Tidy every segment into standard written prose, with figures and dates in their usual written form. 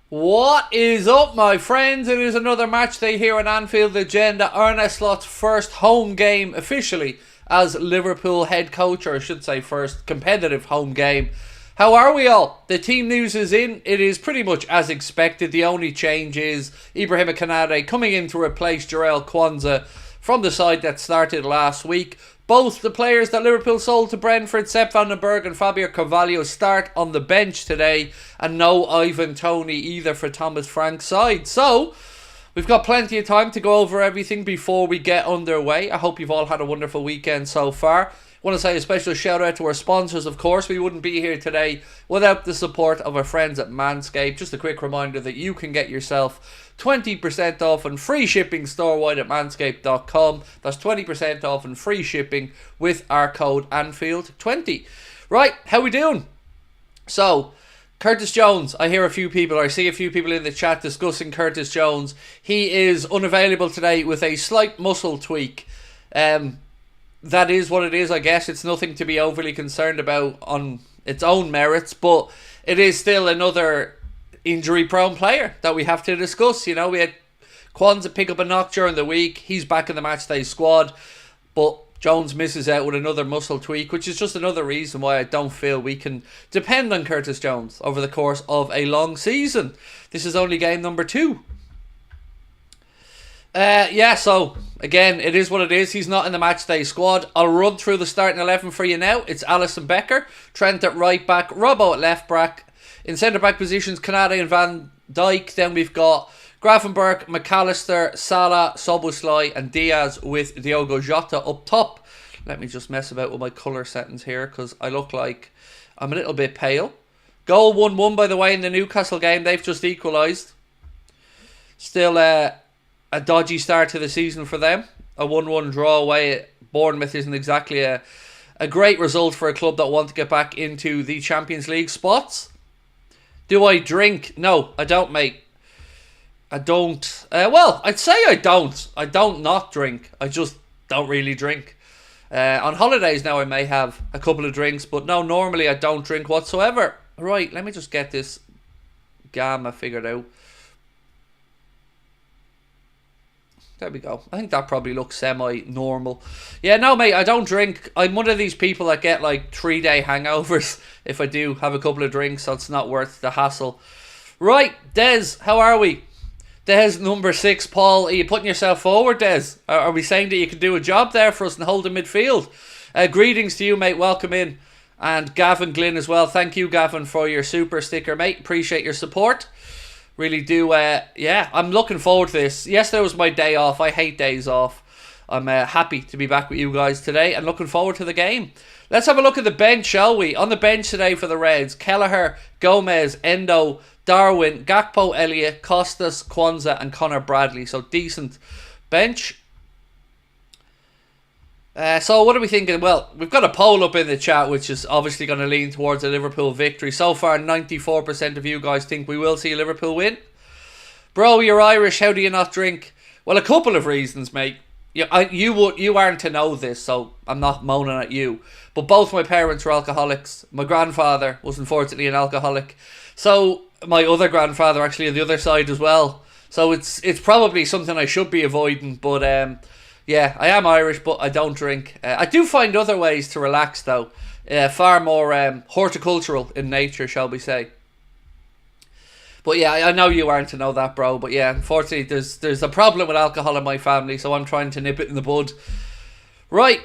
What is up, my friends? It is another match day here on Anfield Agenda. Arne Slot's first home game officially as Liverpool head coach, or I should say first competitive home game. How are we all? The team news is in. It is pretty much as expected. The only change is Ibrahim Konate coming in to replace Jarell Quansah from the side that started last week. Both the players that Liverpool sold to Brentford, Sepp van den Berg and Fabio Carvalho, start on the bench today, and no Ivan Toney either for Thomas Frank's side. So, we've got plenty of time to go over everything before we get underway. I hope you've all had a wonderful weekend so far. I want to say a special shout out to our sponsors, of course. We wouldn't be here today without the support of our friends at Manscaped. Just a quick reminder that you can get yourself 20% off and free shipping store-wide at manscaped.com. That's 20% off and free shipping with our code Anfield20. Right, how we doing? So, Curtis Jones, I see a few people in the chat discussing Curtis Jones. He is unavailable today with a slight muscle tweak. That is what it is, I guess. It's nothing to be overly concerned about on its own merits, but it is still another injury-prone player that we have to discuss. You know, we had Quansah pick up a knock during the week. He's back in the matchday squad, but Jones misses out with another muscle tweak, which is just another reason why I don't feel we can depend on Curtis Jones over the course of a long season. This is only game number 2. So again, it is what it is. He's not in the matchday squad. I'll run through the starting 11 for you now. It's Alisson Becker, Trent at right back, Robbo at left back. In centre back positions, Konate and Van Dijk. Then we've got Gravenberch, McAllister, Salah, Szoboszlai and Diaz with Diogo Jota up top. Let me just mess about with my colour settings here because I look like I'm a little bit pale. Goal 1-1 by the way in the Newcastle game. They've just equalised. Still a dodgy start to the season for them. A 1-1 draw away at Bournemouth isn't exactly a great result for a club that want to get back into the Champions League spots. Do I drink? No, I don't, mate. I don't. I'd say I don't. I don't not drink. I just don't really drink. On holidays now I may have a couple of drinks, but no, normally I don't drink whatsoever. Right, let me just get this gamma figured out. There we go. I think that probably looks semi-normal. Yeah, no, mate, I don't drink. I'm one of these people that get like 3-day hangovers if I do have a couple of drinks, so it's not worth the hassle. Right, Des, how are we? Des, number 6, Paul. Are you putting yourself forward, Des? Are we saying that you could do a job there for us and hold the midfield? Greetings to you, mate. Welcome in. And Gavin Glynn as well. Thank you, Gavin, for your super sticker, mate. Appreciate your support. Really do, I'm looking forward to this. Yesterday was my day off. I hate days off. I'm happy to be back with you guys today and looking forward to the game. Let's have a look at the bench, shall we? On the bench today for the Reds, Kelleher, Gomez, Endo, Darwin, Gakpo, Elliott, Costas, Quansah and Connor Bradley. So decent bench. So what are we thinking? Well, we've got a poll up in the chat which is obviously going to lean towards a Liverpool victory. So far 94% of you guys think we will see a Liverpool win. Bro, you're Irish, how do you not drink? Well, a couple of reasons, mate. You aren't to know this, so I'm not moaning at you. But both my parents were alcoholics. My grandfather was unfortunately an alcoholic. So my other grandfather actually on the other side as well. So it's probably something I should be avoiding, but yeah, I am Irish, but I don't drink. I do find other ways to relax, though. Far more horticultural in nature, shall we say. But yeah, I know you aren't to know that, bro. But yeah, unfortunately, there's a problem with alcohol in my family, so I'm trying to nip it in the bud. Right.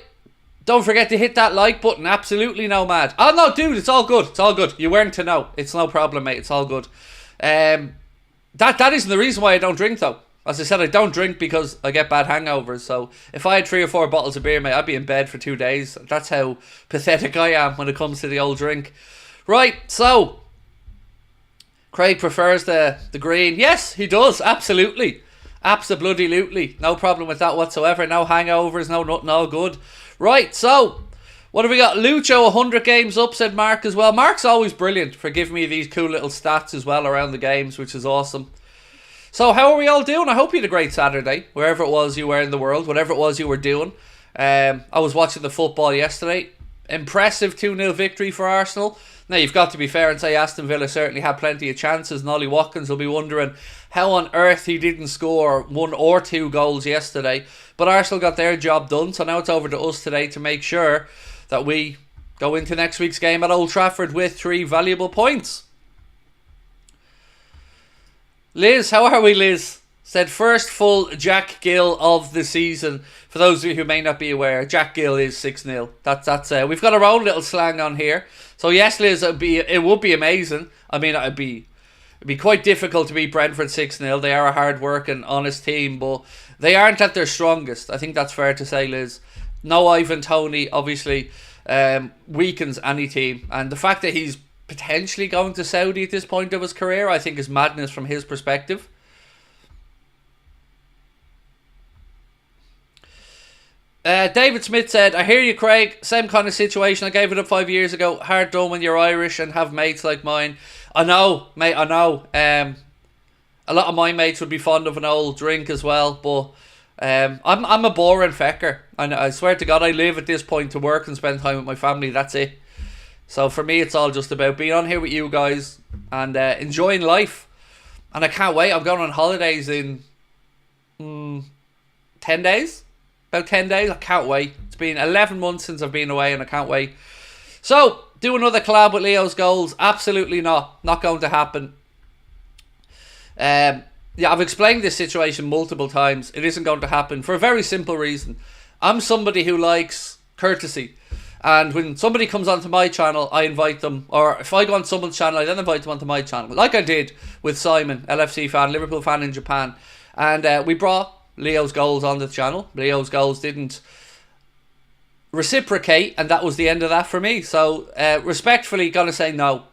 Don't forget to hit that like button. Absolutely no mad. Oh, no, dude, it's all good. It's all good. You weren't to know. It's no problem, mate. It's all good. That isn't the reason why I don't drink, though. As I said, I don't drink because I get bad hangovers. So if I had 3 or 4 bottles of beer, mate, I'd be in bed for 2 days. That's how pathetic I am when it comes to the old drink. Right, so Craig prefers the green. Yes, he does. Absolutely. Absolutely. No problem with that whatsoever. No hangovers, no nothing, all good. Right, so what have we got? Lucho, 100 games up, said Mark as well. Mark's always brilliant for giving me these cool little stats as well around the games, which is awesome. So how are we all doing? I hope you had a great Saturday, wherever it was you were in the world, whatever it was you were doing. I was watching the football yesterday. Impressive 2-0 victory for Arsenal. Now, you've got to be fair and say Aston Villa certainly had plenty of chances, and Ollie Watkins will be wondering how on earth he didn't score 1 or 2 goals yesterday. But Arsenal got their job done, so now it's over to us today to make sure that we go into next week's game at Old Trafford with 3 valuable points. Liz, how are we, Liz? Said first full Jack Gill of the season. For those of you who may not be aware, Jack Gill is 6-0. That's we've got our own little slang on here. So yes, Liz, it would be amazing. I mean, it'd be quite difficult to beat Brentford 6-0. They are a hard working, honest team, but they aren't at their strongest. I think that's fair to say, Liz. No Ivan Toney, obviously, weakens any team, and the fact that he's potentially going to Saudi at this point of his career, I think, is madness from his perspective. David Smith said, I hear you, Craig. Same kind of situation. I gave it up 5 years ago. Hard done when you're Irish and have mates like mine. I know, mate, I know. A lot of my mates would be fond of an old drink as well, but I'm a boring fecker. I swear to God, I live at this point to work and spend time with my family. That's it. So for me, it's all just about being on here with you guys and enjoying life. And I can't wait. I'm going on holidays in 10 days. About 10 days. I can't wait. It's been 11 months since I've been away and I can't wait. So, do another collab with Leo's goals? Absolutely not. Not going to happen. Yeah, I've explained this situation multiple times. It isn't going to happen for a very simple reason. I'm somebody who likes courtesy. And when somebody comes onto my channel, I invite them. Or if I go on someone's channel, I then invite them onto my channel. Like I did with Simon, LFC fan, Liverpool fan in Japan. And we brought Leo's goals on the channel. Leo's goals didn't reciprocate, and that was the end of that for me. So, respectfully, gonna say no.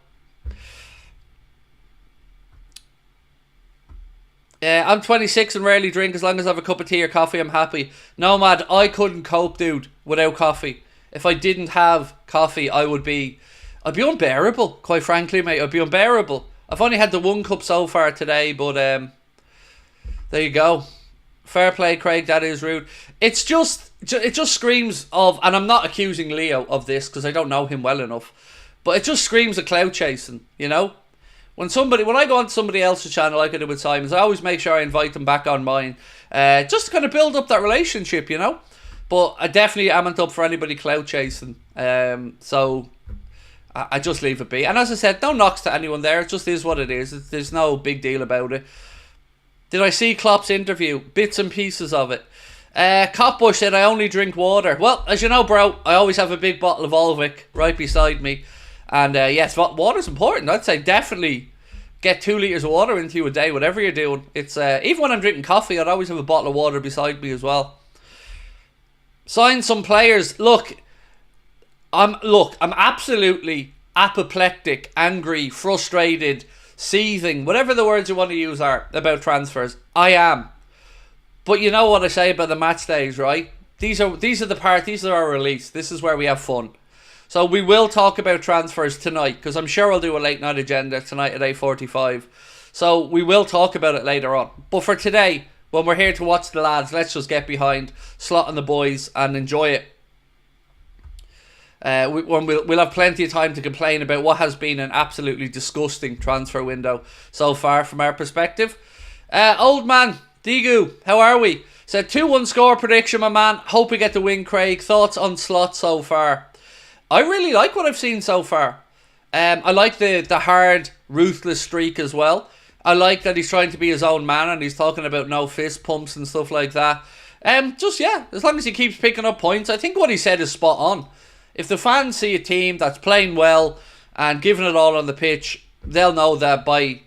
I'm 26 and rarely drink. As long as I have a cup of tea or coffee, I'm happy. Nomad, I couldn't cope, dude, without coffee. If I didn't have coffee, I'd be unbearable, quite frankly, mate. I'd be unbearable. I've only had the 1 cup so far today, but there you go. Fair play, Craig, that is rude. It just screams of, and I'm not accusing Leo of this because I don't know him well enough, but it just screams of clout chasing, you know? When I go on somebody else's channel like I did with Simon's, I always make sure I invite them back on mine, just to kind of build up that relationship, you know? But I definitely amn't up for anybody clout chasing, so I just leave it be. And as I said, no knocks to anyone there, it just is what it is. There's no big deal about it. Did I see Klopp's interview? Bits and pieces of it. Copbush said, I only drink water. Well, as you know, bro, I always have a big bottle of Volvic right beside me. And yes, water's important. I'd say definitely get 2 litres of water into you a day, whatever you're doing. It's even when I'm drinking coffee, I'd always have a bottle of water beside me as well. Sign some players. Look, I'm absolutely apoplectic, angry, frustrated, seething, whatever the words you want to use are about transfers. I am. But you know what I say about the match days, right? These are the part. These are our release. This is where we have fun. So we will talk about transfers tonight, because I'm sure I'll do a late night agenda tonight at 8:45. So we will talk about it later on. But for today, when we're here to watch the lads, let's just get behind, slot on the boys and enjoy it. We'll have plenty of time to complain about what has been an absolutely disgusting transfer window so far from our perspective. Old man Digu, how are we? Said 2-1 score prediction, my man. Hope we get the win, Craig. Thoughts on Slot so far? I really like what I've seen so far. I like the hard, ruthless streak as well. I like that he's trying to be his own man and he's talking about no fist pumps and stuff like that. As long as he keeps picking up points, I think what he said is spot on. If the fans see a team that's playing well and giving it all on the pitch, they'll know that by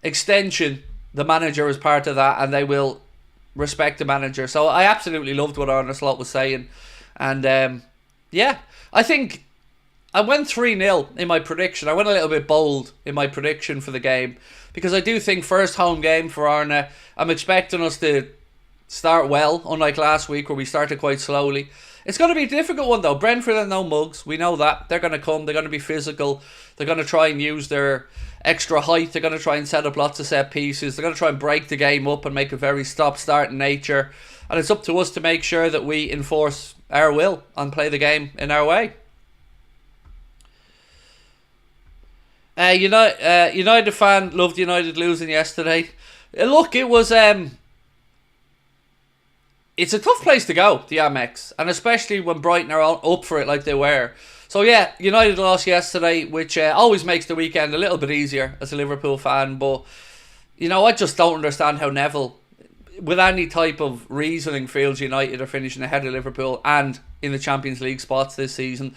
extension, the manager is part of that and they will respect the manager. So I absolutely loved what Arne was saying. And yeah, I think I went 3-0 in my prediction. I went a little bit bold in my prediction for the game because I do think first home game for Arne, I'm expecting us to start well, unlike last week where we started quite slowly. It's going to be a difficult one though. Brentford are no mugs. We know that. They're going to come. They're going to be physical. They're going to try and use their extra height. They're going to try and set up lots of set pieces. They're going to try and break the game up and make a very stop-start in nature. And it's up to us to make sure that we enforce our will and play the game in our way. United fan loved United losing yesterday. Look, it was it's a tough place to go, the Amex, and especially when Brighton are up for it like they were. So yeah, United lost yesterday, which always makes the weekend a little bit easier as a Liverpool fan. But I just don't understand how Neville, with any type of reasoning, feels United are finishing ahead of Liverpool and in the Champions League spots this season.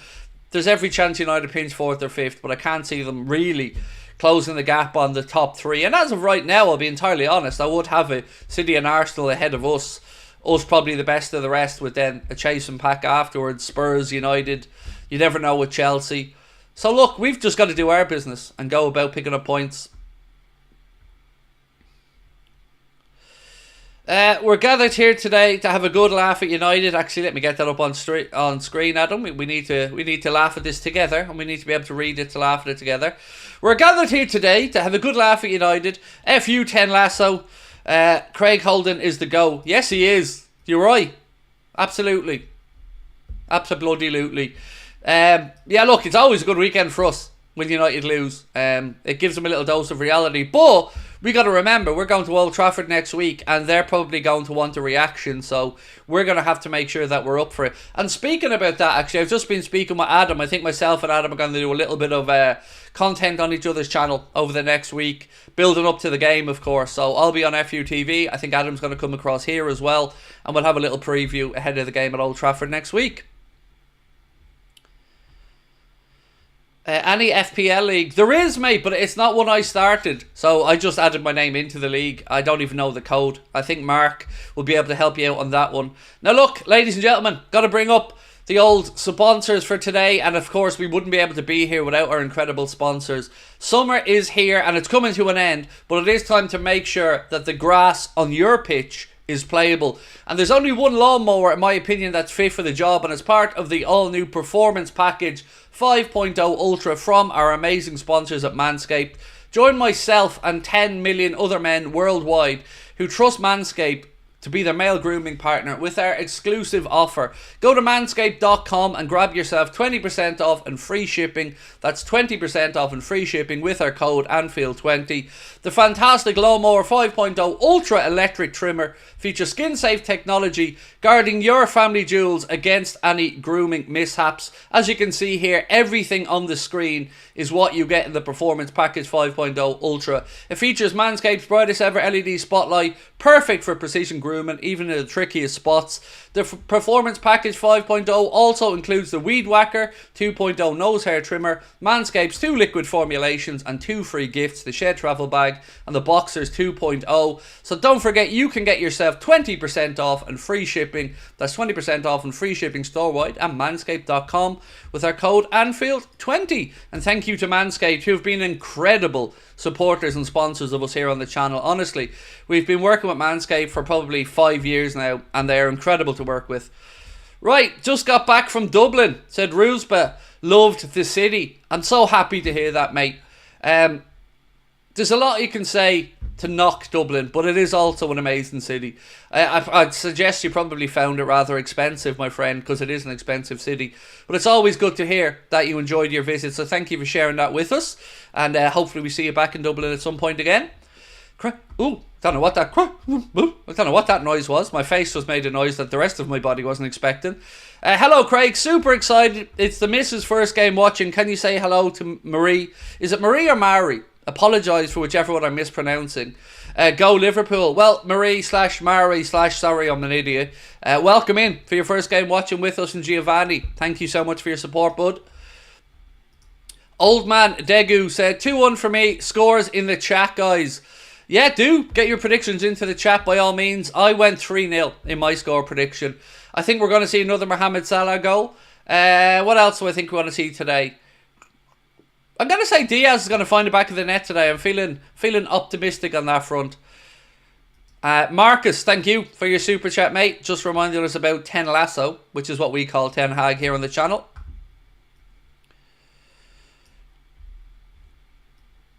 There's every chance United pinch 4th or 5th, but I can't see them really closing the gap on the top 3. And as of right now, I'll be entirely honest, I would have a City and Arsenal ahead of us. Us probably the best of the rest, with then a chasing pack afterwards. Spurs, United, you never know with Chelsea. So look, we've just got to do our business and go about picking up points. We're gathered here today to have a good laugh at United. Actually, let me get that up on screen, Adam. We need to laugh at this together, and we need to be able to read it to laugh at it together. We're gathered here today to have a good laugh at United. FU 10 Lasso. Craig Houlden is the go. Yes, he is. You're right. Absolutely. Absolutely. Yeah, look, it's always a good weekend for us when United lose. It gives them a little dose of reality. But we got to remember, we're going to Old Trafford next week, and they're probably going to want a reaction. So we're going to have to make sure that we're up for it. And speaking about that, actually, I've just been speaking with Adam. I think myself and Adam are going to do a little bit of content on each other's channel over the next week, building up to the game, of course. So I'll be on FUTV. I think Adam's going to come across here as well, and we'll have a little preview ahead of the game at Old Trafford next week. Any FPL league? There is, mate, but it's not one I started. So I just added my name into the league. I don't even know the code. I think Mark will be able to help you out on that one. Now look, ladies and gentlemen, got to bring up the old sponsors for today. And of course, we wouldn't be able to be here without our incredible sponsors. Summer is here and it's coming to an end. But it is time to make sure that the grass on your pitch is playable. And there's only one lawnmower, in my opinion, that's fit for the job, and it's part of the all-new Performance Package 5.0 Ultra from our amazing sponsors at Manscaped. Join myself and 10 million other men worldwide who trust Manscaped to be their male grooming partner with our exclusive offer. Go to manscaped.com and grab yourself 20% off and free shipping. That's 20% off and free shipping with our code Anfield20. The fantastic Lawnmower 5.0 Ultra Electric Trimmer features skin-safe technology guarding your family jewels against any grooming mishaps. As you can see here, everything on the screen is what you get in the Performance Package 5.0 Ultra. It features Manscaped's brightest ever LED spotlight, perfect for precision grooming, even in the trickiest spots. The Performance Package 5.0 also includes the Weed Whacker 2.0 nose hair trimmer, Manscaped's 2 liquid formulations and 2 free gifts, the Shed Travel Bag and the Boxers 2.0. So don't forget, you can get yourself 20% off and free shipping. That's 20% off and free shipping store-wide at manscaped.com with our code Anfield20. And thank you to Manscaped, who have been incredible supporters and sponsors of us here on the channel. Honestly, we've been working with Manscaped for probably 5 years now, and they're incredible to work with. Right, just got back from Dublin, said Rusba, loved the city. I'm so happy to hear that, mate. There's a lot you can say to knock Dublin, but it is also an amazing city. I'd suggest you probably found it rather expensive, my friend, because it is an expensive city. But it's always good to hear that you enjoyed your visit, so thank you for sharing that with us. And hopefully we see you back in Dublin at some point again. Ooh, don't know what that noise was. My face just made a noise that the rest of my body wasn't expecting. Hello, Craig. Super excited. It's the missus' first game watching. Can you say hello to Marie? Is it Marie or Mari? Apologise for whichever one I'm mispronouncing. Go Liverpool. Well, Marie/Mari/sorry, I'm an idiot. Welcome in for your first game watching with us, and Giovanni. Thank you so much for your support, bud. Old man Degu said 2-1 for me. Scores in the chat, guys. Yeah, do get your predictions into the chat by all means. I went 3-0 in my score prediction. I think we're going to see another Mohamed Salah goal. What else do I think we want to see today? I'm going to say Diaz is going to find the back of the net today. I'm feeling optimistic on that front. Marcus, thank you for your super chat, mate. Just reminding us about 10 Lasso, which is what we call Ten Hag here on the channel.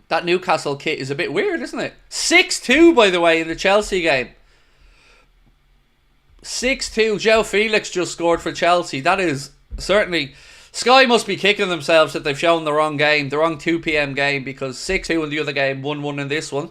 That Newcastle kit is a bit weird, isn't it? 6-2, by the way, in the Chelsea game. 6-2. João Felix just scored for Chelsea. That is certainly Sky must be kicking themselves that they've shown the wrong game, the wrong 2 p.m. game, because 6-2 in the other game, 1-1 in this one.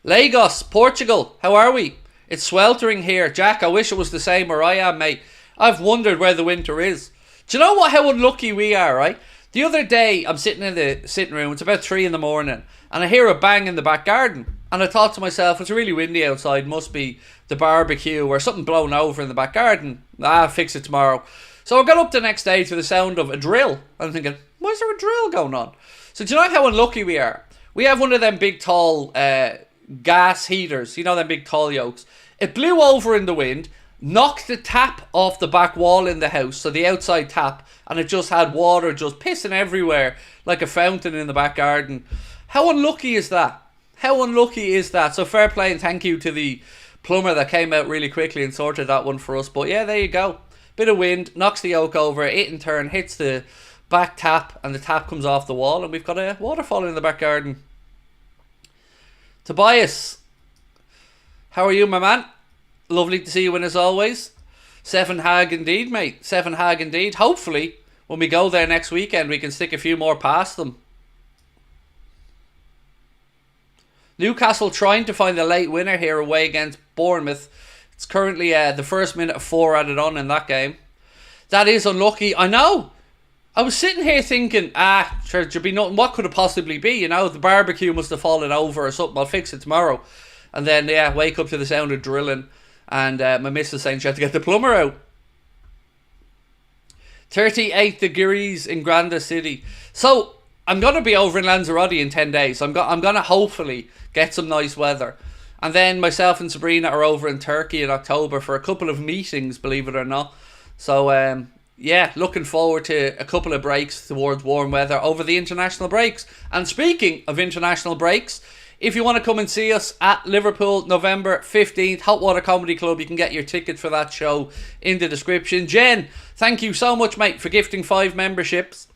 Lagos, Portugal, how are we? It's sweltering here. Jack, I wish it was the same where I am, mate. I've wondered where the winter is. Do you know what? How unlucky we are, right? The other day, I'm sitting in the sitting room. It's about 3 in the morning, and I hear a bang in the back garden. And I thought to myself, it's really windy outside. Must be the barbecue or something blown over in the back garden. Fix it tomorrow. So I got up the next day to the sound of a drill. I'm thinking, why is there a drill going on? So do you know how unlucky we are? We have one of them big, tall gas heaters. You know, them big, tall yokes. It blew over in the wind, knocked the tap off the back wall in the house, so the outside tap, and it just had water just pissing everywhere like a fountain in the back garden. How unlucky is that? How unlucky is that? So fair play and thank you to the plumber that came out really quickly and sorted that one for us. But yeah, there you go. Bit of wind, knocks the yoke over, it in turn hits the back tap, and the tap comes off the wall, and we've got a waterfall in the back garden. Tobias, how are you, my man? Lovely to see you in as always. 7 hag indeed, mate. 7 hag indeed. Hopefully, when we go there next weekend, we can stick a few more past them. Newcastle trying to find a late winner here away against Bournemouth. It's currently the first minute of 4 added on in that game. That is unlucky. I know. I was sitting here thinking, sure, there'd be nothing. What could it possibly be? You know, the barbecue must have fallen over or something. I'll fix it tomorrow. And then, yeah, wake up to the sound of drilling. And my missus saying she had to get the plumber out. 38 degrees in Granda City. So, I'm going to be over in Lanzarote in 10 days. I'm going to hopefully get some nice weather. And then myself and Sabrina are over in Turkey in October for a couple of meetings, believe it or not. So, yeah, looking forward to a couple of breaks towards warm weather over the international breaks. And speaking of international breaks, if you want to come and see us at Liverpool, November 15th, Hot Water Comedy Club, you can get your ticket for that show in the description. Jen, thank you so much, mate, for gifting 5 memberships.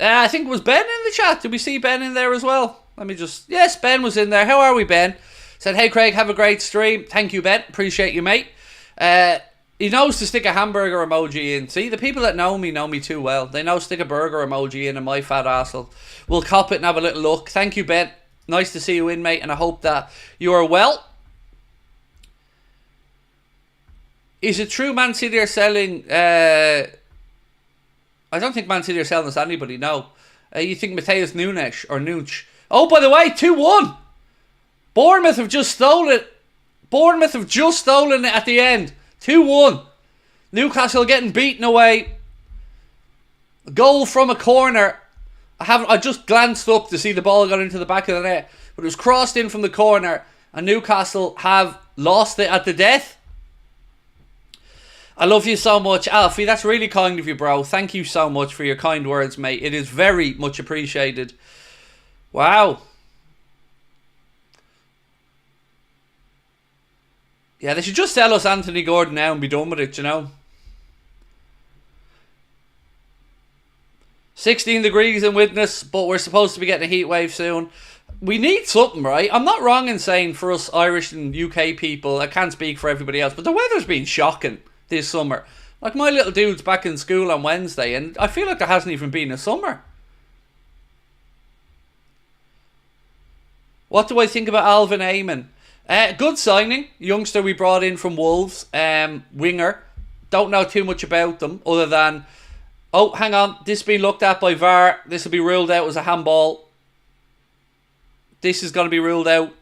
I think it was Ben in the chat. Did we see Ben in there as well? Let me just... Yes, Ben was in there. How are we, Ben? Said, hey, Craig, have a great stream. Thank you, Ben. Appreciate you, mate. He knows to stick a hamburger emoji in. See, the people that know me too well. They know to stick a burger emoji in, and my fat arsehole will cop it and have a little look. Thank you, Ben. Nice to see you in, mate, and I hope that you are well. Is it true Man City are selling... I don't think Man City are selling this to anybody, no. You think Mateus Nunes or Nunes? Oh, by the way, 2-1. Bournemouth have just stolen it. Bournemouth have just stolen it at the end. 2-1. Newcastle getting beaten away. Goal from a corner. I just glanced up to see the ball got into the back of the net, but it was crossed in from the corner, and Newcastle have lost it at the death. I love you so much, Alfie. That's really kind of you, bro. Thank you so much for your kind words, mate. It is very much appreciated. Wow. Yeah, they should just sell us Anthony Gordon now and be done with it, you know. 16 degrees in Widnes, but we're supposed to be getting a heat wave soon. We need something, right? I'm not wrong in saying for us Irish and UK people, I can't speak for everybody else, but the weather's been shocking this summer. Like, my little dude's back in school on Wednesday, and I feel like there hasn't even been a summer. What do I think about Alvin Eamon? Good signing. Youngster we brought in from Wolves. Winger. Don't know too much about them, other than... Oh, hang on. This has been looked at by VAR. This will be ruled out as a handball. This is going to be ruled out.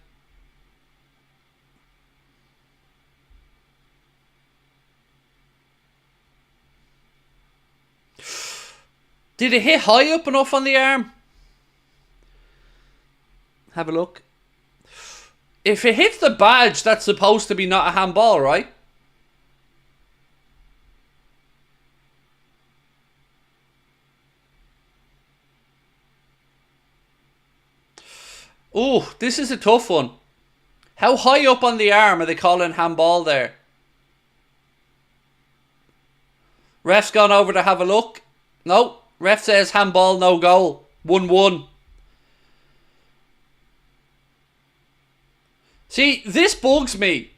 Did it hit high up enough on the arm? Have a look. If it hits the badge, that's supposed to be not a handball, right? Oh, this is a tough one. How high up on the arm are they calling handball there? Ref's gone over to have a look. No. Ref says handball, no goal. 1-1. See, this bugs me.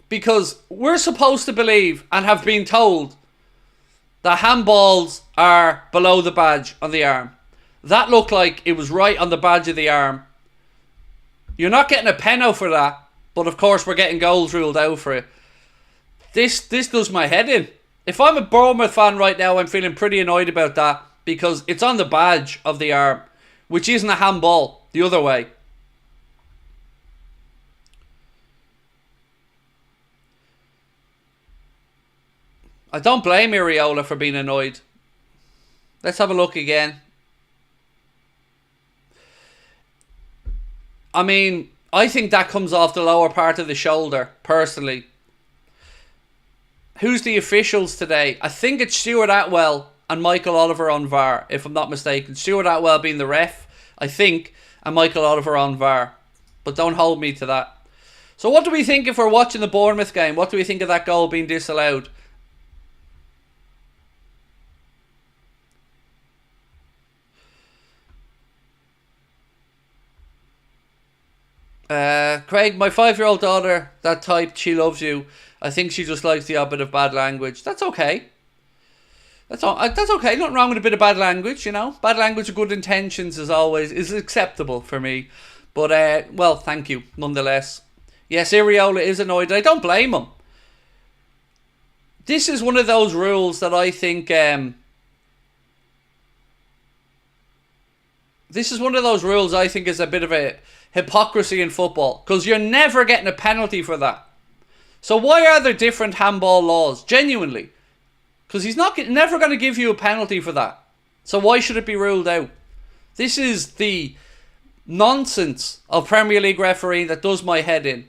because we're supposed to believe and have been told that handballs are below the badge on the arm. That looked like it was right on the badge of the arm. You're not getting a penalty for that, but of course we're getting goals ruled out for it. This does my head in. If I'm a Bournemouth fan right now, I'm feeling pretty annoyed about that because it's on the badge of the arm, which isn't a handball the other way. I don't blame Iriola for being annoyed. Let's have a look again. I mean, I think that comes off the lower part of the shoulder, personally. Who's the officials today? I think it's Stuart Atwell and Michael Oliver on VAR, if I'm not mistaken. Stuart Atwell being the ref, I think, and Michael Oliver on VAR. But don't hold me to that. So what do we think if we're watching the Bournemouth game? What do we think of that goal being disallowed? Craig, my 5-year-old daughter, that typed, she loves you. I think she just likes the odd bit of bad language. That's okay. That's okay. Nothing wrong with a bit of bad language, you know. Bad language with good intentions is acceptable for me. But, well, thank you, nonetheless. Yes, Iriola is annoyed. I don't blame him. This is one of those rules that I think... this is one of those rules I think is a bit of a hypocrisy in football. Because you're never getting a penalty for that. So why are there different handball laws? Genuinely. Because he's never going to give you a penalty for that. So why should it be ruled out? This is the nonsense of Premier League refereeing that does my head in.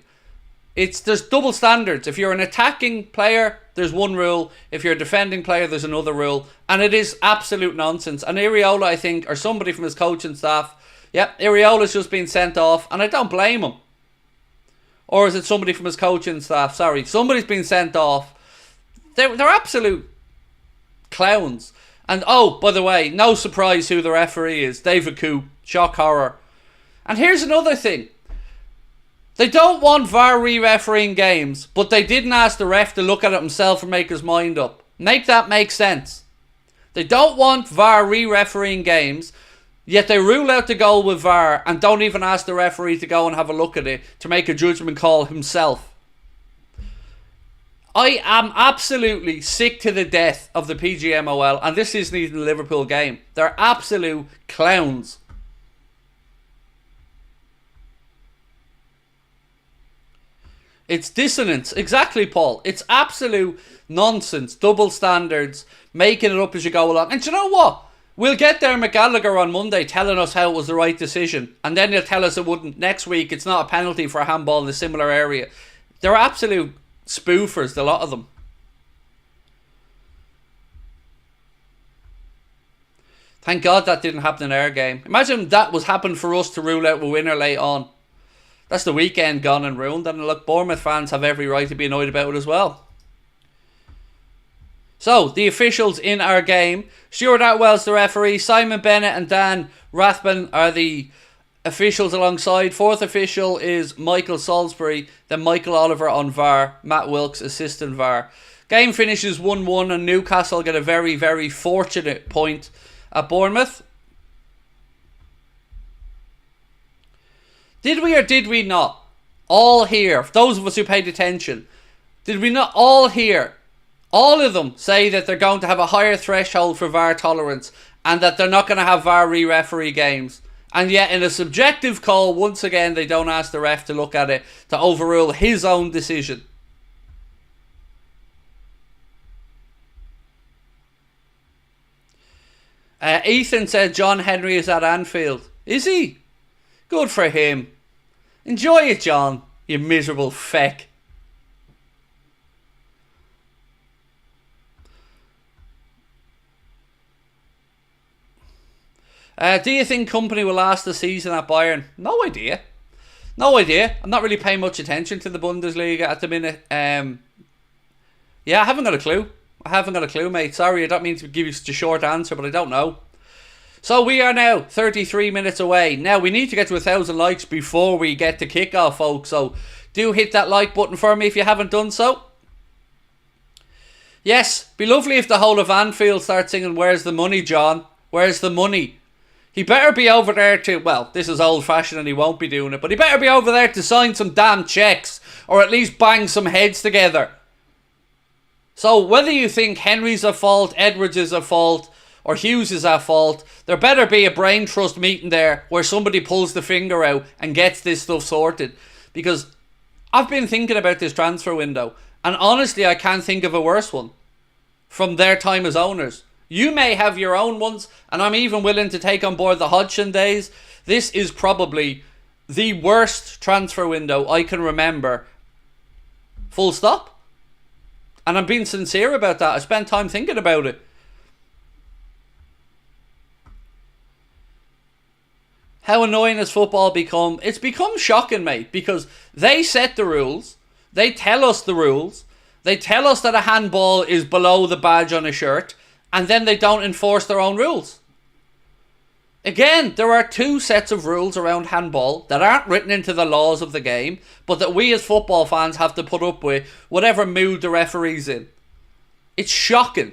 There's double standards. If you're an attacking player, there's one rule. If you're a defending player, there's another rule. And it is absolute nonsense. And Iriola, I think, or somebody from his coaching staff, Iriola's just been sent off. And I don't blame him. Or is it somebody from his coaching staff? Sorry, somebody's been sent off. They're absolute clowns. And oh, by the way, no surprise who the referee is. David Coop. Shock horror. And here's another thing. They don't want VAR re-refereeing games, but they didn't ask the ref to look at it himself and make his mind up. Make that make sense. They don't want VAR re-refereeing games, yet they rule out the goal with VAR and don't even ask the referee to go and have a look at it to make a judgment call himself. I am absolutely sick to the death of the PGMOL, and this isn't even the Liverpool game. They're absolute clowns. It's dissonance. Exactly, Paul. It's absolute nonsense. Double standards. Making it up as you go along. And do you know what? We'll get there McGallagher on Monday telling us how it was the right decision. And then he'll tell us it wouldn't. Next week, it's not a penalty for a handball in a similar area. They're absolute spoofers, a lot of them. Thank God that didn't happen in our game. Imagine that was happened for us to rule out a winner late on. That's the weekend gone and ruined. And look, Bournemouth fans have every right to be annoyed about it as well. So, the officials in our game. Stuart Atwell's the referee. Simon Bennett and Dan Rathbun are the officials alongside. Fourth official is Michael Salisbury. Then Michael Oliver on VAR. Matt Wilkes, assistant VAR. Game finishes 1-1 and Newcastle get a very, very fortunate point at Bournemouth. Did we or did we not all hear, those of us who paid attention, did we not all hear all of them say that they're going to have a higher threshold for VAR tolerance and that they're not going to have VAR re-referee games? And yet in a subjective call, once again, they don't ask the ref to look at it to overrule his own decision. Ethan said John Henry is at Anfield. Is he? Good for him. Enjoy it, John, you miserable feck. Do you think Company will last the season at Bayern? No idea. No idea. I'm not really paying much attention to the Bundesliga at the minute. Yeah, I haven't got a clue. I haven't got a clue, mate. Sorry, I don't mean to give you such a short answer, but I don't know. So we are now 33 minutes away. Now we need to get to 1,000 likes before we get to kickoff, folks. So Do hit that like button for me if you haven't done so. Yes, be lovely if the whole of Anfield start singing, "Where's the money, John? Where's the money?" He better be over there to, well, this is old fashioned and he won't be doing it, but he better be over there to sign some damn checks, or at least bang some heads together. So whether you think Henry's at fault, Edwards is at fault, or Hughes is at fault, there better be a brain trust meeting there where somebody pulls the finger out and gets this stuff sorted. Because I've been thinking about this transfer window, and honestly I can't think of a worse one from their time as owners. You may have your own ones, and I'm even willing to take on board the Hodgson days. This is probably the worst transfer window I can remember. Full stop. And I'm being sincere about that. I spent time thinking about it. How annoying has football become? It's become shocking, mate, because they set the rules. They tell us the rules. They tell us that a handball is below the badge on a shirt, and then they don't enforce their own rules. Again, there are two sets of rules around handball that aren't written into the laws of the game, but that we as football fans have to put up with whatever mood the referee's in. It's shocking.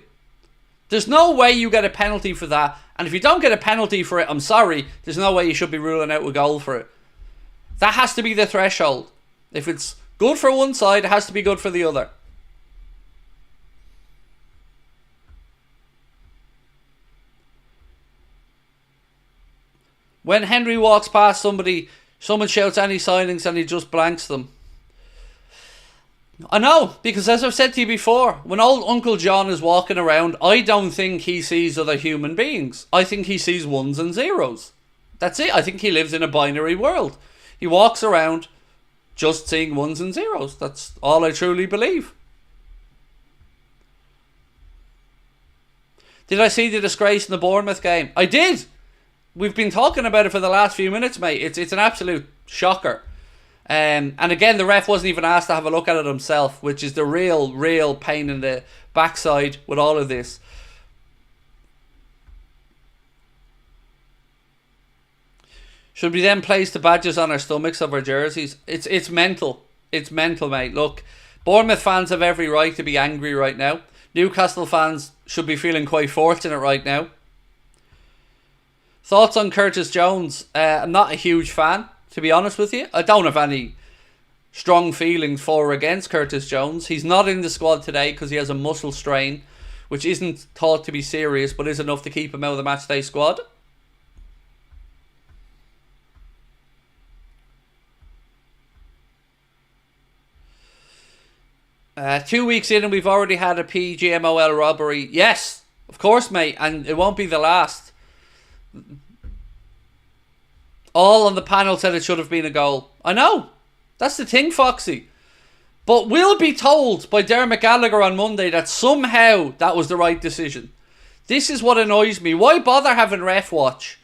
There's no way you get a penalty for that, and if you don't get a penalty for it, I'm sorry, there's no way you should be ruling out a goal for it. That has to be the threshold. If it's good for one side, it has to be good for the other. When Henry walks past somebody, someone shouts any signings and he just blanks them. I know, because as I've said to you before, when old Uncle John is walking around, I don't think he sees other human beings. I think he sees ones and zeros. That's it. I think he lives in a binary world. He walks around just seeing ones and zeros. That's all I truly believe. Did I see the disgrace in the Bournemouth game? I did. We've been talking about it for the last few minutes, mate. It's an absolute shocker. And again, the ref wasn't even asked to have a look at it himself, which is the real pain in the backside with all of this. Should we then place the badges on our stomachs of our jerseys? It's mental. It's mental, mate. Look, Bournemouth fans have every right to be angry right now. Newcastle fans should be feeling quite fortunate right now. Thoughts on Curtis Jones? I'm not a huge fan, to be honest with you. I don't have any strong feelings for or against Curtis Jones. He's not in the squad today because he has a muscle strain, which isn't thought to be serious, but is enough to keep him out of the matchday squad. Two weeks in and we've already had a PGMOL robbery. Yes, of course, mate, and it won't be the last. All on the panel said it should have been a goal. I know. That's the thing, Foxy. But we'll be told by Dermot Gallagher on Monday that somehow that was the right decision. This is what annoys me. Why bother having ref watch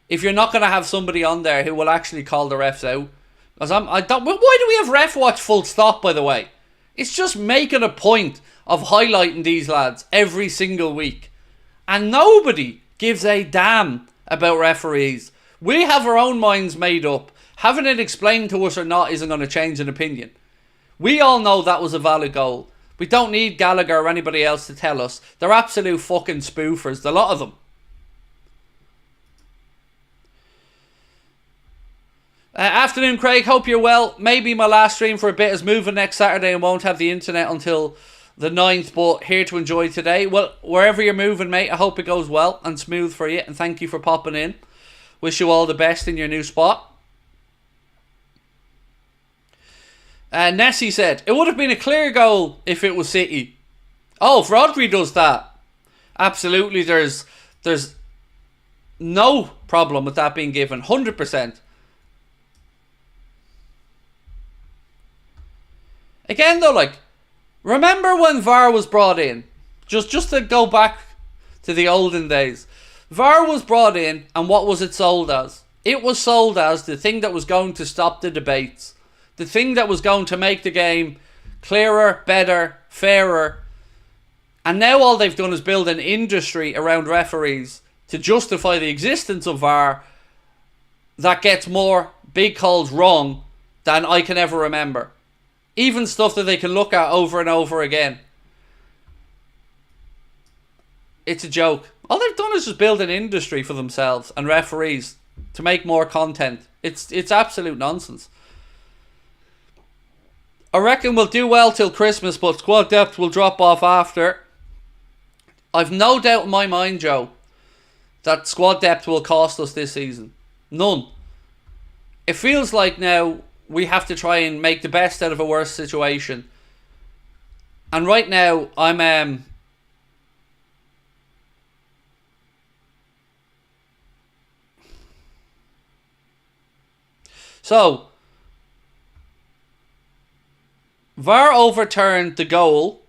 if you're not going to have somebody on there who will actually call the refs out? Why do we have ref watch full stop, by the way? It's just making a point of highlighting these lads every single week. And nobody gives a damn about referees. We have our own minds made up. Having it explained to us or not isn't going to change an opinion. We all know that was a valid goal. We don't need Gallagher or anybody else to tell us. They're absolute fucking spoofers, the lot of them. Afternoon, Craig. Hope you're well. Maybe my last stream for a bit is moving next Saturday and won't have the internet until the 9th, but here to enjoy today. Well, wherever you're moving, mate, I hope it goes well and smooth for you, and thank you for popping in. Wish you all the best in your new spot. Nessie said, it would have been a clear goal if it was City. Oh, if Rodri does that, absolutely, there's no problem with that being given, 100%. Again, though, like, remember when VAR was brought in? Just to go back to the olden days. VAR was brought in, and what was it sold as? It was sold as the thing that was going to stop the debates. The thing that was going to make the game clearer, better, fairer. And now all they've done is build an industry around referees to justify the existence of VAR that gets more big calls wrong than I can ever remember. Even stuff that they can look at over and over again. It's a joke. All they've done is just build an industry for themselves and referees to make more content. It's absolute nonsense. I reckon we'll do well till Christmas, but squad depth will drop off after. I've no doubt in my mind, Joe, that squad depth will cost us this season. None. It feels like now we have to try and make the best out of a worse situation. And right now, I'm So, VAR overturned the goal,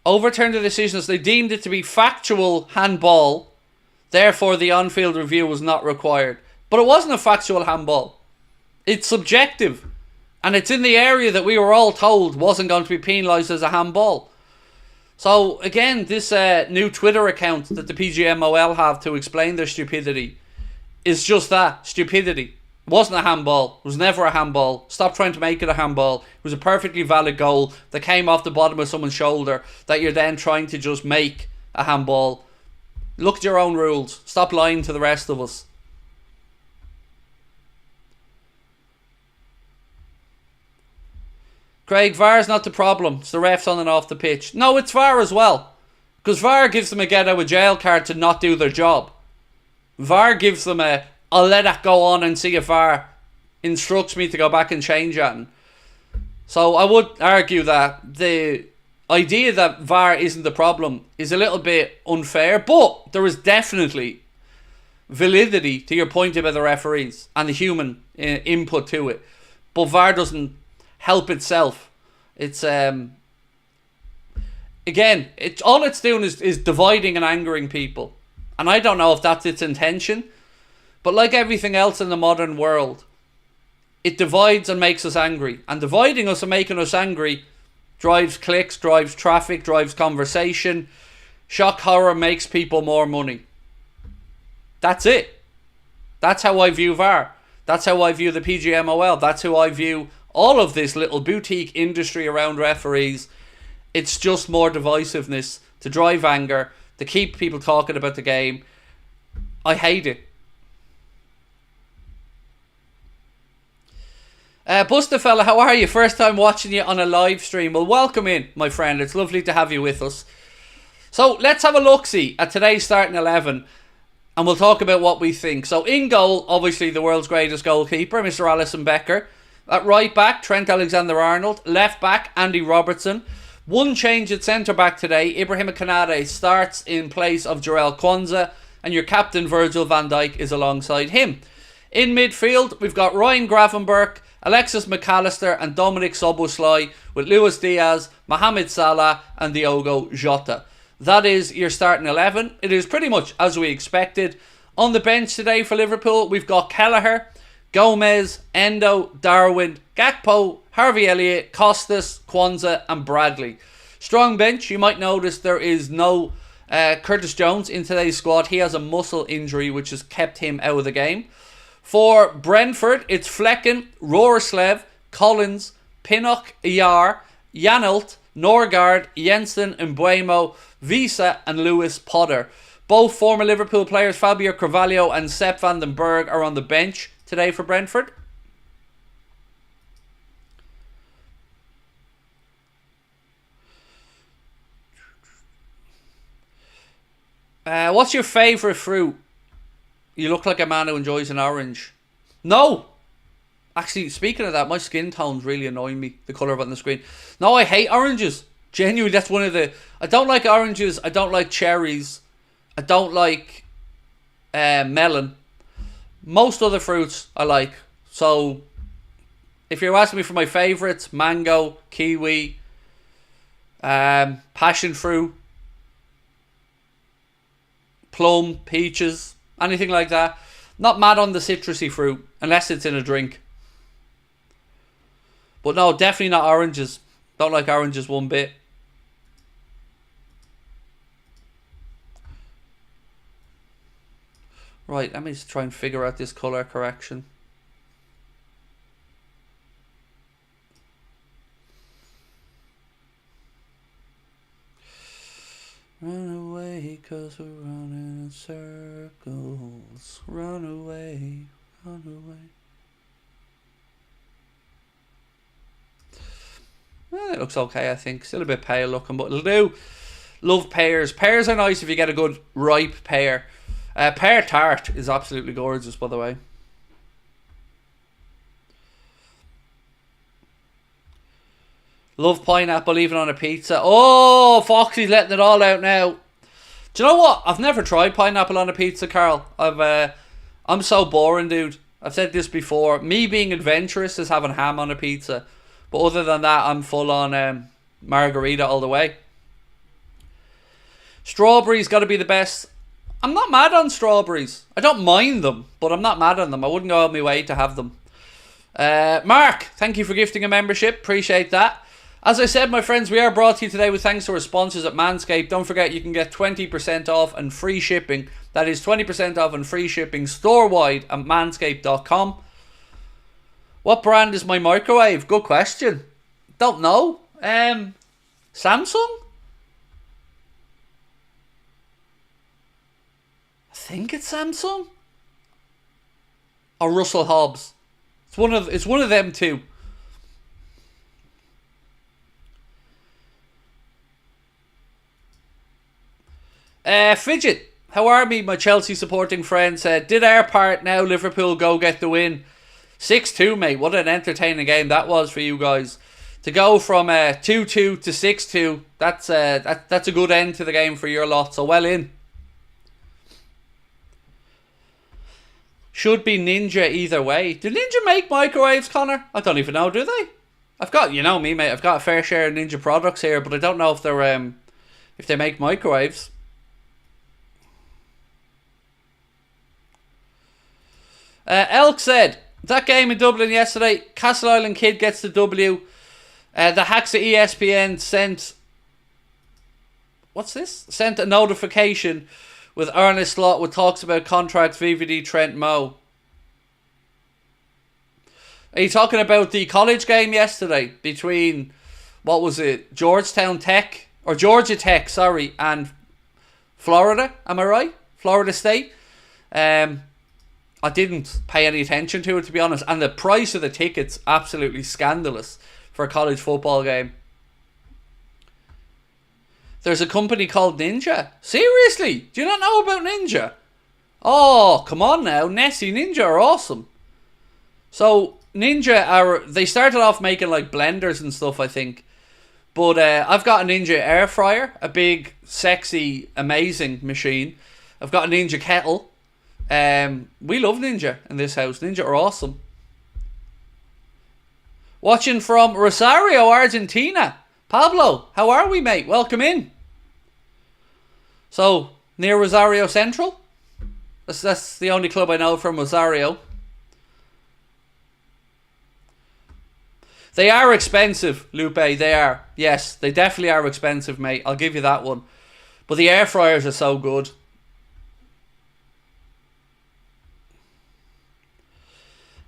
overturned the decision as they deemed it to be factual handball, therefore the on-field review was not required. But it wasn't a factual handball. It's subjective, and it's in the area that we were all told wasn't going to be penalised as a handball. So, again, this new Twitter account that the PGMOL have to explain their stupidity is just that, stupidity. It wasn't a handball. It was never a handball. Stop trying to make it a handball. It was a perfectly valid goal that came off the bottom of someone's shoulder that you're then trying to just make a handball. Look at your own rules. Stop lying to the rest of us. Craig, VAR is not the problem. It's the refs on and off the pitch. No, it's VAR as well. Because VAR gives them a get out of jail card to not do their job. VAR gives them a I'll let that go on and see if VAR instructs me to go back and change it. So I would argue that the idea that VAR isn't the problem is a little bit unfair, but there is definitely validity to your point about the referees and the human input to it. But VAR doesn't help itself. It's again, all it's doing is dividing and angering people, and I don't know if that's its intention. But like everything else in the modern world, it divides and makes us angry. And dividing us and making us angry drives clicks, drives traffic, drives conversation. Shock horror makes people more money. That's it. That's how I view VAR. That's how I view the PGMOL. That's how I view all of this little boutique industry around referees. It's just more divisiveness to drive anger, to keep people talking about the game. I hate it. Buster fella, how are you? First time watching you on a live stream. Well, welcome in, my friend. It's lovely to have you with us. So, let's have a look-see at today's starting 11, and we'll talk about what we think. So, in goal, obviously the world's greatest goalkeeper, Mr. Alisson Becker. At right back, Trent Alexander-Arnold. Left back, Andy Robertson. One change at centre-back today. Ibrahima Konate starts in place of Jarell Quansah, and your captain, Virgil van Dijk, is alongside him. In midfield, we've got Ryan Gravenberch, Alexis McAllister and Dominic Szoboszlai, with Luis Diaz, Mohamed Salah and Diogo Jota. That is your starting 11. It is pretty much as we expected. On the bench today for Liverpool, we've got Kelleher, Gomez, Endo, Darwin, Gakpo, Harvey Elliott, Costas, Quansah and Bradley. Strong bench. You might notice there is no Curtis Jones in today's squad. He has a muscle injury which has kept him out of the game. For Brentford, it's Flecken, Roerslev, Collins, Pinnock, Iar, Janelt, Norgard, Jensen, Mbuemo, Visa and Lewis Potter. Both former Liverpool players, Fabio Carvalho and Sepp van den Berg, are on the bench today for Brentford. What's your favourite fruit? You look like a man who enjoys an orange. No! Actually, speaking of that, my skin tone's really annoying me. The colour of it on the screen. No, I hate oranges. Genuinely, that's one of the... I don't like oranges. I don't like cherries. I don't like melon. Most other fruits I like. So, if you're asking me for my favourites, mango, kiwi, passion fruit, plum, peaches... anything like that. Not mad on the citrusy fruit, unless it's in a drink. But no, definitely not oranges. Don't like oranges one bit. Right, let me just try and figure out this colour correction. because we're running in circles. Run away, run away. Well, it looks okay, I think. Still a bit pale looking, but it'll do. Love pears. Pears are nice if you get a good ripe pear. Pear tart is absolutely gorgeous, by the way. Love pineapple even on a pizza. Oh, Foxy's letting it all out now. Do you know what? I've never tried pineapple on a pizza, Carl. I'm so boring, dude. I've said this before. Me being adventurous is having ham on a pizza. But other than that, I'm full on margarita all the way. Strawberries got to be the best. I'm not mad on strawberries. I don't mind them, but I'm not mad on them. I wouldn't go out of my way to have them. Mark, thank you for gifting a membership. Appreciate that. As I said, my friends, we are brought to you today with thanks to our sponsors at Manscaped. Don't forget, you can get 20% off and free shipping. That is 20% off and free shipping store-wide at manscaped.com. What brand is my microwave? Good question. Don't know. Samsung? I think it's Samsung. Or Russell Hobbs. It's one of them two. Fidget, how are me? My Chelsea supporting friend said, did our part, now Liverpool go get the win. 6-2, mate. What an entertaining game that was for you guys. To go from 2-2 to 6-2, that's a good end to the game for your lot. So well in. Should be Ninja either way. Do Ninja make microwaves, Connor? I don't even know, do they? I've got, you know me, mate, I've got a fair share of Ninja products here, but I don't know if they're if they make microwaves. Elk said, that game in Dublin yesterday, Castle Island kid gets the W. The hacks at ESPN sent... What's this? Sent a notification with Arne slot with talks about contracts, VVD, Trent, Mo. Are you talking about the college game yesterday between, what was it, Georgia Tech, and Florida, am I right? Florida State. I didn't pay any attention to it, to be honest, and the price of the tickets, absolutely scandalous for a college football game. There's a company called Ninja. Seriously? Do you not know about Ninja? Oh, come on now. Nessie Ninja are awesome. So, they started off making like blenders and stuff, I think. But I've got a Ninja air fryer, a big, sexy, amazing machine. I've got a Ninja kettle. We love Ninja in this house. Ninja are awesome. Watching from Rosario, Argentina. Pablo, how are we, mate? Welcome in. So, near Rosario Central? That's the only club I know from Rosario. They are expensive, Lupe. They are. Yes, they definitely are expensive, mate. I'll give you that one. But the air fryers are so good.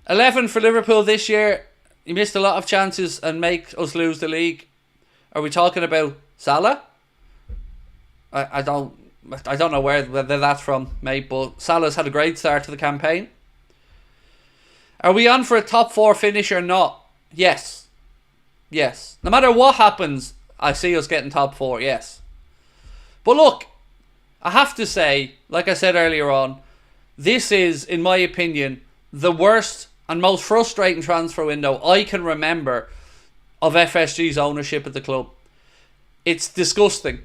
$11 for Liverpool this year. He missed a lot of chances and make us lose the league. Are we talking about Salah? I don't know whether that's from, mate, but Salah's had a great start to the campaign. Are we on for a top 4 finish or not? Yes. Yes. No matter what happens, I see us getting top 4, yes. But look, I have to say, like I said earlier on, this is, in my opinion, the worst and most frustrating transfer window I can remember of FSG's ownership at the club. It's disgusting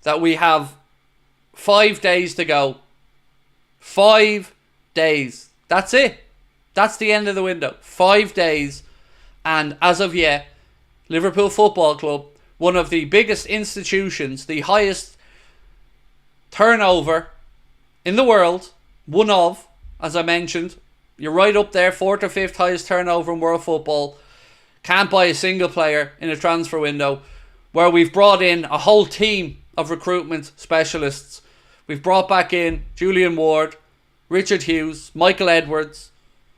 that we have 5 days to go. 5 days. That's it. That's the end of the window. 5 days. And as of yet, Liverpool Football Club, one of the biggest institutions, the highest turnover in the world, one of, as I mentioned, you're right up there, 4th or 5th highest turnover in world football. Can't buy a single player in a transfer window, where we've brought in a whole team of recruitment specialists. We've brought back in Julian Ward, Richard Hughes, Michael Edwards.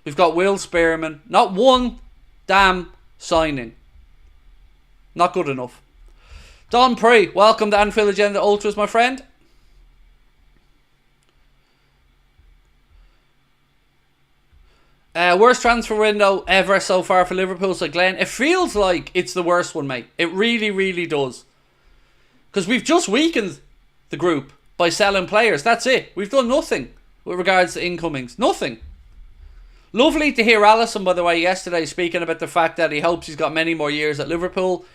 We've got Will Spearman. Not one damn signing. Not good enough. Don Pree, welcome to Anfield Agenda Ultras, my friend. Worst transfer window ever so far for Liverpool, said Glenn. It feels like it's the worst one, mate. It really, really does. Because we've just weakened the group by selling players. That's it. We've done nothing with regards to incomings. Nothing. Lovely to hear Alisson, by the way, yesterday speaking about the fact that he hopes he's got many more years at Liverpool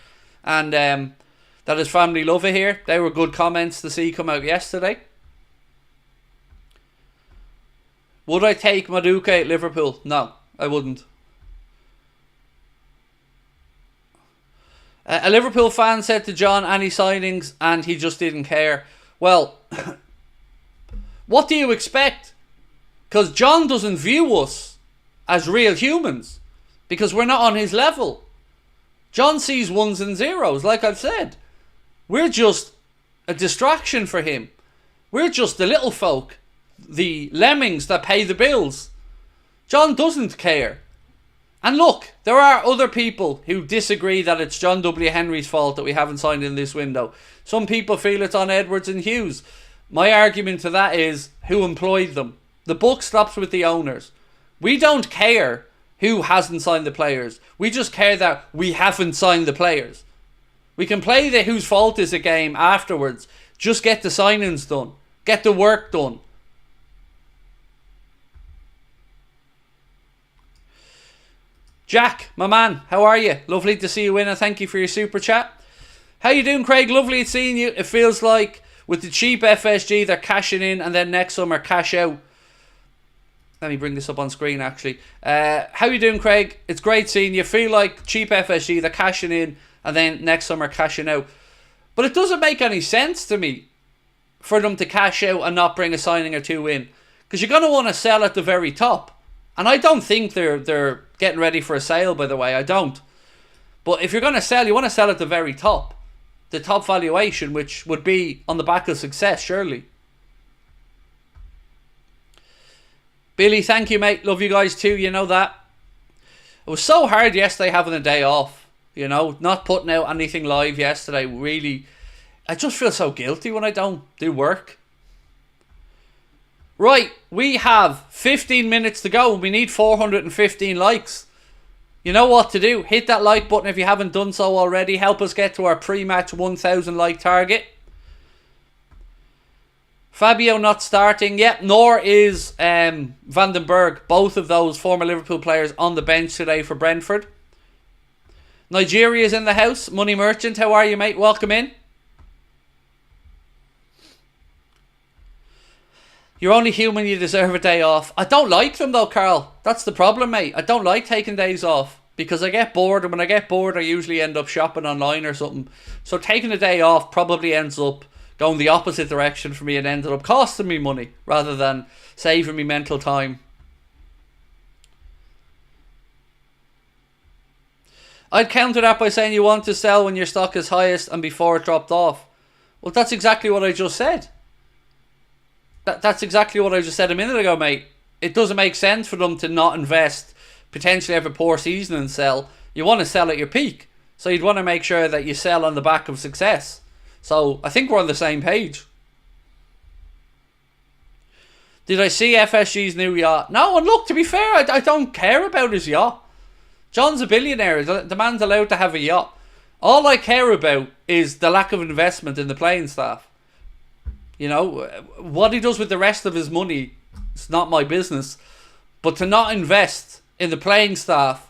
and that his family love it here. They were good comments to see come out yesterday. Would I take Madueke at Liverpool? No, I wouldn't. A Liverpool fan said to John, any signings, and he just didn't care. Well, what do you expect? Because John doesn't view us as real humans, because we're not on his level. John sees ones and zeros, like I've said. We're just a distraction for him. We're just the little folk, the lemmings that pay the bills. John doesn't care. And look, there are other people who disagree that it's John W. Henry's fault that we haven't signed in this window. Some people feel it's on Edwards and Hughes. My argument to that is, who employed them? The buck stops with the owners. We don't care who hasn't signed the players. We just care that we haven't signed the players. We can play the whose fault is a game afterwards. Just get the signings done. Get the work done. Jack, my man, how are you? Lovely to see you in, and thank you for your super chat. How you doing, Craig? Lovely seeing you. It feels like with the cheap FSG, they're cashing in and then next summer cash out. Let me bring this up on screen, actually. How you doing, Craig? It's great seeing you. Feel like cheap FSG, they're cashing in and then next summer cashing out. But it doesn't make any sense to me for them to cash out and not bring a signing or two in. Because you're going to want to sell at the very top. And I don't think they're getting ready for a sale, by the way. I don't. But if you're going to sell, you want to sell at the very top. The top valuation, which would be on the back of success, surely. Billy, thank you, mate. Love you guys too, you know that. It was so hard yesterday having a day off. You know, not putting out anything live yesterday. Really, I just feel so guilty when I don't do work. Right, we have 15 minutes to go. We need 415 likes. You know what to do. Hit that like button if you haven't done so already. Help us get to our pre-match 1,000 like target. Fabio not starting yet, nor is Vandenberg. Both of those former Liverpool players on the bench today for Brentford. Nigeria's in the house. Money Merchant, how are you, mate? Welcome in. You're only human, you deserve a day off. I don't like them though, Carl. That's the problem, mate. I don't like taking days off because I get bored, and when I get bored I usually end up shopping online or something. So taking a day off probably ends up going the opposite direction for me and ended up costing me money rather than saving me mental time. I'd counter that by saying you want to sell when your stock is highest and before it dropped off. Well, that's exactly what I just said. That's exactly what I just said a minute ago, mate. It doesn't make sense for them to not invest, potentially have a poor season and sell. You want to sell at your peak. So you'd want to make sure that you sell on the back of success. So I think we're on the same page. Did I see FSG's new yacht? No, and look, to be fair, I don't care about his yacht. John's a billionaire. The man's allowed to have a yacht. All I care about is the lack of investment in the playing staff. You know, what he does with the rest of his money, it's not my business. But to not invest in the playing staff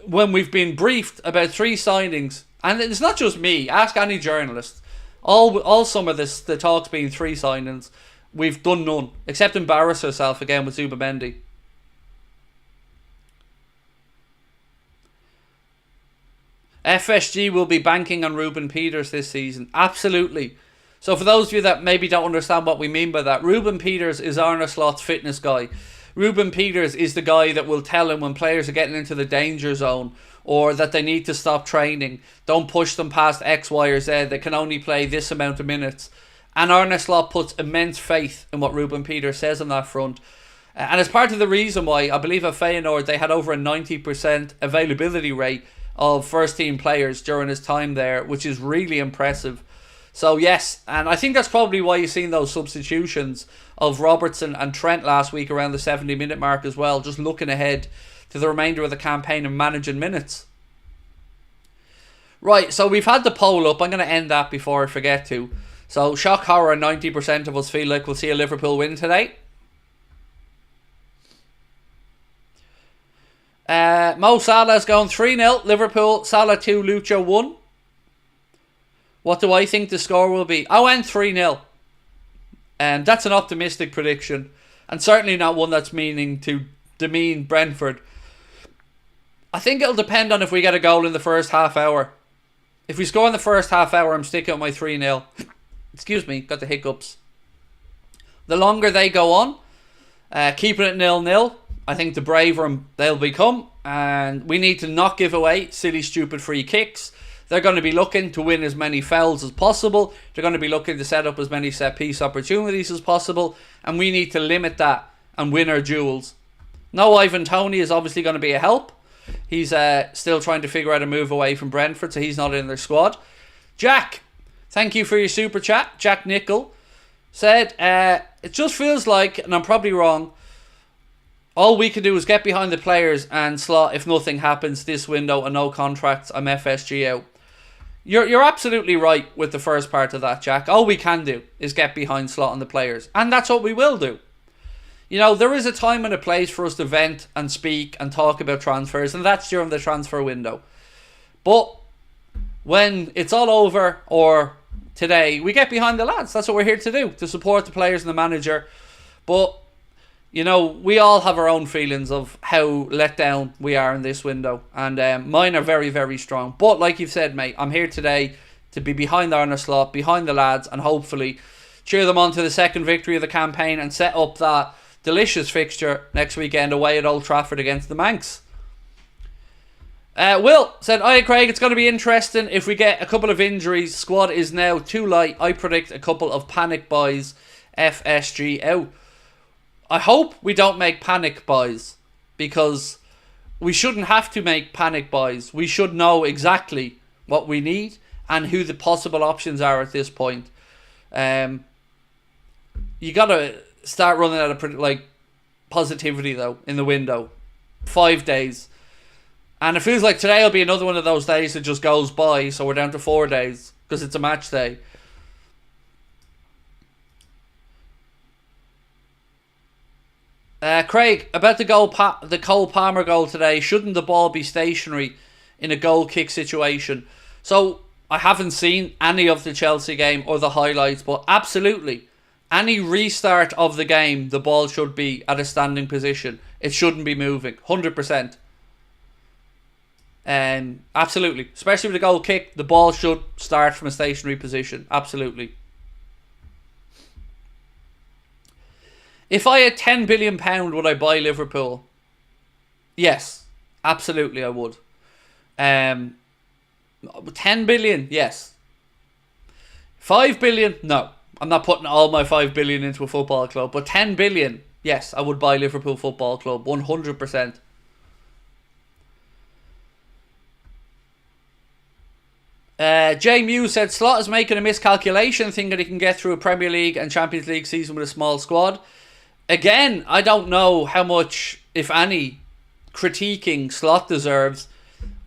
when we've been briefed about 3 signings, and it's not just me, ask any journalist. All summer the talk's been 3 signings. We've done none, except embarrass ourselves again with Zubamendi. FSG will be banking on Ruben Peters this season. Absolutely. So for those of you that maybe don't understand what we mean by that, Ruben Peters is Arne Slot's fitness guy. Ruben Peters is the guy that will tell him when players are getting into the danger zone or that they need to stop training. Don't push them past X, Y or Z. They can only play this amount of minutes. And Arne Slot puts immense faith in what Ruben Peters says on that front. And it's part of the reason why I believe at Feyenoord they had over a 90% availability rate of first team players during his time there, which is really impressive. So yes, and I think that's probably why you've seen those substitutions of Robertson and Trent last week around the 70-minute mark as well, just looking ahead to the remainder of the campaign and managing minutes. Right, so we've had the poll up. I'm going to end that before I forget to. So, shock horror, 90% of us feel like we'll see a Liverpool win today. Mo Salah's going 3-0. Liverpool, Salah 2, Lucho 1. What do I think the score will be? I went 3-0. And that's an optimistic prediction. And certainly not one that's meaning to demean Brentford. I think it'll depend on if we get a goal in the first half hour. If we score in the first half hour, I'm sticking with my 3-0. Excuse me, got the hiccups. The longer they go on, keeping it 0-0, I think the braver they'll become. And we need to not give away silly, stupid free kicks. They're going to be looking to win as many fouls as possible. They're going to be looking to set up as many set-piece opportunities as possible. And we need to limit that and win our duels. No Ivan Toney is obviously going to be a help. He's still trying to figure out a move away from Brentford, so he's not in their squad. Jack, thank you for your super chat. Jack Nickel said, it just feels like, and I'm probably wrong, all we can do is get behind the players and slot if nothing happens this window and no contracts. I'm FSG out. You're absolutely right with the first part of that, Jack. All we can do is get behind slot on the players. And that's what we will do. You know, there is a time and a place for us to vent and speak and talk about transfers, and that's during the transfer window. But when it's all over, or today, we get behind the lads. That's what we're here to do, to support the players and the manager. But, you know, we all have our own feelings of how let down we are in this window. And mine are very, very strong. But like you've said, mate, I'm here today to be behind Arne Slot, behind the lads, and hopefully cheer them on to the second victory of the campaign and set up that delicious fixture next weekend away at Old Trafford against the Manx. Will said, "Hi Craig, it's going to be interesting if we get a couple of injuries. Squad is now too light. I predict a couple of panic buys. FSG out." I hope we don't make panic buys, because we shouldn't have to make panic buys. We should know exactly what we need and who the possible options are at this point. You got to start running out of positivity though in the window. 5 days. And it feels like today will be another one of those days that just goes by, so we're down to 4 days because it's a match day. Craig, about the Cole Palmer goal today, shouldn't the ball be stationary in a goal kick situation? So, I haven't seen any of the Chelsea game or the highlights, but absolutely, any restart of the game, the ball should be at a standing position. It shouldn't be moving, 100%. Absolutely. Especially with a goal kick, the ball should start from a stationary position. Absolutely. If I had £10 billion, would I buy Liverpool? Yes. Absolutely I would. 10 billion? Yes. 5 billion? No. I'm not putting all my 5 billion into a football club. But 10 billion? Yes, I would buy Liverpool Football Club. 100%. Jay Mew said, Slot is making a miscalculation, thinking he can get through a Premier League and Champions League season with a small squad. Again, I don't know how much, if any, critiquing Slot deserves.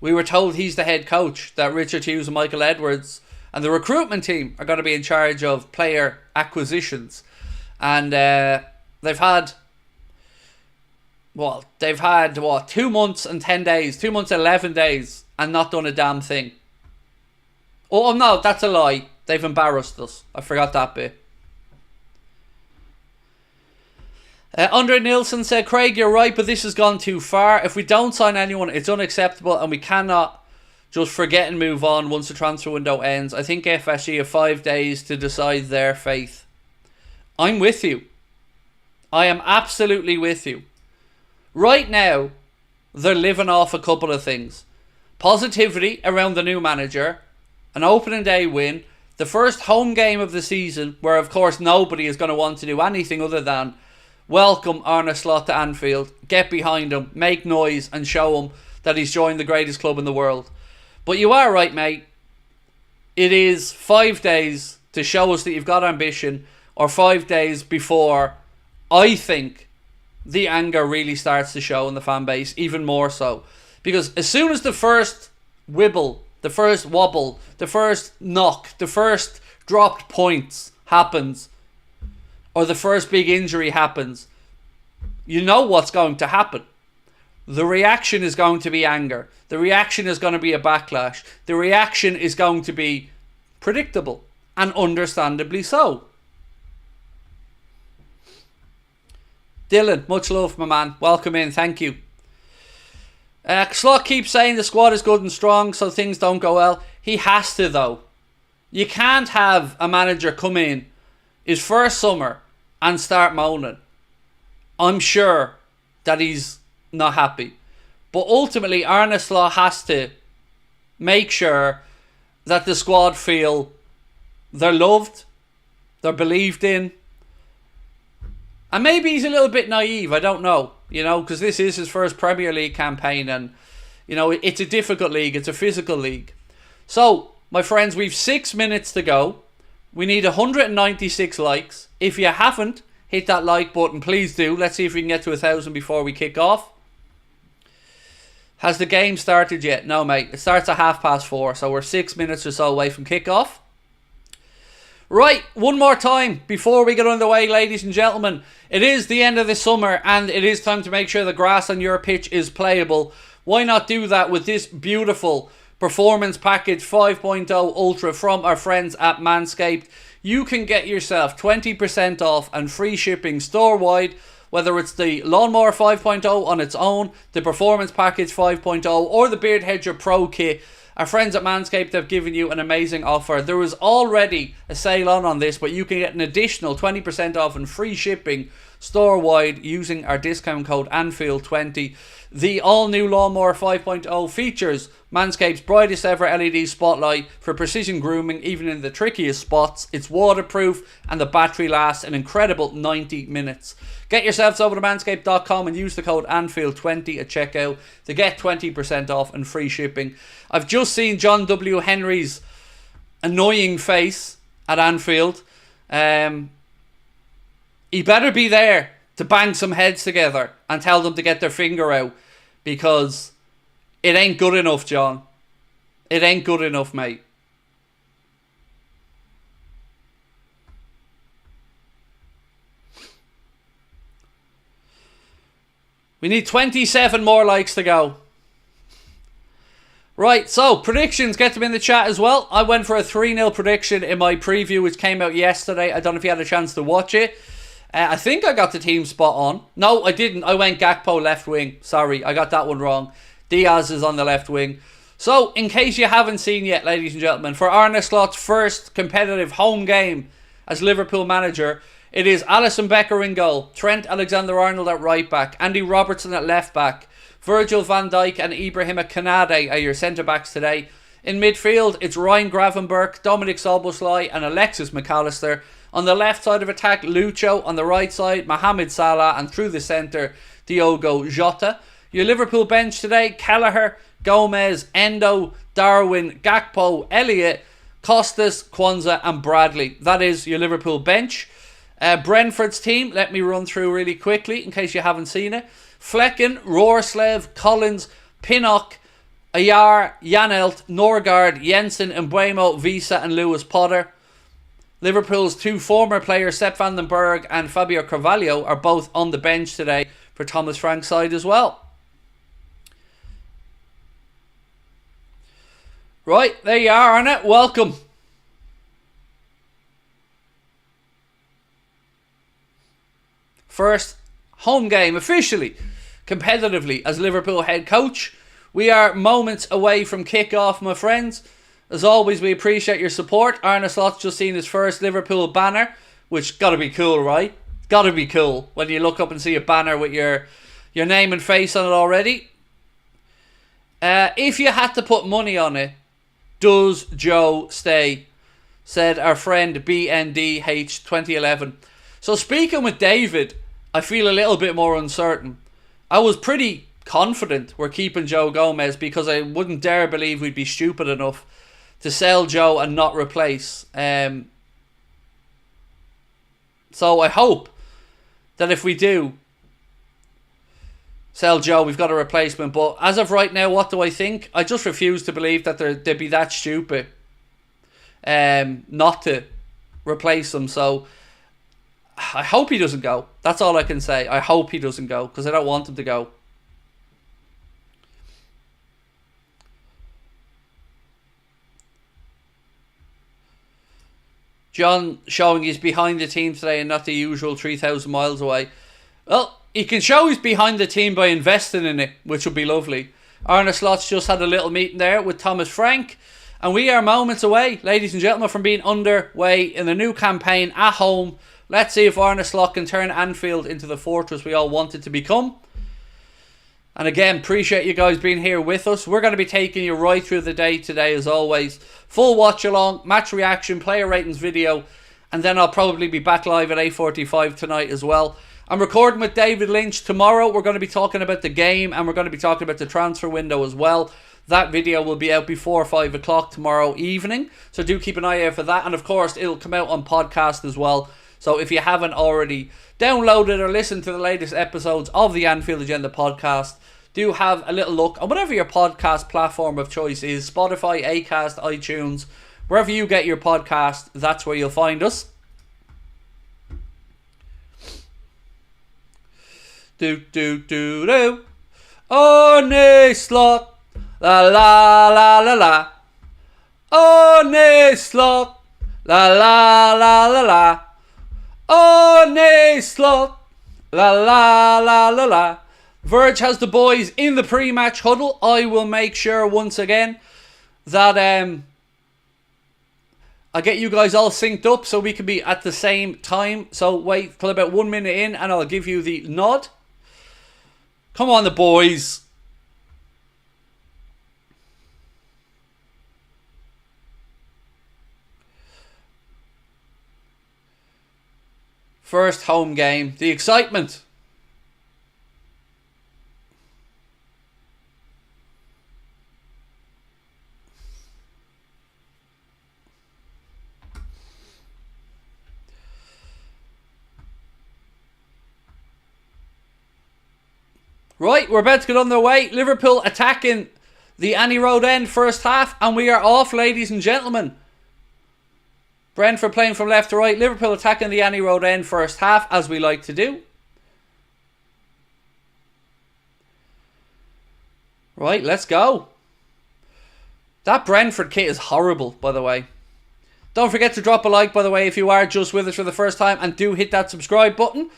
We were told he's the head coach, that Richard Hughes and Michael Edwards and the recruitment team are going to be in charge of player acquisitions. And they've had 2 months and 10 days, 2 months and 11 days, and not done a damn thing. Oh no, that's a lie. They've embarrassed us. I forgot that bit. Andre Nielsen said, Craig, you're right, but this has gone too far. If we don't sign anyone, it's unacceptable, and we cannot just forget and move on once the transfer window ends. I think FSG have 5 days to decide their fate. I'm with you. I am absolutely with you. Right now, they're living off a couple of things. Positivity around the new manager, an opening day win, the first home game of the season, where of course nobody is going to want to do anything other than welcome Arne Slot to Anfield, get behind him, make noise and show him that he's joined the greatest club in the world. But you are right, mate. it is 5 days to show us that you've got ambition, or 5 days before I think the anger really starts to show in the fan base, even more so. Because as soon as the first wibble, the first wobble, the first knock, the first dropped points happens, or the first big injury happens, you know what's going to happen. The reaction is going to be anger. The reaction is going to be a backlash. The reaction is going to be predictable, and understandably so. Dylan, much love, my man. Welcome in. Thank you. Slot keeps saying the squad is good and strong, so things don't go well. He has to, though. You can't have a manager come in his first summer and start moaning. I'm sure that he's not happy. But ultimately, Arne has to make sure that the squad feel they're loved, they're believed in. And maybe he's a little bit naive, I don't know. Because this is his first Premier League campaign, and, it's a difficult league, it's a physical league. So, my friends, we've 6 minutes to go. We need 196 likes. If you haven't hit that like button, please do. Let's see if we can get to 1,000 before we kick off. Has the game started yet? No, mate. It starts at 4:30, so we're 6 minutes or so away from kickoff. Right, one more time before we get underway, ladies and gentlemen. It is the end of the summer, and it is time to make sure the grass on your pitch is playable. Why not do that with this beautiful Performance Package 5.0 Ultra from our friends at Manscaped? You can get yourself 20% off and free shipping store-wide, whether it's the Lawnmower 5.0 on its own, the Performance Package 5.0, or the Beard Hedger Pro Kit. Our friends at Manscaped have given you an amazing offer. There was already a sale on this, but you can get an additional 20% off and free shipping store-wide using our discount code Anfield20. The all-new Lawnmower 5.0 features Manscaped's brightest ever LED spotlight for precision grooming, even in the trickiest spots. It's waterproof, and the battery lasts an incredible 90 minutes. Get yourselves over to manscaped.com and use the code Anfield20 at checkout to get 20% off and free shipping. I've just seen John W. Henry's annoying face at Anfield. He better be there to bang some heads together and tell them to get their finger out, because it ain't good enough, John. It ain't good enough, mate. We need 27 more likes to go. Right, so predictions, get them in the chat as well. I went for a 3-0 prediction in my preview, which came out yesterday. I don't know if you had a chance to watch it. I think I got the team spot on. No, I didn't. I went Gakpo left wing. Sorry, I got that one wrong. Diaz is on the left wing. So, in case you haven't seen yet, ladies and gentlemen, for Arne Slot's first competitive home game as Liverpool manager, it is Alisson Becker in goal, Trent Alexander-Arnold at right back, Andy Robertson at left back, Virgil van Dijk and Ibrahima Konate are your centre backs today. In midfield, it's Ryan Gravenberch, Dominic Szoboszlai and Alexis McAllister. On the left side of attack, Lucho. On the right side, Mohamed Salah. And through the centre, Diogo Jota. Your Liverpool bench today, Kelleher, Gomez, Endo, Darwin, Gakpo, Elliott, Costas, Kwanzaa and Bradley. That is your Liverpool bench. Brentford's team, let me run through really quickly in case you haven't seen it. Flecken, Roerslev, Collins, Pinnock, Ayar, Janelt, Norgard, Jensen, Mbeumo, Visa and Lewis Potter. Liverpool's two former players, Sepp van den Berg and Fabio Carvalho, are both on the bench today for Thomas Frank's side as well. Right, there you are, Arne. Welcome. First home game officially, competitively, as Liverpool head coach. We are moments away from kick-off, my friends. As always, we appreciate your support. Arne Slot's just seen his first Liverpool banner, which gotta be cool, right? Gotta be cool when you look up and see a banner with your name and face on it already. If you had to put money on it, does Joe stay? Said our friend BNDH 2011. So speaking with David, I feel a little bit more uncertain. I was pretty confident we're keeping Joe Gomez because I wouldn't dare believe we'd be stupid enough to sell Joe and not replace. So I hope that if we do sell Joe, we've got a replacement. But as of right now, what do I think? I just refuse to believe that they'd be that stupid not to replace him. So I hope he doesn't go. That's all I can say. I hope he doesn't go, because I don't want him to go. John showing he's behind the team today and not the usual 3,000 miles away. Well, he can show he's behind the team by investing in it, which would be lovely. Arne Slots just had a little meeting there with Thomas Frank. And we are moments away, ladies and gentlemen, from being underway in the new campaign at home. Let's see if Arne Slot can turn Anfield into the fortress we all want it to become. And again, appreciate you guys being here with us. We're going to be taking you right through the day today, as always. Full watch along, match reaction, player ratings video. And then I'll probably be back live at 8:45 tonight as well. I'm recording with David Lynch tomorrow. We're going to be talking about the game, and we're going to be talking about the transfer window as well. That video will be out before 5 o'clock tomorrow evening. So do keep an eye out for that. And of course, it'll come out on podcast as well. So if you haven't already downloaded or listened to the latest episodes of the Anfield Agenda podcast, do have a little look on whatever your podcast platform of choice is. Spotify, Acast, iTunes, wherever you get your podcast, that's where you'll find us. Arne Slot, la la la la la. Arne Slot, la la la la la. Arne Slot, la la la la la. Verge has the boys in the pre-match huddle. I will make sure once again that I get you guys all synced up so we can be at the same time. So wait till about 1 minute in and I'll give you the nod. Come on, the boys. First home game. The excitement. Right, we're about to get underway. Liverpool attacking the Annie Road end first half, and we are off, ladies and gentlemen. Brentford playing from left to right. Liverpool attacking the Annie Road end first half, as we like to do. Right, let's go. That Brentford kit is horrible, by the way. Don't forget to drop a like, by the way, if you are just with us for the first time, and do hit that subscribe button.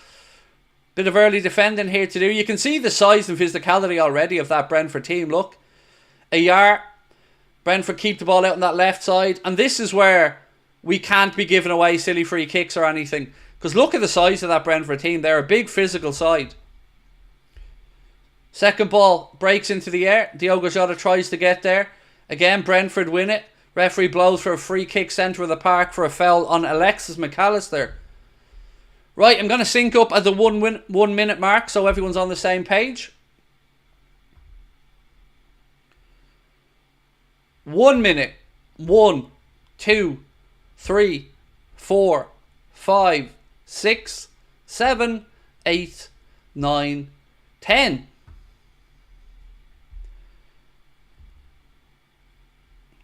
Bit of early defending here to do. You can see the size and physicality already of that Brentford team. Look. Ayar. Brentford keep the ball out on that left side. And this is where we can't be giving away silly free kicks or anything. Because look at the size of that Brentford team. They're a big physical side. Second ball breaks into the air. Diogo Jota tries to get there. Again, Brentford win it. Referee blows for a free kick centre of the park for a foul on Alexis McAllister. Right, I'm going to sync up at the 1 minute mark so everyone's on the same page. 1 minute. 1, 2, 3, 4, 5, 6, 7, 8, 9, 10.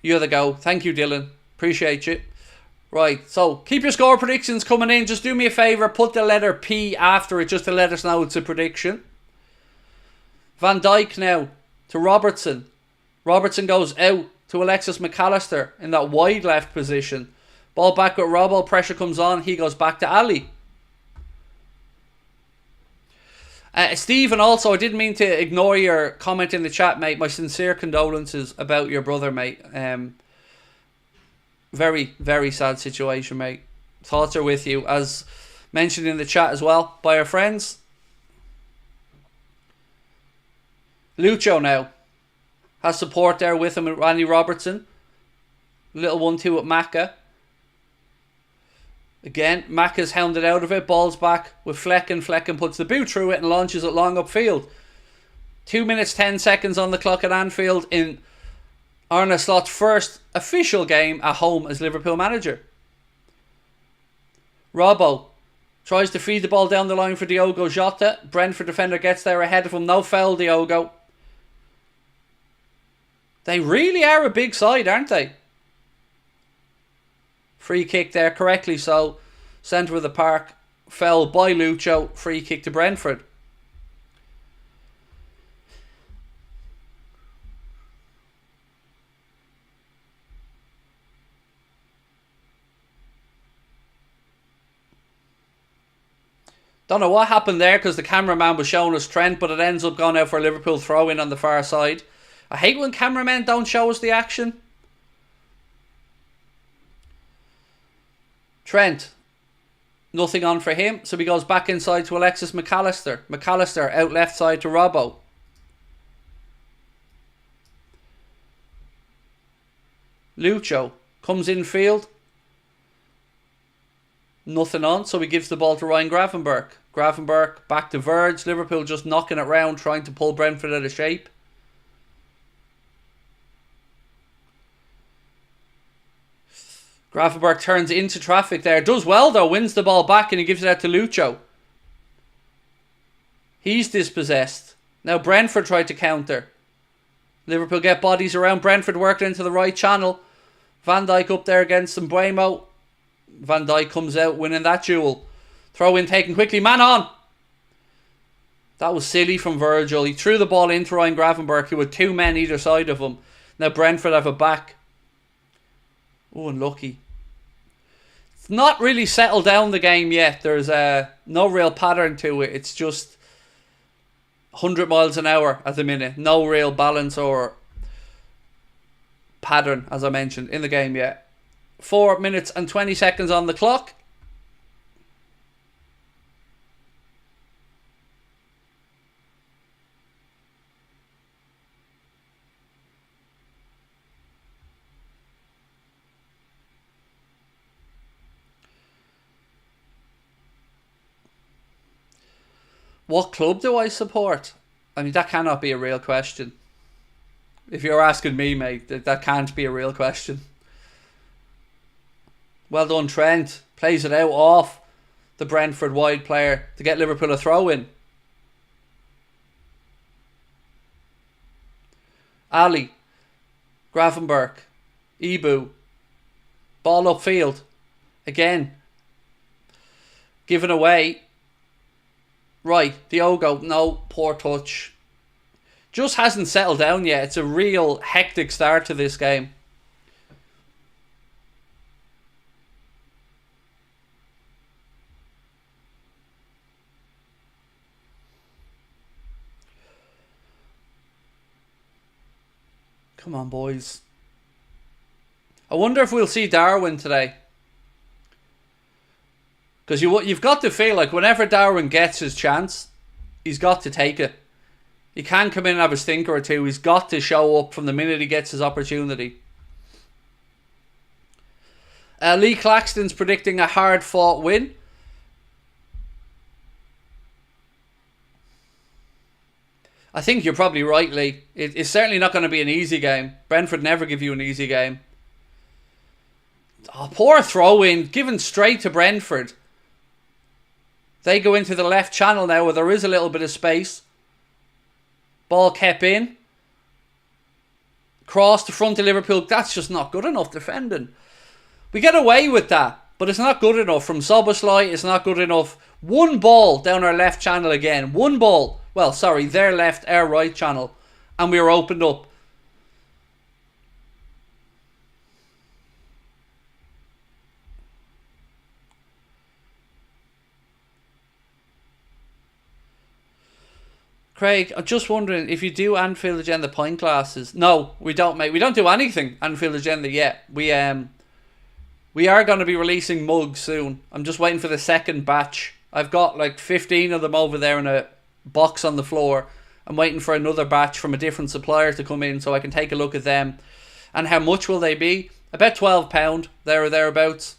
You're the go. Thank you, Dylan. Appreciate you. Right, so keep your score predictions coming in. Just do me a favour, put the letter P after it just to let us know it's a prediction. Van Dijk now to Robertson. Robertson goes out to Alexis McAllister in that wide left position. Ball back with Robbo, pressure comes on, he goes back to Ali. Stephen, also, I didn't mean to ignore your comment in the chat, mate. My sincere condolences about your brother, mate. Very, very sad situation, mate. Thoughts are with you, as mentioned in the chat as well by our friends. Lucho now has support there with him and Randy Robertson. Little 1-2 with Maka. Again, Maka's hounded out of it. Ball's back with Flecken. Flecken puts the boot through it and launches it long upfield. 2 minutes 10 seconds on the clock at Anfield in Arne Slot's first official game at home as Liverpool manager. Robbo tries to feed the ball down the line for Diogo Jota. Brentford defender gets there ahead of him. No foul, Diogo. They really are a big side, aren't they? Free kick there, correctly so. Centre of the park. Foul by Lucho. Free kick to Brentford. Don't know what happened there because the cameraman was showing us Trent, but it ends up going out for a Liverpool throw-in on the far side. I hate when cameramen don't show us the action. Trent. Nothing on for him, so he goes back inside to Alexis McAllister. McAllister out left side to Robbo. Lucho comes in field. Nothing on, so he gives the ball to Ryan Gravenberch. Gravenberch back to Verge. Liverpool just knocking it round, trying to pull Brentford out of shape. Gravenberch turns into traffic there. Does well though, wins the ball back and he gives it out to Lucho. He's dispossessed. Now Brentford tried to counter. Liverpool get bodies around. Brentford working into the right channel. Van Dijk up there against Mbuemo. Van Dijk comes out winning that duel. Throw in taken quickly. Man on. That was silly from Virgil. He threw the ball into Ryan Gravenberch, who had two men either side of him. Now Brentford have a back. Oh, unlucky. It's not really settled down the game yet. There's no real pattern to it. It's just 100 miles an hour at the minute. No real balance or pattern, as I mentioned, in the game yet. 4 minutes and 20 seconds on the clock. What club do I support? I mean, that cannot be a real question. If you're asking me, mate, that can't be a real question. Well done, Trent. Plays it out off the Brentford wide player to get Liverpool a throw in. Ali. Gravenberch. Ibu. Ball upfield. Again. Given away. Right, Diogo. No, poor touch. Just hasn't settled down yet. It's a real hectic start to this game. Come on, boys. I wonder if we'll see Darwin today. Because you've got to feel like whenever Darwin gets his chance, he's got to take it. He can't come in and have a stinker or two. He's got to show up from the minute he gets his opportunity. Lee Claxton's predicting a hard-fought win. I think you're probably right, Lee. It's certainly not going to be an easy game. Brentford never give you an easy game. Oh, poor throw-in, given straight to Brentford. They go into the left channel now where there is a little bit of space. Ball kept in. Cross to front of Liverpool. That's just not good enough defending. We get away with that, but it's not good enough. From Szoboszlai, it's not good enough. One ball down our left channel again. One ball. Well, sorry, their left, our right channel. And we were opened up. Craig, I'm just wondering if you do Anfield Agenda pint glasses. No, we don't, mate. We don't do anything Anfield Agenda yet. We are going to be releasing mugs soon. I'm just waiting for the second batch. I've got like 15 of them over there in a box on the floor. I'm waiting for another batch from a different supplier to come in so I can take a look at them. And how much will they be? About £12, there or thereabouts.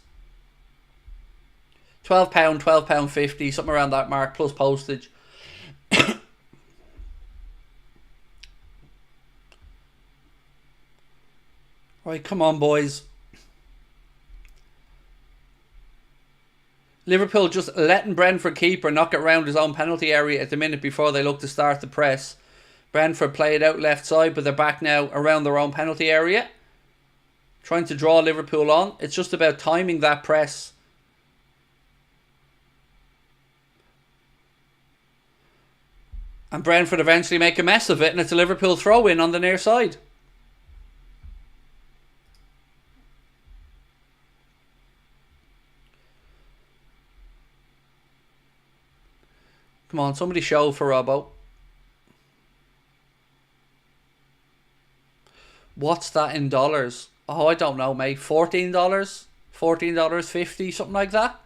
£12, £12.50, something around that mark, plus postage. Right, come on, boys. Liverpool just letting Brentford keeper knock it round his own penalty area at the minute before they look to start the press. Brentford play it out left side, but they're back now around their own penalty area. Trying to draw Liverpool on. It's just about timing that press. And Brentford eventually make a mess of it, and it's a Liverpool throw-in on the near side. Come on, somebody show for Robbo. What's that in dollars? Oh, I don't know, mate. $14? $14.50? Something like that?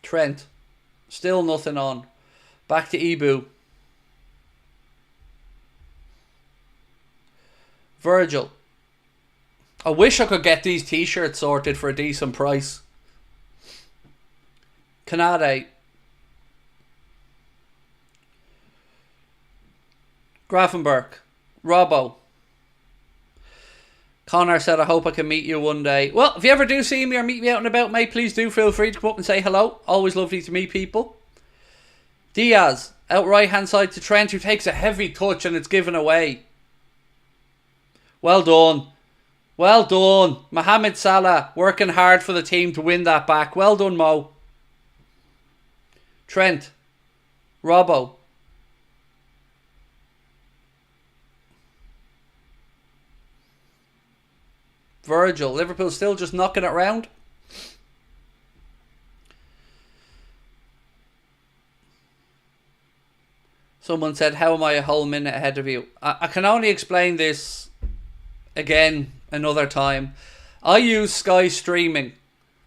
Trent. Still nothing on. Back to Ibu. Virgil. I wish I could get these t-shirts sorted for a decent price. Canade. Grafenberg. Robbo. Connor said, I hope I can meet you one day. Well, if you ever do see me or meet me out and about, mate, please do feel free to come up and say hello. Always lovely to meet people. Diaz. Out right hand side to Trent, who takes a heavy touch and it's given away. Well done. Well done. Mohamed Salah working hard for the team to win that back. Well done, Mo. Trent. Robbo. Virgil. Liverpool still just knocking it round. Someone said, how am I a whole minute ahead of you? I can only explain this again another time. I use Sky streaming.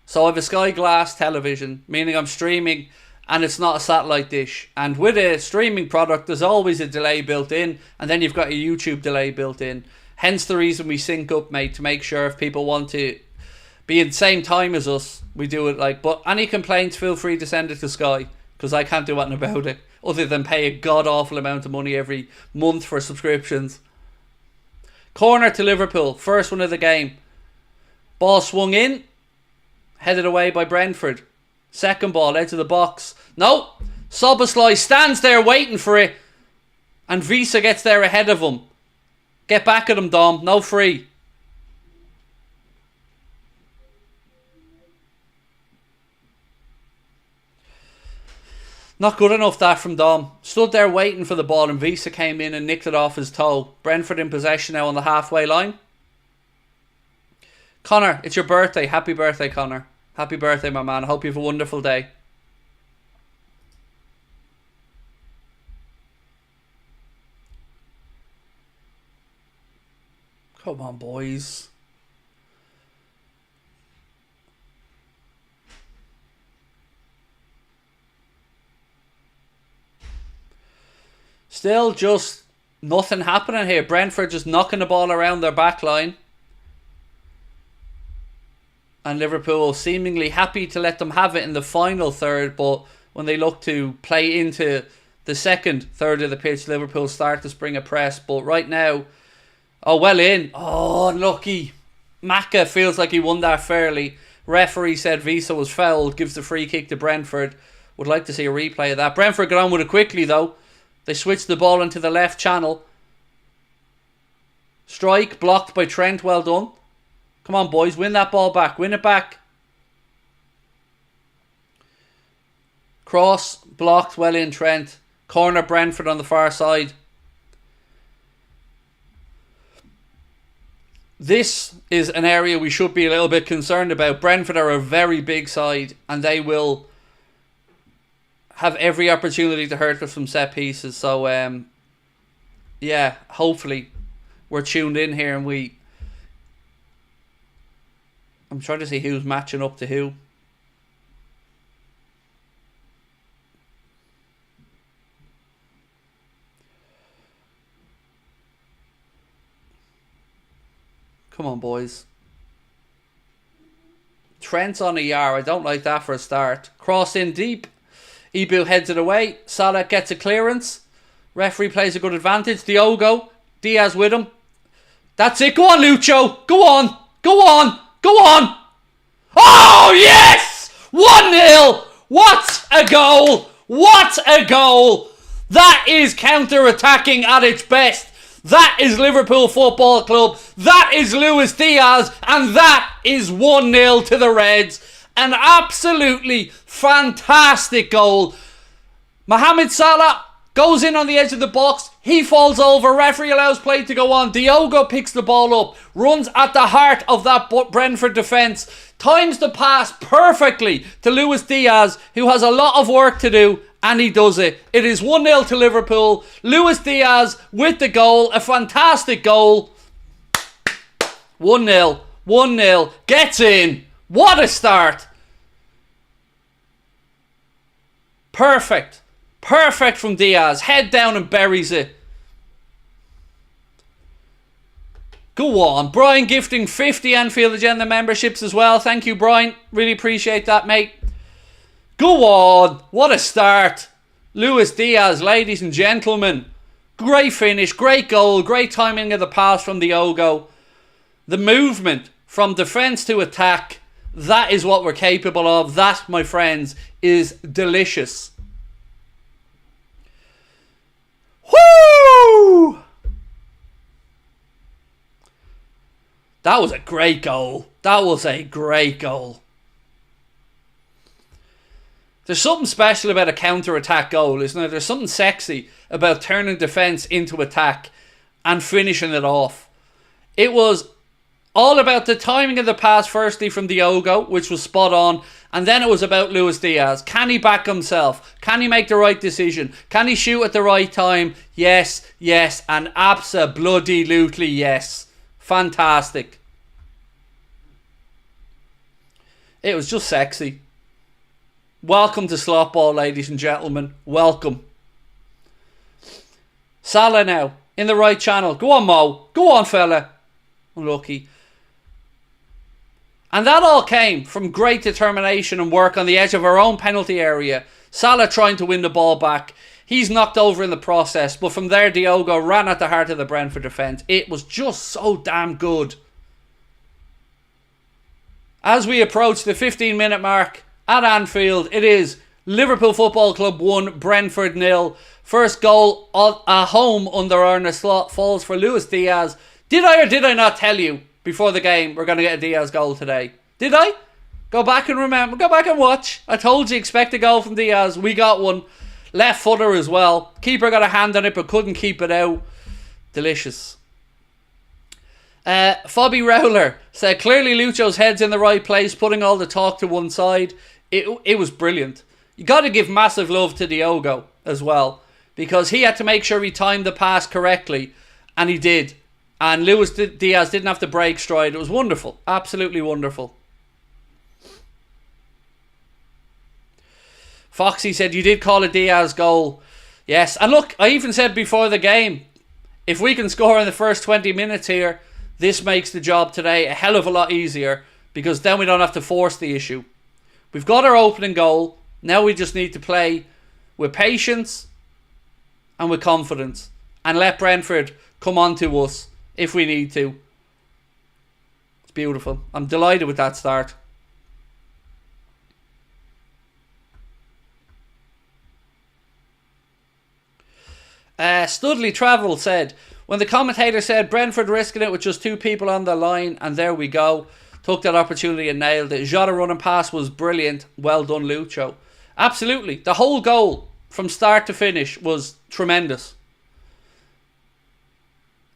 So I have a Sky Glass television, meaning I'm streaming and it's not a satellite dish. And with a streaming product, there's always a delay built in, and then you've got a YouTube delay built in. Hence the reason we sync up, mate, to make sure if people want to be in the same time as us, we do it like. But any complaints, feel free to send it to Sky, because I can't do anything about it other than pay a god-awful amount of money every month for subscriptions. Corner to Liverpool, first one of the game. Ball swung in, headed away by Brentford. Second ball, edge of the box. No, Soboslai stands there waiting for it, and Visa gets there ahead of him. Get back at him, Dom. No free. Not good enough that from Dom. Stood there waiting for the ball and Visa came in and nicked it off his toe. Brentford in possession now on the halfway line. Connor, it's your birthday. Happy birthday, Connor. Happy birthday, my man. I hope you have a wonderful day. Come on, boys. Still just nothing happening here. Brentford just knocking the ball around their back line. And Liverpool seemingly happy to let them have it in the final third, but when they look to play into the second third of the pitch, Liverpool start to spring a press. But right now, oh, well in. Oh, unlucky. Maka feels like he won that fairly. Referee said Visa was fouled. Gives the free kick to Brentford. Would like to see a replay of that. Brentford got on with it quickly, though. They switched the ball into the left channel. Strike blocked by Trent. Well done. Come on, boys. Win that ball back. Win it back. Cross blocked. Well in, Trent. Corner Brentford on the far side. This is an area we should be a little bit concerned about. Brentford are a very big side and they will have every opportunity to hurt us from set pieces. So, yeah, hopefully we're tuned in here and I'm trying to see who's matching up to who. Come on, boys. Trent's on a yard. I don't like that for a start. Cross in deep. Ibu heads it away. Salah gets a clearance. Referee plays a good advantage. Diogo. Diaz with him. That's it. Go on, Lucho. Go on. Go on. Go on. Oh, yes! 1-0. What a goal. What a goal. That is counter-attacking at its best. That is Liverpool Football Club. That is Luis Diaz. And that is 1-0 to the Reds. An absolutely fantastic goal. Mohamed Salah goes in on the edge of the box. He falls over. Referee allows play to go on. Diogo picks the ball up. Runs at the heart of that Brentford defence. Times the pass perfectly to Luis Diaz, who has a lot of work to do. And he does it. It is 1-0 to Liverpool. Luis Diaz with the goal. A fantastic goal. 1-0. 1-0. Gets in. What a start. Perfect. Perfect from Diaz. Head down and buries it. Go on. Brian gifting 50 Anfield Agenda memberships as well. Thank you, Brian. Really appreciate that, mate. Go on. What a start. Luis Diaz, ladies and gentlemen. Great finish. Great goal. Great timing of the pass from Diogo. The movement from defence to attack. That is what we're capable of. That, my friends, is delicious. Woo! That was a great goal. That was a great goal. There's something special about a counter-attack goal, isn't there? There's something sexy about turning defence into attack and finishing it off. It was all about the timing of the pass, firstly from Diogo, which was spot on, and then it was about Luis Diaz. Can he back himself? Can he make the right decision? Can he shoot at the right time? Yes, yes, and abso-bloody-lutely yes. Fantastic. It was just sexy. Welcome to slot ball, ladies and gentlemen. Welcome. Salah now in the right channel. Go on, Mo. Go on, fella. Unlucky. And that all came from great determination and work on the edge of our own penalty area. Salah trying to win the ball back. He's knocked over in the process, but from there Diogo ran at the heart of the Brentford defence. It was just so damn good. As we approach the 15-minute mark at Anfield, it is Liverpool Football Club 1, Brentford 0. First goal at home under Arne slot falls for Luis Diaz. Did I or did I not tell you before the game we're going to get a Diaz goal today? Did I? Go back and remember. Go back and watch. I told you expect a goal from Diaz. We got one. Left footer as well. Keeper got a hand on it but couldn't keep it out. Delicious. Fobby Rowler said clearly Lucho's head's in the right place, putting all the talk to one side. It was brilliant. You got to give massive love to Diogo as well, because he had to make sure he timed the pass correctly, and he did. And Luis Diaz didn't have to break stride. It was wonderful. Absolutely wonderful. Foxy said you did call a Diaz goal. Yes, and look, I even said before the game, if we can score in the first 20 minutes here, this makes the job today a hell of a lot easier, because then we don't have to force the issue. We've got our opening goal. Now we just need to play with patience and with confidence and let Brentford come on to us if we need to. It's beautiful. I'm delighted with that start. Studley Travel said, when the commentator said Brentford risking it with just two people on the line, and there we go. Took that opportunity and nailed it. Jota running past was brilliant. Well done, Lucho. Absolutely. The whole goal from start to finish was tremendous.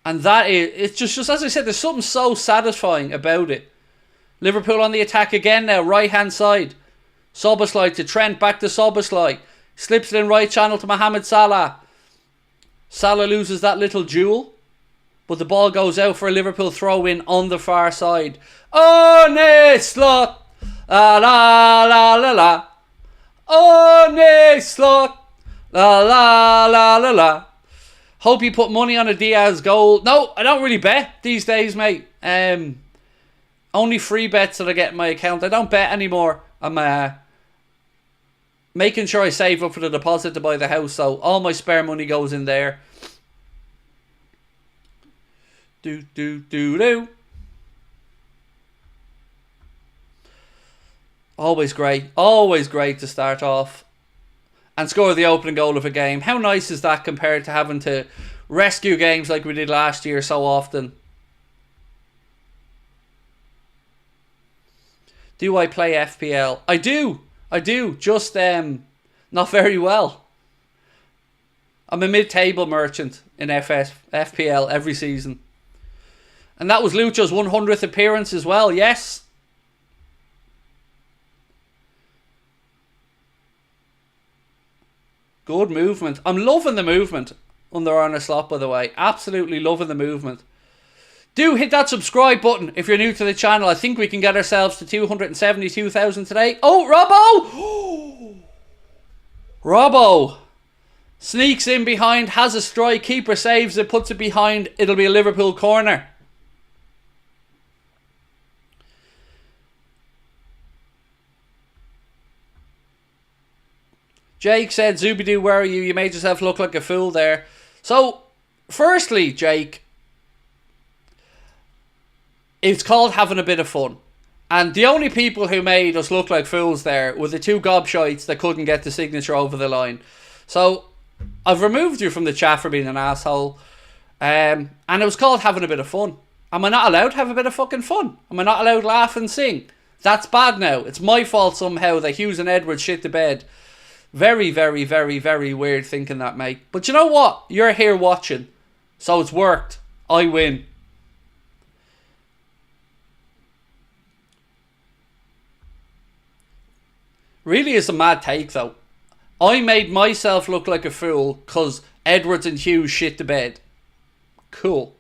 And that is, it's just as I said, there's something so satisfying about it. Liverpool on the attack again now, right hand side. Szoboszlai to Trent, back to Szoboszlai. Slips it in right channel to Mohamed Salah. Salah loses that little duel, but the ball goes out for a Liverpool throw in on the far side. Arne slot, la la la la la. Arne slot, la la la la la. Hope you put money on a Diaz goal. No, I don't really bet these days, mate. Only free bets that I get in my account. I don't bet anymore. making sure I save up for the deposit to buy the house, so all my spare money goes in there. Do. Always great to start off and score the opening goal of a game. How nice is that compared to having to rescue games like we did last year so often? Do I play FPL? I do. Just not very well. I'm a mid-table merchant in FPL every season. And that was Lucho's 100th appearance as well, yes. Good movement. I'm loving the movement under Arne Slot, by the way. Absolutely loving the movement. Do hit that subscribe button if you're new to the channel. I think we can get ourselves to 272,000 today. Oh, Robbo sneaks in behind, has a strike, keeper saves it, puts it behind. It'll be a Liverpool corner. Jake said, Zubidoo, where are you? You made yourself look like a fool there. So, firstly, Jake, it's called having a bit of fun. And the only people who made us look like fools there were the two gobshites that couldn't get the signature over the line. So, I've removed you from the chat for being an asshole. And it was called having a bit of fun. Am I not allowed to have a bit of fucking fun? Am I not allowed to laugh and sing? That's bad now. It's my fault somehow that Hughes and Edwards shit the bed. Very, very, very, very weird thinking that, mate. But you know what? You're here watching. So it's worked. I win. Really is a mad take, though. I made myself look like a fool because Edwards and Hughes shit the bed. Cool.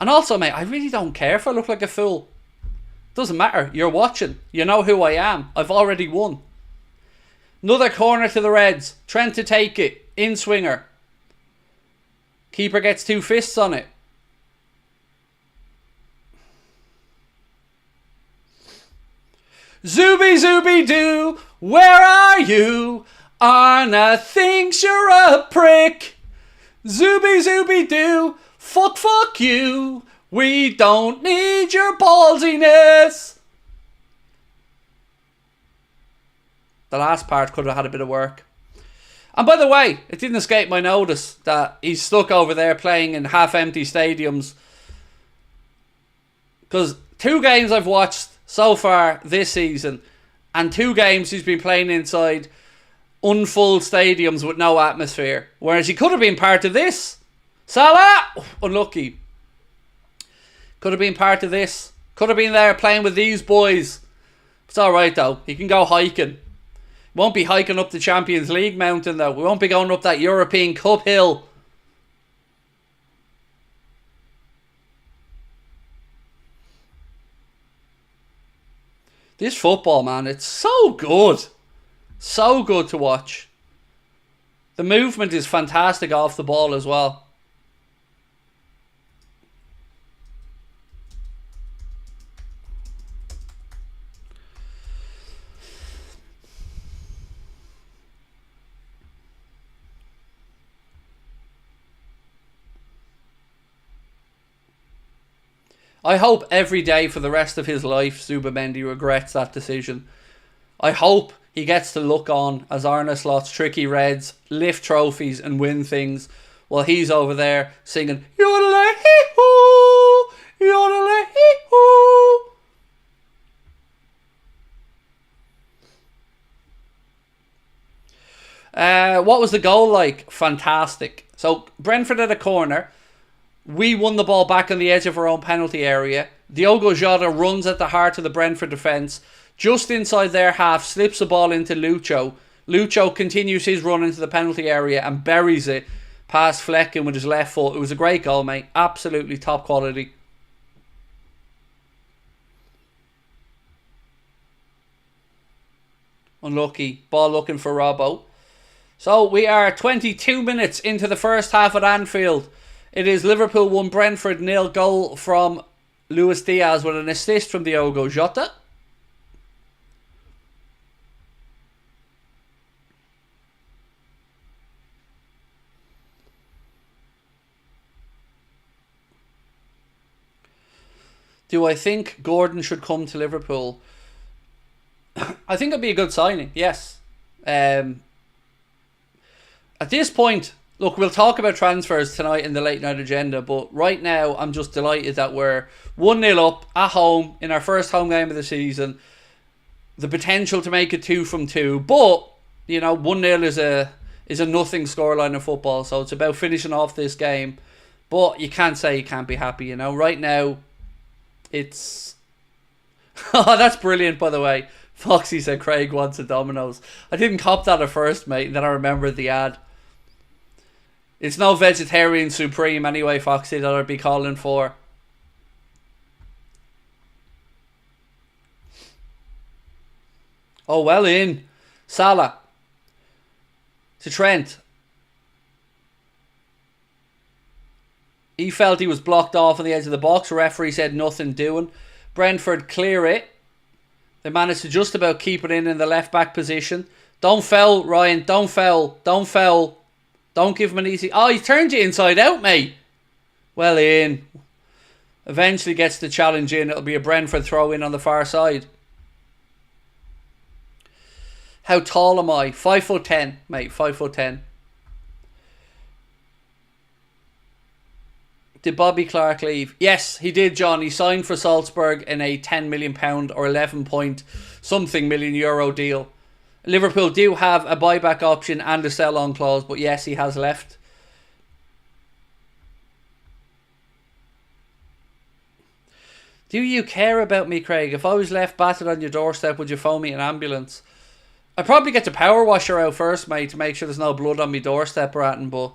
And also, mate, I really don't care if I look like a fool. Doesn't matter. You're watching. You know who I am. I've already won. Another corner to the Reds. Trent to take it. In swinger. Keeper gets 2 fists on it. Zuby doo, where are you? Arne thinks you're a prick. Zuby doo, fuck you. We don't need your ballsiness. The last part could have had a bit of work. And by the way, it didn't escape my notice that he's stuck over there playing in half-empty stadiums. Because 2 games I've watched so far this season, and 2 games he's been playing inside unfull stadiums with no atmosphere. Whereas he could have been part of this. Salah! Unlucky. Could have been part of this. Could have been there playing with these boys. It's alright though. He can go hiking. Won't be hiking up the Champions League mountain though. We won't be going up that European Cup hill. This football, man, it's so good. So good to watch. The movement is fantastic off the ball as well. I hope every day for the rest of his life Zubimendi regrets that decision. I hope he gets to look on as Arne Slot's tricky Reds lift trophies and win things while he's over there singing yodelay-hee-hoo, yodelay-hee-hoo. What was the goal like? Fantastic. So Brentford at a corner. We won the ball back on the edge of our own penalty area. Diogo Jota runs at the heart of the Brentford defence. Just inside their half, slips the ball into Lucho. Lucho continues his run into the penalty area and buries it past Flecken with his left foot. It was a great goal, mate. Absolutely top quality. Unlucky. Ball looking for Robbo. So we are 22 minutes into the first half at Anfield. It is Liverpool 1, Brentford 0. Goal from Luis Diaz with an assist from Diogo Jota. Do I think Gordon should come to Liverpool? I think it'd be a good signing, yes. At this point, look, we'll talk about transfers tonight in the late night agenda, but right now I'm just delighted that we're 1-0 up at home in our first home game of the season. The potential to make it 2 from 2, but, you know, 1-0 is a nothing scoreline in football, so it's about finishing off this game. But you can't say you can't be happy, you know. Right now, it's... Oh, that's brilliant, by the way. Foxy said Craig wants a Domino's. I didn't cop that at first, mate, and then I remembered the ad. It's no vegetarian supreme anyway, Foxy, that I'd be calling for. Oh, well in. Salah. To Trent. He felt he was blocked off on the edge of the box. Referee said nothing doing. Brentford clear it. They managed to just about keep it in the left back position. Don't foul, Ryan. Don't foul. Don't foul. Don't give him an easy... Oh, he turned you inside out, mate. Well in. Eventually gets the challenge in. It'll be a Brentford throw in on the far side. How tall am I? 5'10", mate. 5'10". Did Bobby Clark leave? Yes, he did, John. He signed for Salzburg in a £10 million or 11 point something million euro deal. Liverpool do have a buyback option and a sell-on clause, but yes, he has left. Do you care about me, Craig? If I was left battered on your doorstep, would you phone me an ambulance? I'd probably get the power washer out first, mate, to make sure there's no blood on my doorstep or anything, but...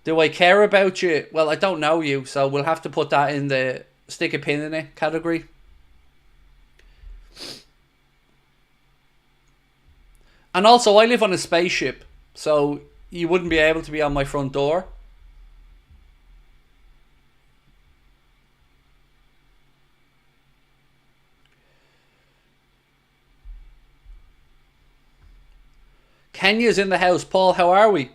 Do I care about you? Well, I don't know you, so we'll have to put that in the stick a pin in it category. And also, I live on a spaceship, so you wouldn't be able to be on my front door. Kenya's in the house. Paul, how are we?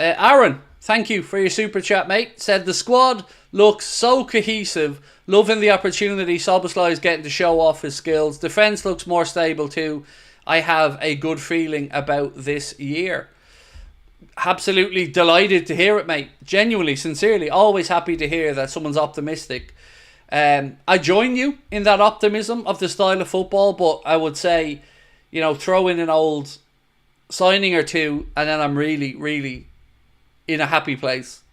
Aaron, thank you for your super chat, mate. Said the squad looks so cohesive. Loving the opportunity Szoboszlai is getting to show off his skills. Defence looks more stable too. I have a good feeling about this year. Absolutely delighted to hear it, mate. Genuinely, sincerely, always happy to hear that someone's optimistic. I join you in that optimism of the style of football, but I would say, you know, throw in an old signing or two and then I'm really, really in a happy place.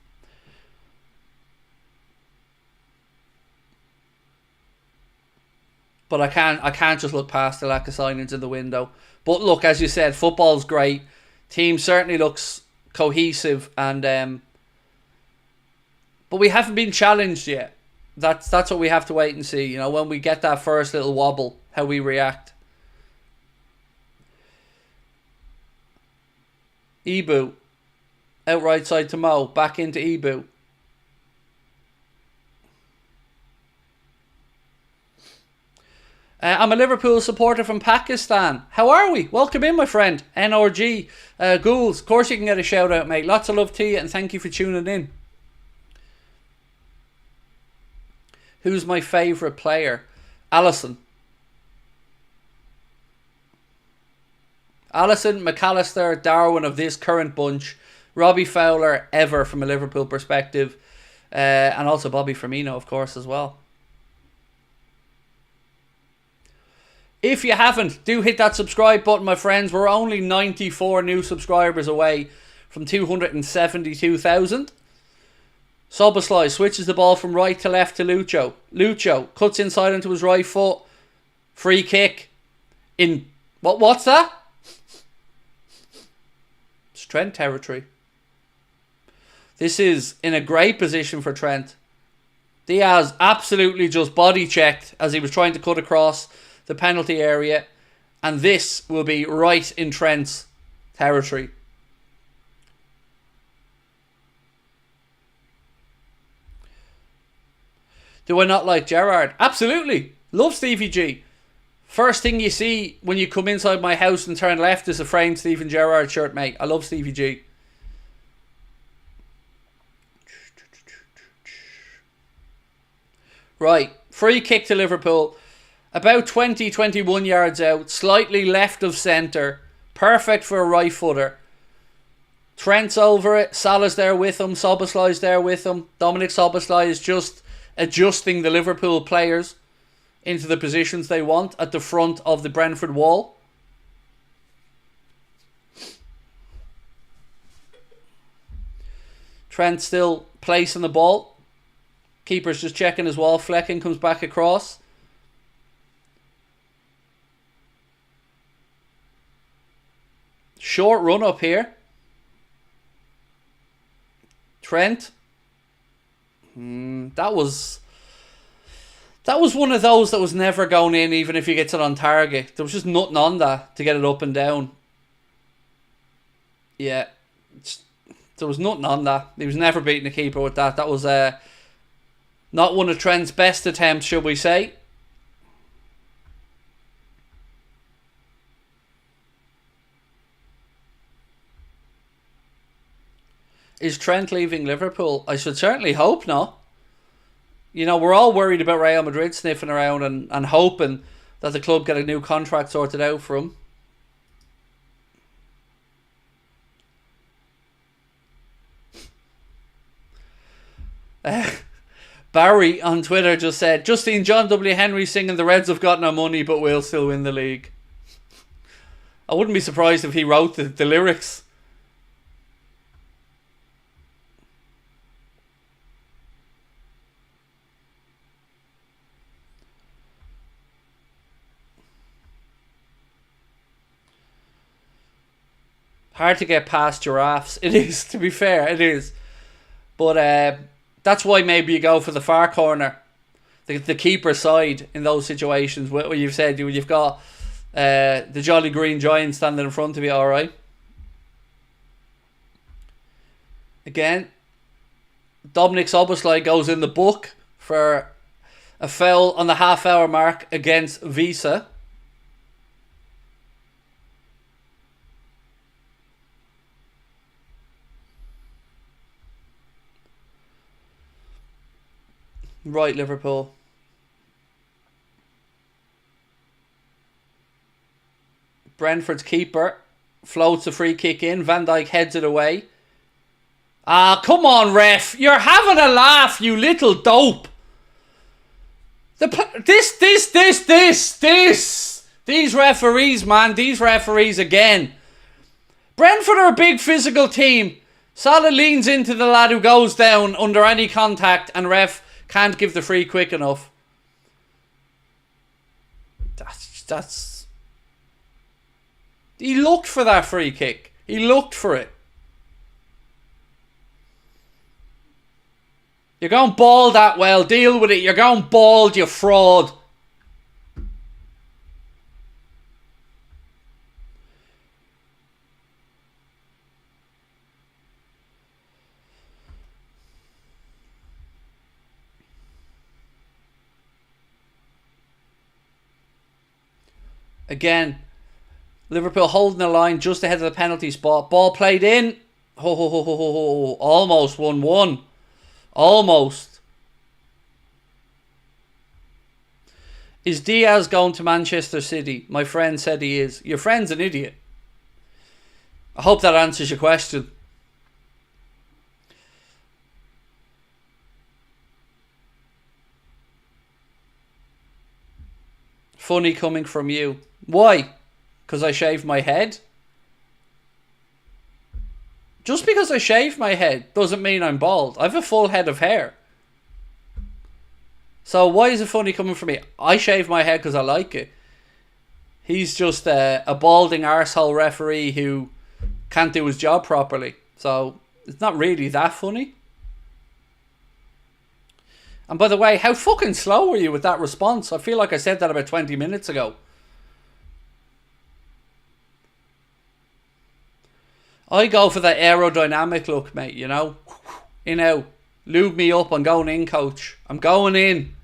But I can't just look past the lack of signings in the window. But look, as you said, football's great. Team certainly looks cohesive, and but we haven't been challenged yet. That's what we have to wait and see. You know, when we get that first little wobble, how we react. Ibu. Out right side to Mo. Back into Ibu. I'm a Liverpool supporter from Pakistan. How are we? Welcome in, my friend. NRG. Ghouls. Of course you can get a shout out, mate. Lots of love to you and thank you for tuning in. Who's my favourite player? Alisson. Alisson, McAllister, Darwin of this current bunch. Robbie Fowler, ever from a Liverpool perspective. And also Bobby Firmino, of course, as well. If you haven't, do hit that subscribe button, my friends. We're only 94 new subscribers away from 272,000. Szoboszlai switches the ball from right to left to Lucho. Lucho cuts inside into his right foot. Free kick. In... What's that? It's Trent territory. This is in a great position for Trent. Diaz absolutely just body checked as he was trying to cut across the penalty area. And this will be right in Trent's territory. Do I not like Gerrard? Absolutely. Love Stevie G. First thing you see when you come inside my house and turn left is a framed Steven Gerrard shirt, mate. I love Stevie G. Right, free kick to Liverpool. About 20, 21 yards out. Slightly left of centre. Perfect for a right footer. Trent's over it. Salah's there with him. Szoboszlai's there with him. Dominic Szoboszlai is just adjusting the Liverpool players into the positions they want at the front of the Brentford wall. Trent still placing the ball. Keeper's just checking his wall. Flecking comes back across. Short run up here. Trent. That was one of those that was never going in, even if you get it on target. There was just nothing on that to get it up and down. Yeah. There was nothing on that. He was never beating the keeper with that. That was not one of Trent's best attempts, should we say. Is Trent leaving Liverpool? I should certainly hope not. You know, we're all worried about Real Madrid sniffing around and hoping that the club get a new contract sorted out for him. Barry on Twitter just said, just seen John W. Henry singing "The Reds have got no money but we'll still win the league." I wouldn't be surprised if he wrote the lyrics. Hard to get past giraffes. It is, to be fair, it is. But that's why maybe you go for the far corner, the keeper side in those situations where you've said you've got the Jolly Green Giant standing in front of you, alright. Again, Dominic Szoboszlai goes in the book for a foul on the half-hour mark against Visa. Right, Liverpool. Brentford's keeper floats a free kick in. Van Dijk heads it away. Ah, come on, ref. You're having a laugh, you little dope. These referees, man. These referees again. Brentford are a big physical team. Salah leans into the lad who goes down under any contact and ref can't give the free quick enough. That's... He looked for that free kick. He looked for it. You're going bald that well. Deal with it. You're going bald, you fraud. Again, Liverpool holding the line just ahead of the penalty spot. Ball played in. Almost 1-1. Almost. Is Diaz going to Manchester City? My friend said he is. Your friend's an idiot. I hope that answers your question. Funny coming from you. Why? Because I shaved my head? Just because I shaved my head doesn't mean I'm bald. I have a full head of hair. So why is it funny coming from me? I shave my head because I like it. He's just a balding arsehole referee who can't do his job properly. So it's not really that funny. And by the way, how fucking slow were you with that response? I feel like I said that about 20 minutes ago. I go for that aerodynamic look, mate, you know. In out. Lube me up. I'm going in, coach. I'm going in.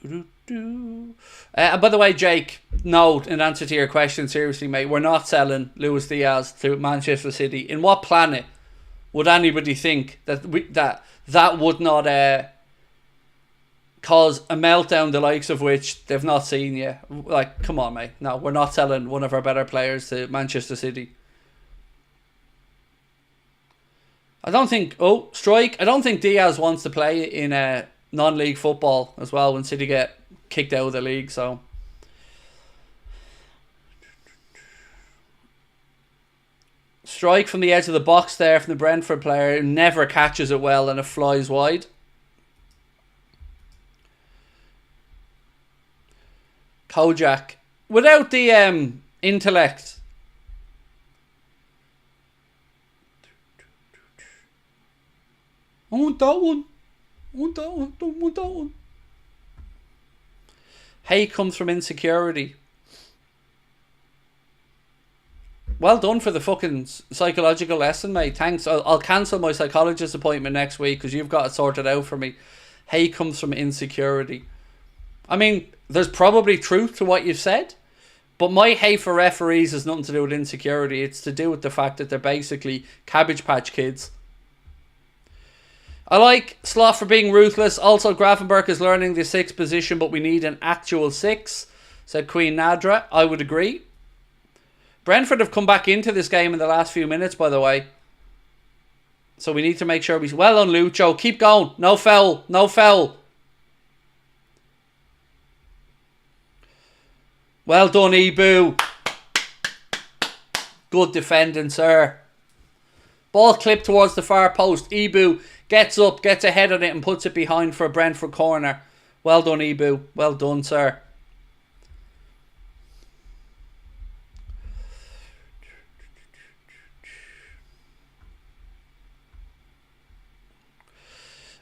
And by the way, Jake, no, in answer to your question, seriously, mate, we're not selling Luis Diaz to Manchester City. In what planet would anybody think that that would not cause a meltdown the likes of which they've not seen yet? Like, come on, mate. No, we're not selling one of our better players to Manchester City. I don't think Diaz wants to play in non-league football as well when City get kicked out of the league, so. Strike from the edge of the box there from the Brentford player, who never catches it well and it flies wide. Kojak, without the intellect. I want that one. Don't want that one. Hate comes from insecurity. Well done for the fucking psychological lesson, mate. Thanks. I'll cancel my psychologist appointment next week because you've got it sorted out for me. Hate comes from insecurity. I mean, there's probably truth to what you've said, but my hate for referees has nothing to do with insecurity. It's to do with the fact that they're basically Cabbage Patch Kids. I like Slot for being ruthless. Also, Grafenberg is learning the 6th position, but we need an actual 6, said Queen Nadra. I would agree. Brentford have come back into this game in the last few minutes, by the way. So we need to make sure we... Well done, Lucho. Keep going. No foul. No foul. Well done, Ibu. Good defending, sir. Ball clipped towards the far post. Ibu gets up, gets ahead of it and puts it behind for a Brentford corner. Well done, Ibu. Well done, sir.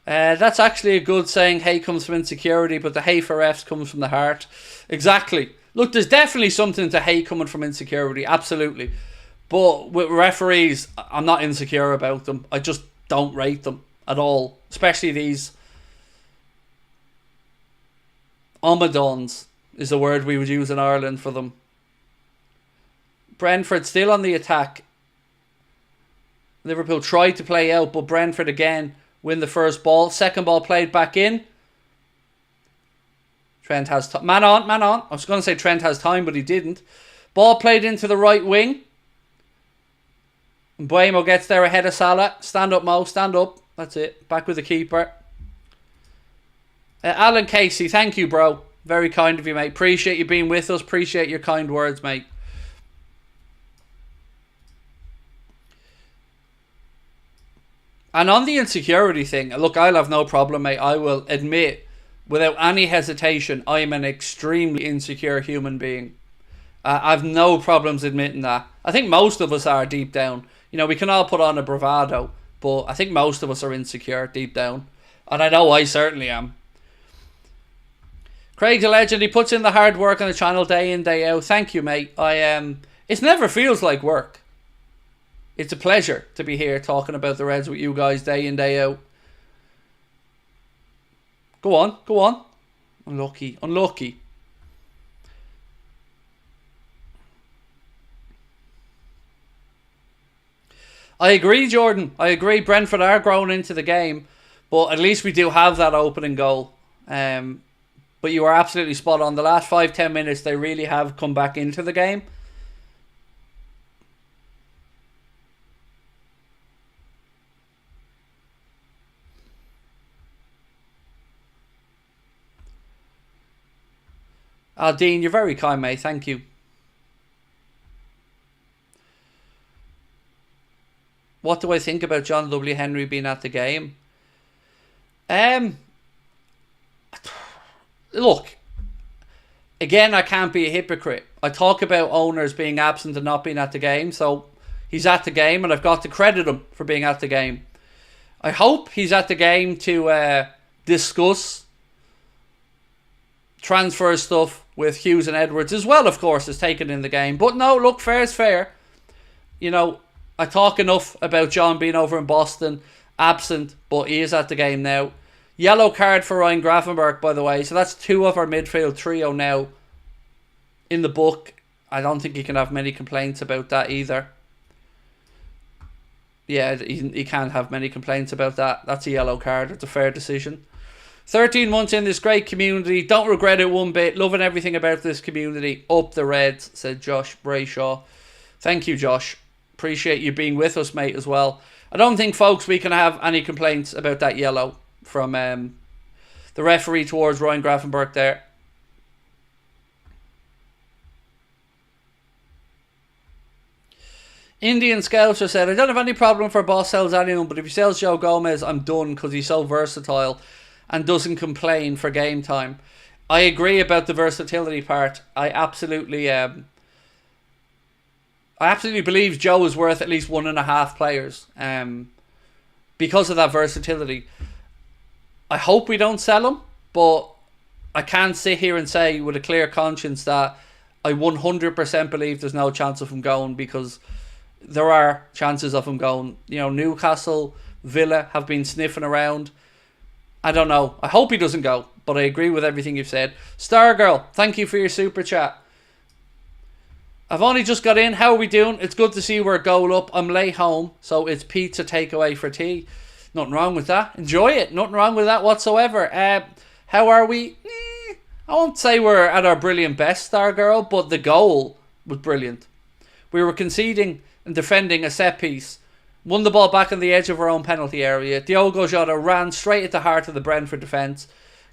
That's actually a good saying. Hate comes from insecurity, but the hate for refs comes from the heart. Exactly. Look, there's definitely something to hate coming from insecurity. Absolutely. But with referees, I'm not insecure about them. I just don't rate them at all. Especially these Omadons is the word we would use in Ireland for them. Brentford still on the attack. Liverpool tried to play out, but Brentford again win the first ball. Second ball played back in. Trent has time. Man on, man on. I was going to say Trent has time, but he didn't. Ball played into the right wing. Buemo gets there ahead of Salah. Stand up, Mo. Stand up. That's it. Back with the keeper. Alan Casey, thank you, bro. Very kind of you, mate. Appreciate you being with us. Appreciate your kind words, mate. And on the insecurity thing, look, I'll have no problem, mate. I will admit, without any hesitation, I am an extremely insecure human being. I've no problems admitting that. I think most of us are deep down. You know, we can all put on a bravado, but I think most of us are insecure deep down. And I know I certainly am. Craig the Legend, he puts in the hard work on the channel day in, day out. Thank you, mate. It never feels like work. It's a pleasure to be here talking about the Reds with you guys day in, day out. Go on, go on. Unlucky, unlucky. I agree, Jordan. I agree. Brentford are growing into the game, but at least we do have that opening goal. But you are absolutely spot on. The last 5-10 minutes, they really have come back into the game. Dean, you're very kind, mate. Thank you. What do I think about John W. Henry being at the game? Look, again, I can't be a hypocrite. I talk about owners being absent and not being at the game, so he's at the game, and I've got to credit him for being at the game. I hope he's at the game to discuss transfer stuff with Hughes and Edwards as well, of course, as taken in the game. But no, look, fair is fair. You know, I talk enough about John being over in Boston, absent, but he is at the game now. Yellow card for Ryan Gravenberch, by the way. So that's 2 of our midfield trio now in the book. I don't think he can have many complaints about that either. Yeah, he can't have many complaints about that. That's a yellow card. It's a fair decision. 13 months in this great community. Don't regret it one bit. Loving everything about this community. Up the Reds, said Josh Brayshaw. Thank you, Josh. Appreciate you being with us, mate, as well. I don't think, folks, we can have any complaints about that yellow from the referee towards Ryan Gravenberch there. Indian Scouser said, I don't have any problem if our boss sells anyone, but if he sells Joe Gomez, I'm done because he's so versatile and doesn't complain for game time. I agree about the versatility part. I absolutely believe Joe is worth at least 1.5 players because of that versatility. I hope we don't sell him, but I can't sit here and say with a clear conscience that I 100% believe there's no chance of him going, because there are chances of him going. You know, Newcastle, Villa have been sniffing around. I don't know. I hope he doesn't go, but I agree with everything you've said. Stargirl, thank you for your super chat. I've only just got in. How are we doing? It's good to see we're a goal up. I'm late home, so it's pizza takeaway for tea. Nothing wrong with that. Enjoy it. Nothing wrong with that whatsoever. How are we? I won't say we're at our brilliant best, Stargirl, but the goal was brilliant. We were conceding and defending a set piece. Won the ball back on the edge of our own penalty area. Diogo Jota ran straight at the heart of the Brentford defence.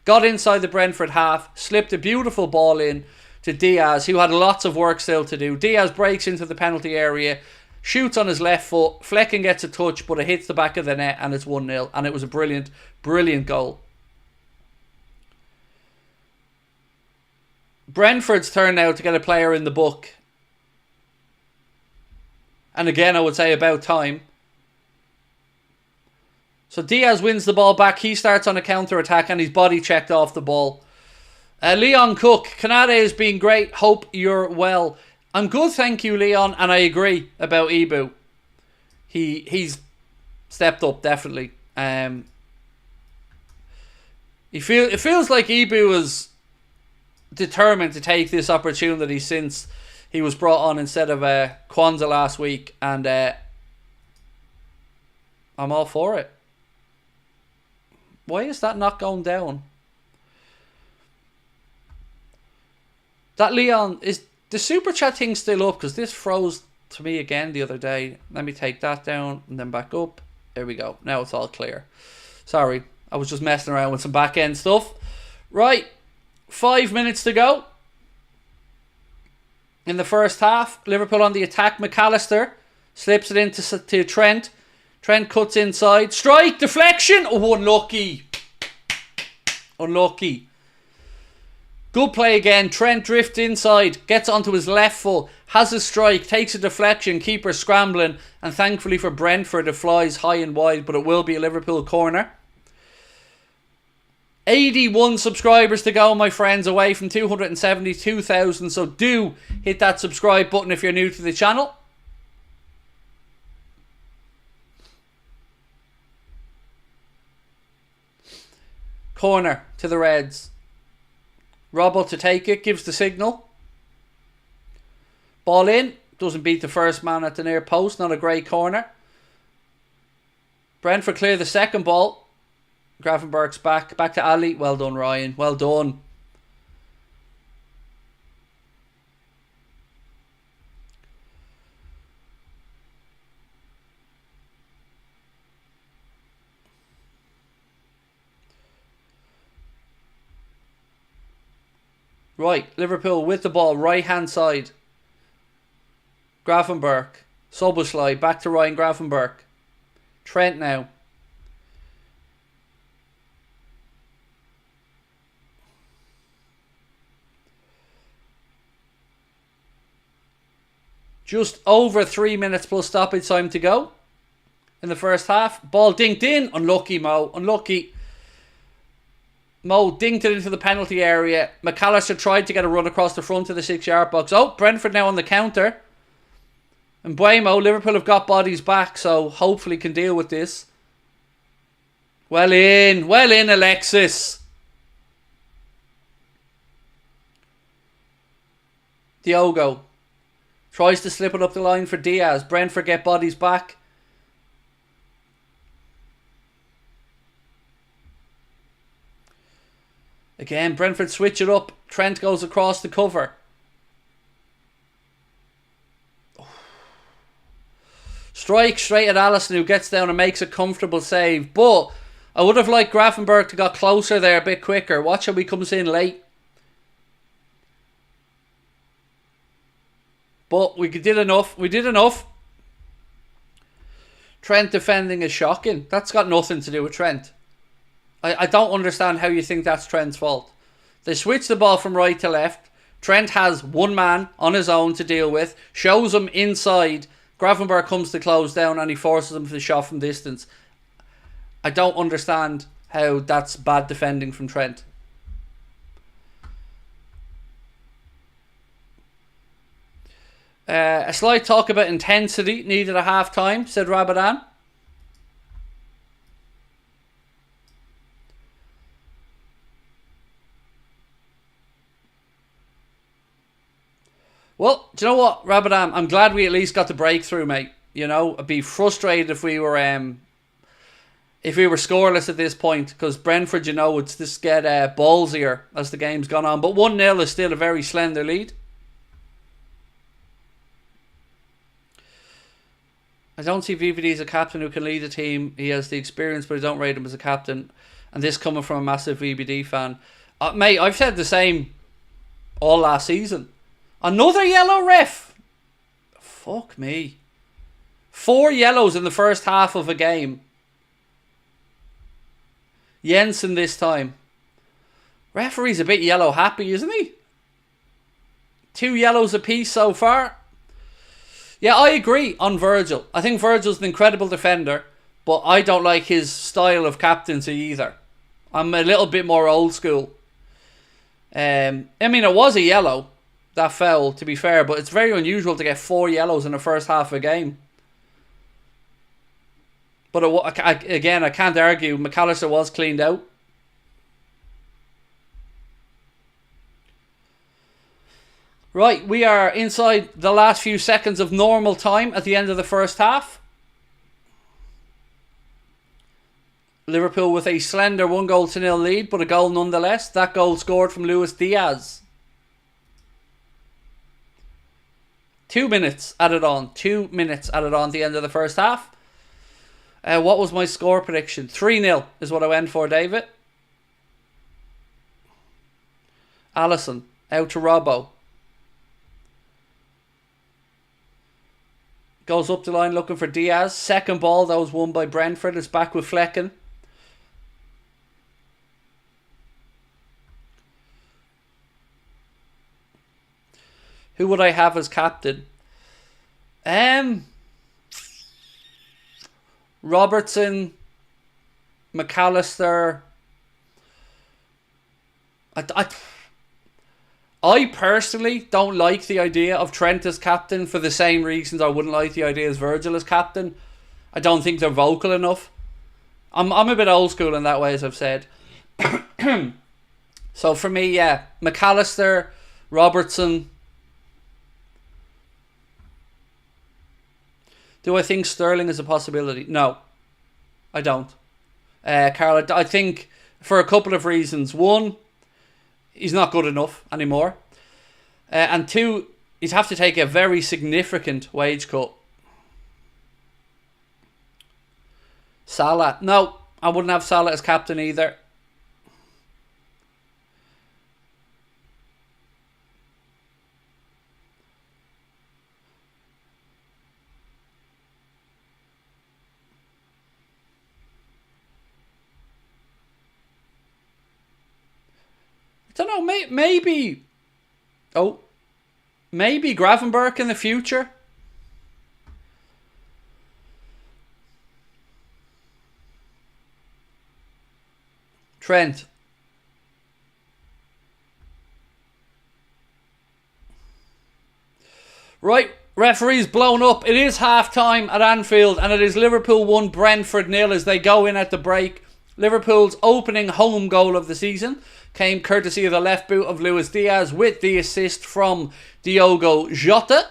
Got inside the Brentford half. Slipped a beautiful ball in to Diaz, who had lots of work still to do. Diaz breaks into the penalty area. Shoots on his left foot. Flecken gets a touch, but it hits the back of the net and it's 1-0. And it was a brilliant, brilliant goal. Brentford's turn now to get a player in the book. And again, I would say about time. So Diaz wins the ball back. He starts on a counter-attack and he's body checked off the ball. Leon Cook, Canade has been great. Hope you're well. I'm good, thank you, Leon. And I agree about Ibu. He's stepped up, definitely. It feels like Ibu was determined to take this opportunity since he was brought on instead of Kwanzaa last week, and I'm all for it. Why is that not going down? That Leon, is the super chat thing still up? Because this froze to me again the other day. Let me take that down and then back up. There we go. Now it's all clear. Sorry, I was just messing around with some back end stuff. Right, 5 minutes to go. In the first half, Liverpool on the attack. McAllister slips it into Trent. Trent cuts inside. Strike, deflection. Oh, unlucky. Unlucky. Good play again. Trent drifts inside. Gets onto his left foot. Has a strike. Takes a deflection. Keeper scrambling. And thankfully for Brentford, it flies high and wide. But it will be a Liverpool corner. 81 subscribers to go, my friends, away from 272,000. So do hit that subscribe button if you're new to the channel. Corner to the Reds. Robbo to take it, gives the signal. Ball in, doesn't beat the first man at the near post, not a great corner. Brentford clear the second ball. Gravenberch's back to Ali. Well done, Ryan. Well done. Right, Liverpool with the ball, right hand side. Gravenberch, Soboslai, back to Ryan Gravenberch. Trent now. Just over 3 minutes plus stoppage time to go in the first half. Ball dinked in. Unlucky, Mo. Unlucky. Mo dinked it into the penalty area. McAllister tried to get a run across the front of the 6-yard box. Oh, Brentford now on the counter. And Buemo, Liverpool have got bodies back, so hopefully can deal with this. Well in, Alexis. Diogo tries to slip it up the line for Diaz. Brentford get bodies back. Again, Brentford switch it up. Trent goes across the cover. Strike straight at Allison, who gets down and makes a comfortable save. But I would have liked Gravenberch to got closer there a bit quicker. Watch how he comes in late. But we did enough. We did enough. Trent defending is shocking. That's got nothing to do with Trent. I don't understand how you think that's Trent's fault. They switch the ball from right to left. Trent has one man on his own to deal with. Shows him inside. Gravenberch comes to close down and he forces him for the shot from distance. I don't understand how that's bad defending from Trent. A slight talk about intensity needed a half time, said Rabadan. Well, do you know what, Rabadan? I'm glad we at least got the breakthrough, mate. You know, I'd be frustrated if we were scoreless at this point, because Brentford, you know, would just get ballsier as the game's gone on. But 1-0 is still a very slender lead. I don't see VVD as a captain who can lead the team. He has the experience, but I don't rate him as a captain. And this coming from a massive VVD fan. Mate, I've said the same all last season. Another yellow, ref. Fuck me. 4 yellows in the first half of a game. Jensen this time. Referee's a bit yellow happy, isn't he? 2 yellows apiece so far. Yeah, I agree on Virgil. I think Virgil's an incredible defender, but I don't like his style of captaincy either. I'm a little bit more old school. I mean, it was a yellow, that foul, to be fair, but it's very unusual to get 4 yellows in the first half of a game. But again, I can't argue. McAllister was cleaned out. Right, we are inside the last few seconds of normal time at the end of the first half. Liverpool with a slender 1-0 lead, but a goal nonetheless. That goal scored from Luis Diaz. 2 minutes added on. 2 minutes added on at the end of the first half. What was my score prediction? 3-0 is what I went for, David. Allison out to Robbo. Goes up the line looking for Diaz. Second ball, that was won by Brentford. It's back with Flecken. Who would I have as captain? Robertson, McAllister. I personally don't like the idea of Trent as captain for the same reasons I wouldn't like the idea as Virgil as captain. I don't think they're vocal enough. I'm a bit old school in that way, as I've said. So for me, yeah, McAllister, Robertson. Do I think Sterling is a possibility? No, I don't. Carl, I think for a couple of reasons. One, he's not good enough anymore. And 2, he'd have to take a very significant wage cut. Salah. No, I wouldn't have Salah as captain either. I don't know, maybe... Oh, maybe Gravenberch in the future. Trent. Right, referee's blown up. It is half time at Anfield, and it is Liverpool 1, Brentford 0 as they go in at the break. Liverpool's opening home goal of the season came courtesy of the left boot of Luis Diaz with the assist from Diogo Jota.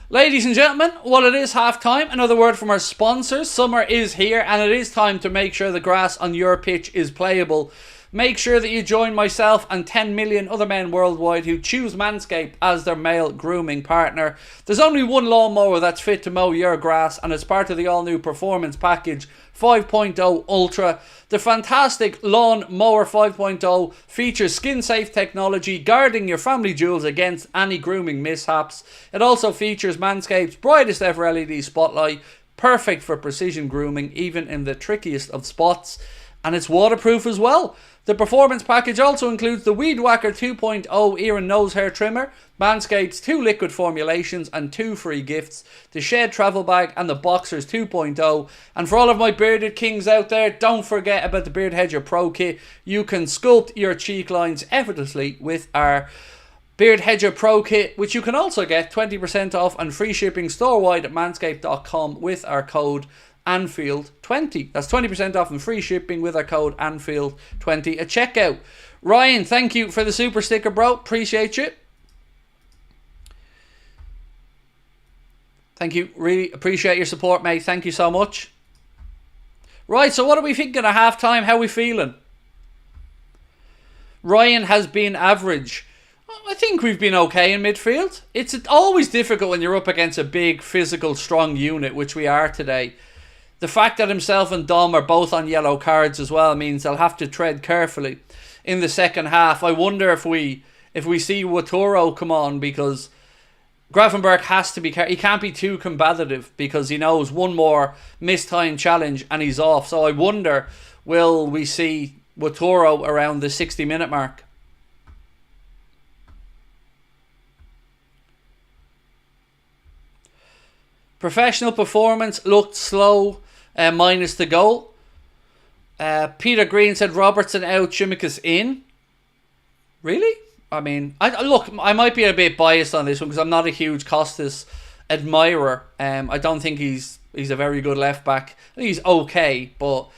Ladies and gentlemen, while it is half time, another word from our sponsors. Summer is here and it is time to make sure the grass on your pitch is playable. Make sure that you join myself and 10 million other men worldwide who choose Manscaped as their male grooming partner. There's only one lawnmower that's fit to mow your grass, and it's part of the all-new Performance Package 5.0 Ultra. The fantastic Lawn Mower 5.0 features skin-safe technology guarding your family jewels against any grooming mishaps. It also features Manscaped's brightest ever LED spotlight, perfect for precision grooming even in the trickiest of spots. And it's waterproof as well. The performance package also includes the Weed Whacker 2.0 ear and nose hair trimmer, Manscaped's 2 liquid formulations and 2 free gifts, the Shed travel bag and the Boxers 2.0. And for all of my bearded kings out there, don't forget about the Beard Hedger Pro Kit. You can sculpt your cheek lines effortlessly with our Beard Hedger Pro Kit, which you can also get 20% off and free shipping store-wide at manscaped.com with our code Anfield20. That's 20% off and free shipping with our code Anfield20 at checkout. Ryan, thank you for the super sticker, bro. Appreciate you. Thank you. Really appreciate your support, mate. Thank you so much. Right, so what are we thinking at half time? How are we feeling? Ryan has been average. I think we've been okay in midfield. It's always difficult when you're up against a big, physical, strong unit, which we are today. The fact that himself and Dom are both on yellow cards as well means they'll have to tread carefully in the second half. I wonder if we see Watoro come on, because Gravenberch has to be careful. He can't be too combative because he knows one more mistime challenge and he's off. So I wonder, will we see Watoro around the 60-minute mark? Professional performance looked slow, minus the goal. Peter Green said Robertson out, Chimikas in. Really? I mean, I might be a bit biased on this one because I'm not a huge Costas admirer. I don't think he's a very good left back. I think he's okay, but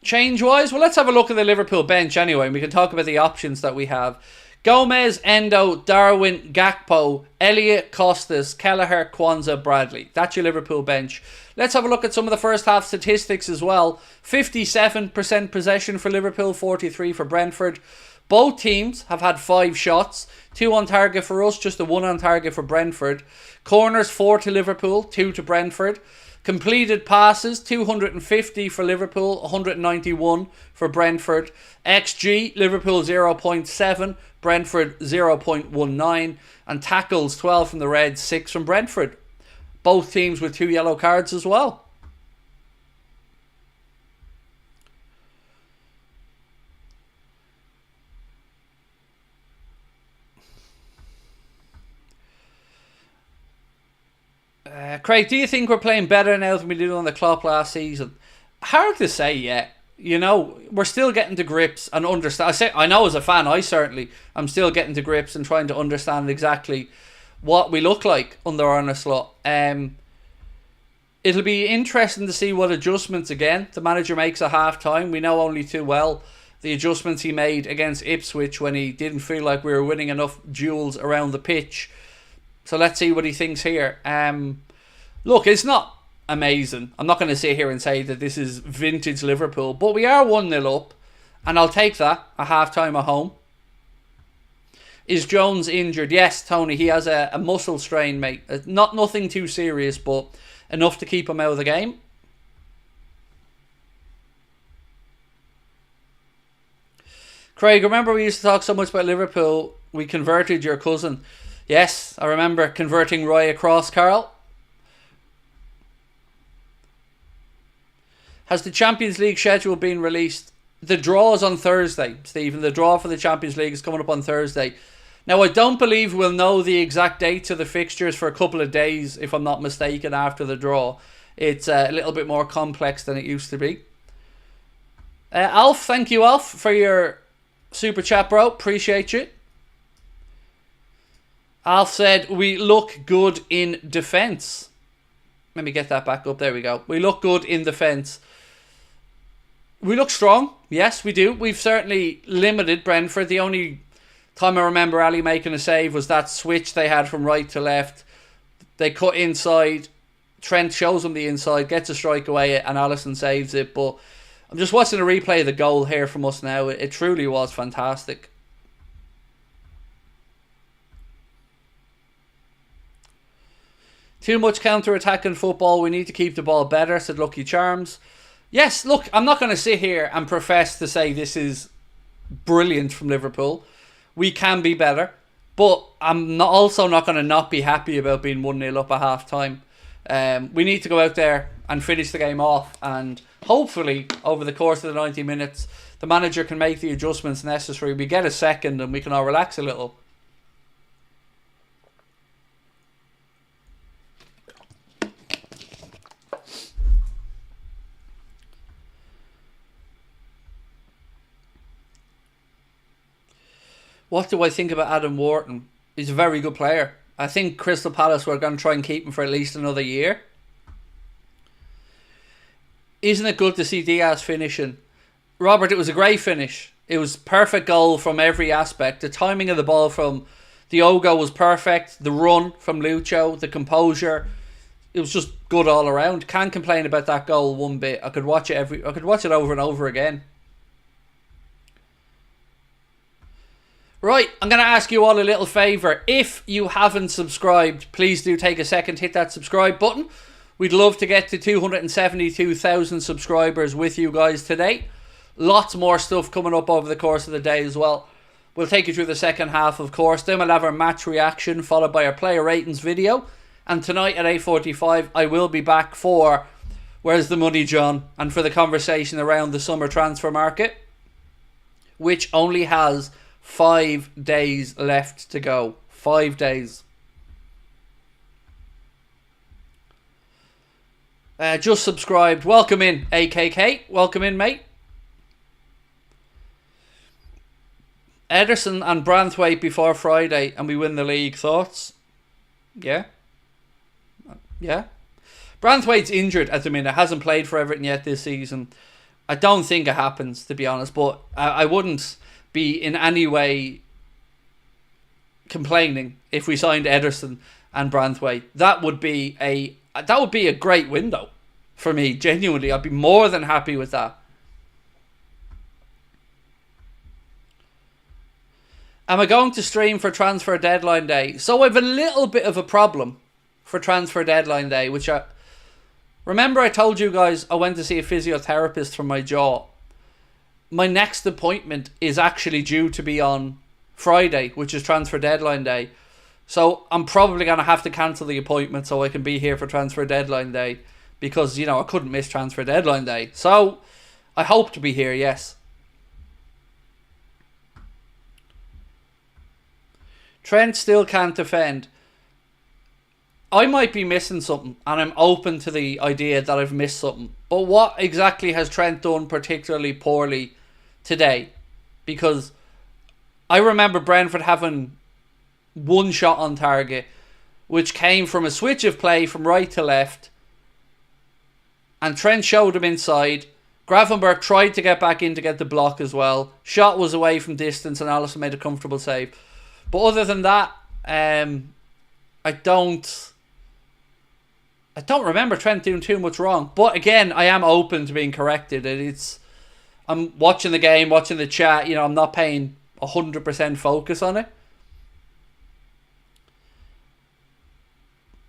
change-wise, well, let's have a look at the Liverpool bench anyway, and we can talk about the options that we have. Gomez, Endo, Darwin, Gakpo, Elliott, Costas, Kelleher, Kwanzaa, Bradley. That's your Liverpool bench. Let's have a look at some of the first half statistics as well. 57% possession for Liverpool, 43% for Brentford. Both teams have had 5 shots. 2 on target for us, just the 1 on target for Brentford. Corners, 4 to Liverpool, 2 to Brentford. Completed passes, 250 for Liverpool, 191 for Brentford. XG, Liverpool 0.7, Brentford 0.19. And tackles, 12 from the Reds, 6 from Brentford. Both teams with 2 yellow cards as well. Craig, do you think we're playing better now than we did on the Klopp last season? Hard to say yet. You know, we're still getting to grips and understand. I know as a fan, I'm still getting to grips and trying to understand exactly what we look like under Arne Slot. It'll be interesting to see what adjustments, again, the manager makes at half-time. We know only too well the adjustments he made against Ipswich when he didn't feel like we were winning enough duels around the pitch. So let's see what he thinks here. Look, it's not amazing. I'm not going to sit here and say that this is vintage Liverpool, but we are 1-0 up, and I'll take that at half-time at home. Is Jones injured? Yes, Tony, he has a muscle strain, mate. Nothing too serious, but enough to keep him out of the game. Craig, remember we used to talk so much about Liverpool, we converted your cousin. Yes, I remember converting Roy across, Carl. Has the Champions League schedule been released? The draw is on Thursday, Stephen. The draw for the Champions League is coming up on Thursday. Now, I don't believe we'll know the exact dates of the fixtures for a couple of days, if I'm not mistaken, after the draw. It's a little bit more complex than it used to be. Alf, thank you, Alf, for your super chat, bro. Appreciate you. Alf said, we look good in defence. Let me get that back up. There we go. We look good in defence. We look strong. Yes, we do. We've certainly limited Brentford. The only time I remember Ali making a save was that switch they had from right to left. They cut inside. Trent shows them the inside, gets a strike away, and Alisson saves it. But I'm just watching a replay of the goal here from us now. It truly was fantastic. Too much counter-attacking football. We need to keep the ball better, said Lucky Charms. Yes, look, I'm not going to sit here and profess to say this is brilliant from Liverpool. We can be better. But I'm also not going to not be happy about being 1-0 up at half-time. We need to go out there and finish the game off. And hopefully, over the course of the 90 minutes, the manager can make the adjustments necessary. We get a second and we can all relax a little. What do I think about Adam Wharton? He's a very good player. I think Crystal Palace were going to try and keep him for at least another year. Isn't it good to see Diaz finishing? Robert, it was a great finish. It was perfect goal from every aspect. The timing of the ball from Diogo was perfect. The run from Lucho, the composure. It was just good all around. Can't complain about that goal one bit. I could watch it over and over again. Right, I'm going to ask you all a little favour. If you haven't subscribed, please do take a second, hit that subscribe button. We'd love to get to 272,000 subscribers with you guys today. Lots more stuff coming up over the course of the day as well. We'll take you through the second half, of course. Then we'll have our match reaction, followed by our player ratings video. And tonight at 8:45, I will be back for Where's the Money, John? And for the conversation around the summer transfer market, which only has 5 days left to go. 5 days. Just subscribed. Welcome in, AKK. Welcome in, mate. Ederson and Branthwaite before Friday and we win the league. Thoughts? Yeah. Yeah. Branthwaite's injured at the minute. Hasn't played for Everton yet this season. I don't think it happens, to be honest. But I wouldn't be in any way complaining if we signed Ederson and Branthwaite. That would be a great window for me. Genuinely, I'd be more than happy with that. Am I going to stream for transfer deadline day? So I have a little bit of a problem for transfer deadline day, which remember I told you guys I went to see a physiotherapist for my jaw. My next appointment is actually due to be on Friday, which is transfer deadline day. So I'm probably going to have to cancel the appointment so I can be here for transfer deadline day. Because, I couldn't miss transfer deadline day. So I hope to be here, yes. Trent still can't defend. I might be missing something, and I'm open to the idea that I've missed something. But what exactly has Trent done particularly poorly today? Because I remember Brentford having one shot on target, which came from a switch of play from right to left, and Trent showed him inside. Gravenberch tried to get back in to get the block as well. Shot was away from distance, and Alisson made a comfortable save. But other than that, I don't remember Trent doing too much wrong. But again, I am open to being corrected. I'm watching the game, watching the chat. I'm not paying 100% focus on it.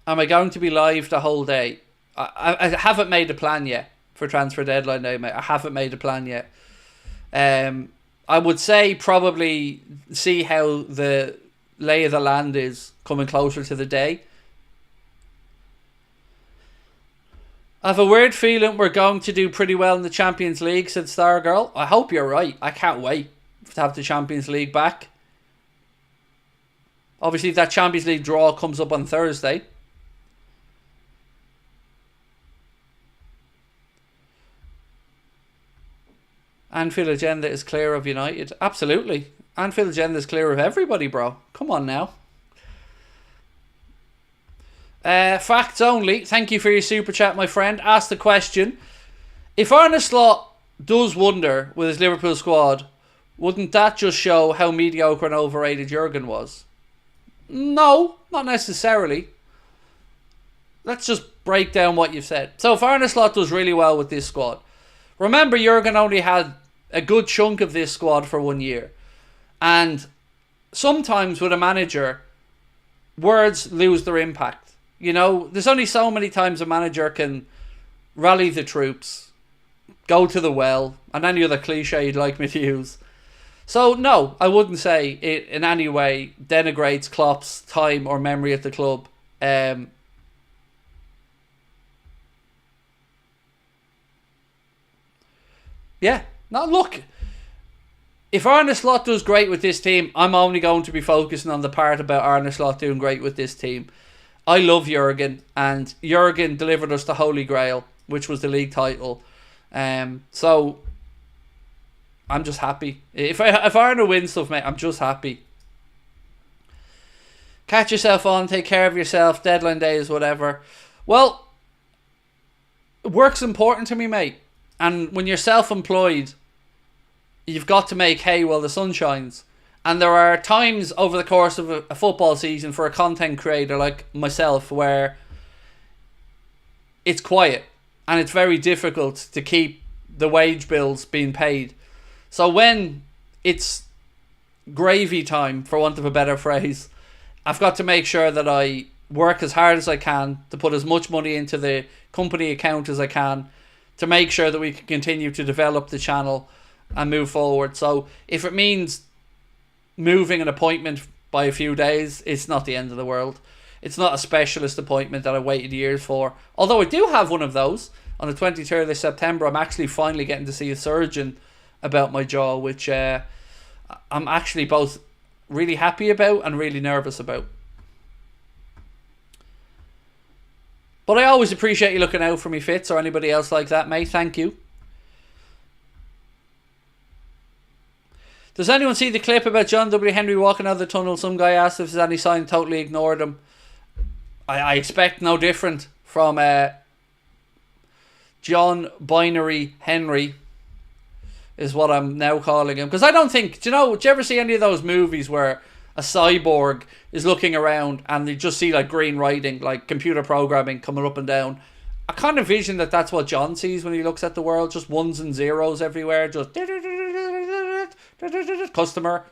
Am I going to be live the whole day? I haven't made a plan yet for transfer deadline day, mate. I haven't made a plan yet. I would say probably see how the lay of the land is coming closer to the day. I have a weird feeling we're going to do pretty well in the Champions League, said Stargirl. I hope you're right. I can't wait to have the Champions League back. Obviously, that Champions League draw comes up on Thursday. Anfield Agenda is clear of United. Absolutely. Anfield Agenda is clear of everybody, bro. Come on now. Facts only. Thank you for your super chat, my friend. Ask the question. If Arne Slot does wonder with his Liverpool squad, wouldn't that just show how mediocre and overrated Jurgen was? No, not necessarily. Let's just break down what you've said. So if Arne Slot does really well with this squad, remember Jurgen only had a good chunk of this squad for 1 year. And sometimes with a manager, words lose their impact. You know, there's only so many times a manager can rally the troops, go to the well, and any other cliche you'd like me to use. So no, I wouldn't say it in any way denigrates Klopp's time or memory at the club. Yeah, now look, if Arne Slot does great with this team, I'm only going to be focusing on the part about Arne Slot doing great with this team. I love Jurgen, and Jurgen delivered us the Holy Grail, which was the league title. So I'm just happy. If Arne wins stuff, mate, I'm just happy. Catch yourself on, take care of yourself, deadline days, whatever. Well, work's important to me, mate. And when you're self-employed, you've got to make hay while the sun shines. And there are times over the course of a football season for a content creator like myself where it's quiet and it's very difficult to keep the wage bills being paid. So when it's gravy time, for want of a better phrase, I've got to make sure that I work as hard as I can to put as much money into the company account as I can to make sure that we can continue to develop the channel and move forward. So if it means moving an appointment by a few days, it's not the end of the world. It's not a specialist appointment that I waited years for. Although I do have one of those. On the 23rd of September, I'm actually finally getting to see a surgeon about my jaw, which I'm actually both really happy about and really nervous about. But I always appreciate you looking out for me, Fitz, or anybody else like that, mate. Thank you. Does anyone see the clip about John W. Henry walking out of the tunnel? Some guy asked if there's any sign, totally ignored him. I expect no different from John Henry is what I'm now calling him. Because I don't think, do you ever see any of those movies where a cyborg is looking around and they just see like green writing, like computer programming coming up and down? I kind of vision that that's what John sees when he looks at the world, just ones and zeros everywhere, just customer,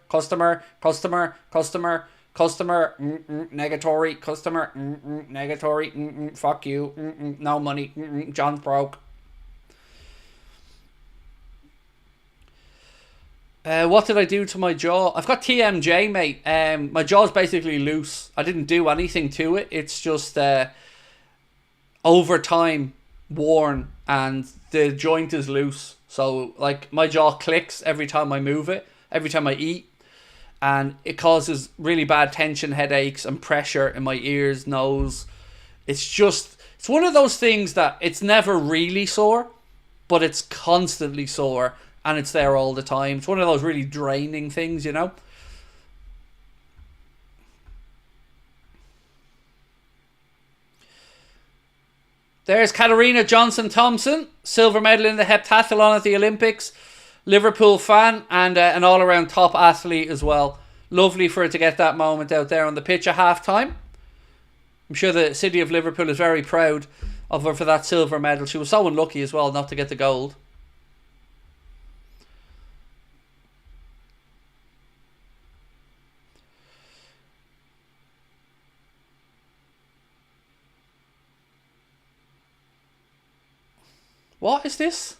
negatory, customer, negatory, fuck you, no money, John's broke. What did I do to my jaw? I've got TMJ, mate. My jaw's basically loose. I didn't do anything to it. It's just over time worn and the joint is loose. So like my jaw clicks every time I move it, every time I eat. And it causes really bad tension, headaches and pressure in my ears, nose. It's one of those things that it's never really sore, but it's constantly sore. And it's there all the time. It's one of those really draining things, you know. There's Katarina Johnson-Thompson. Silver medal in the heptathlon at the Olympics. Liverpool fan and an all-around top athlete as well. Lovely for her to get that moment out there on the pitch at half-time. I'm sure the city of Liverpool is very proud of her for that silver medal. She was so unlucky as well not to get the gold. What is this?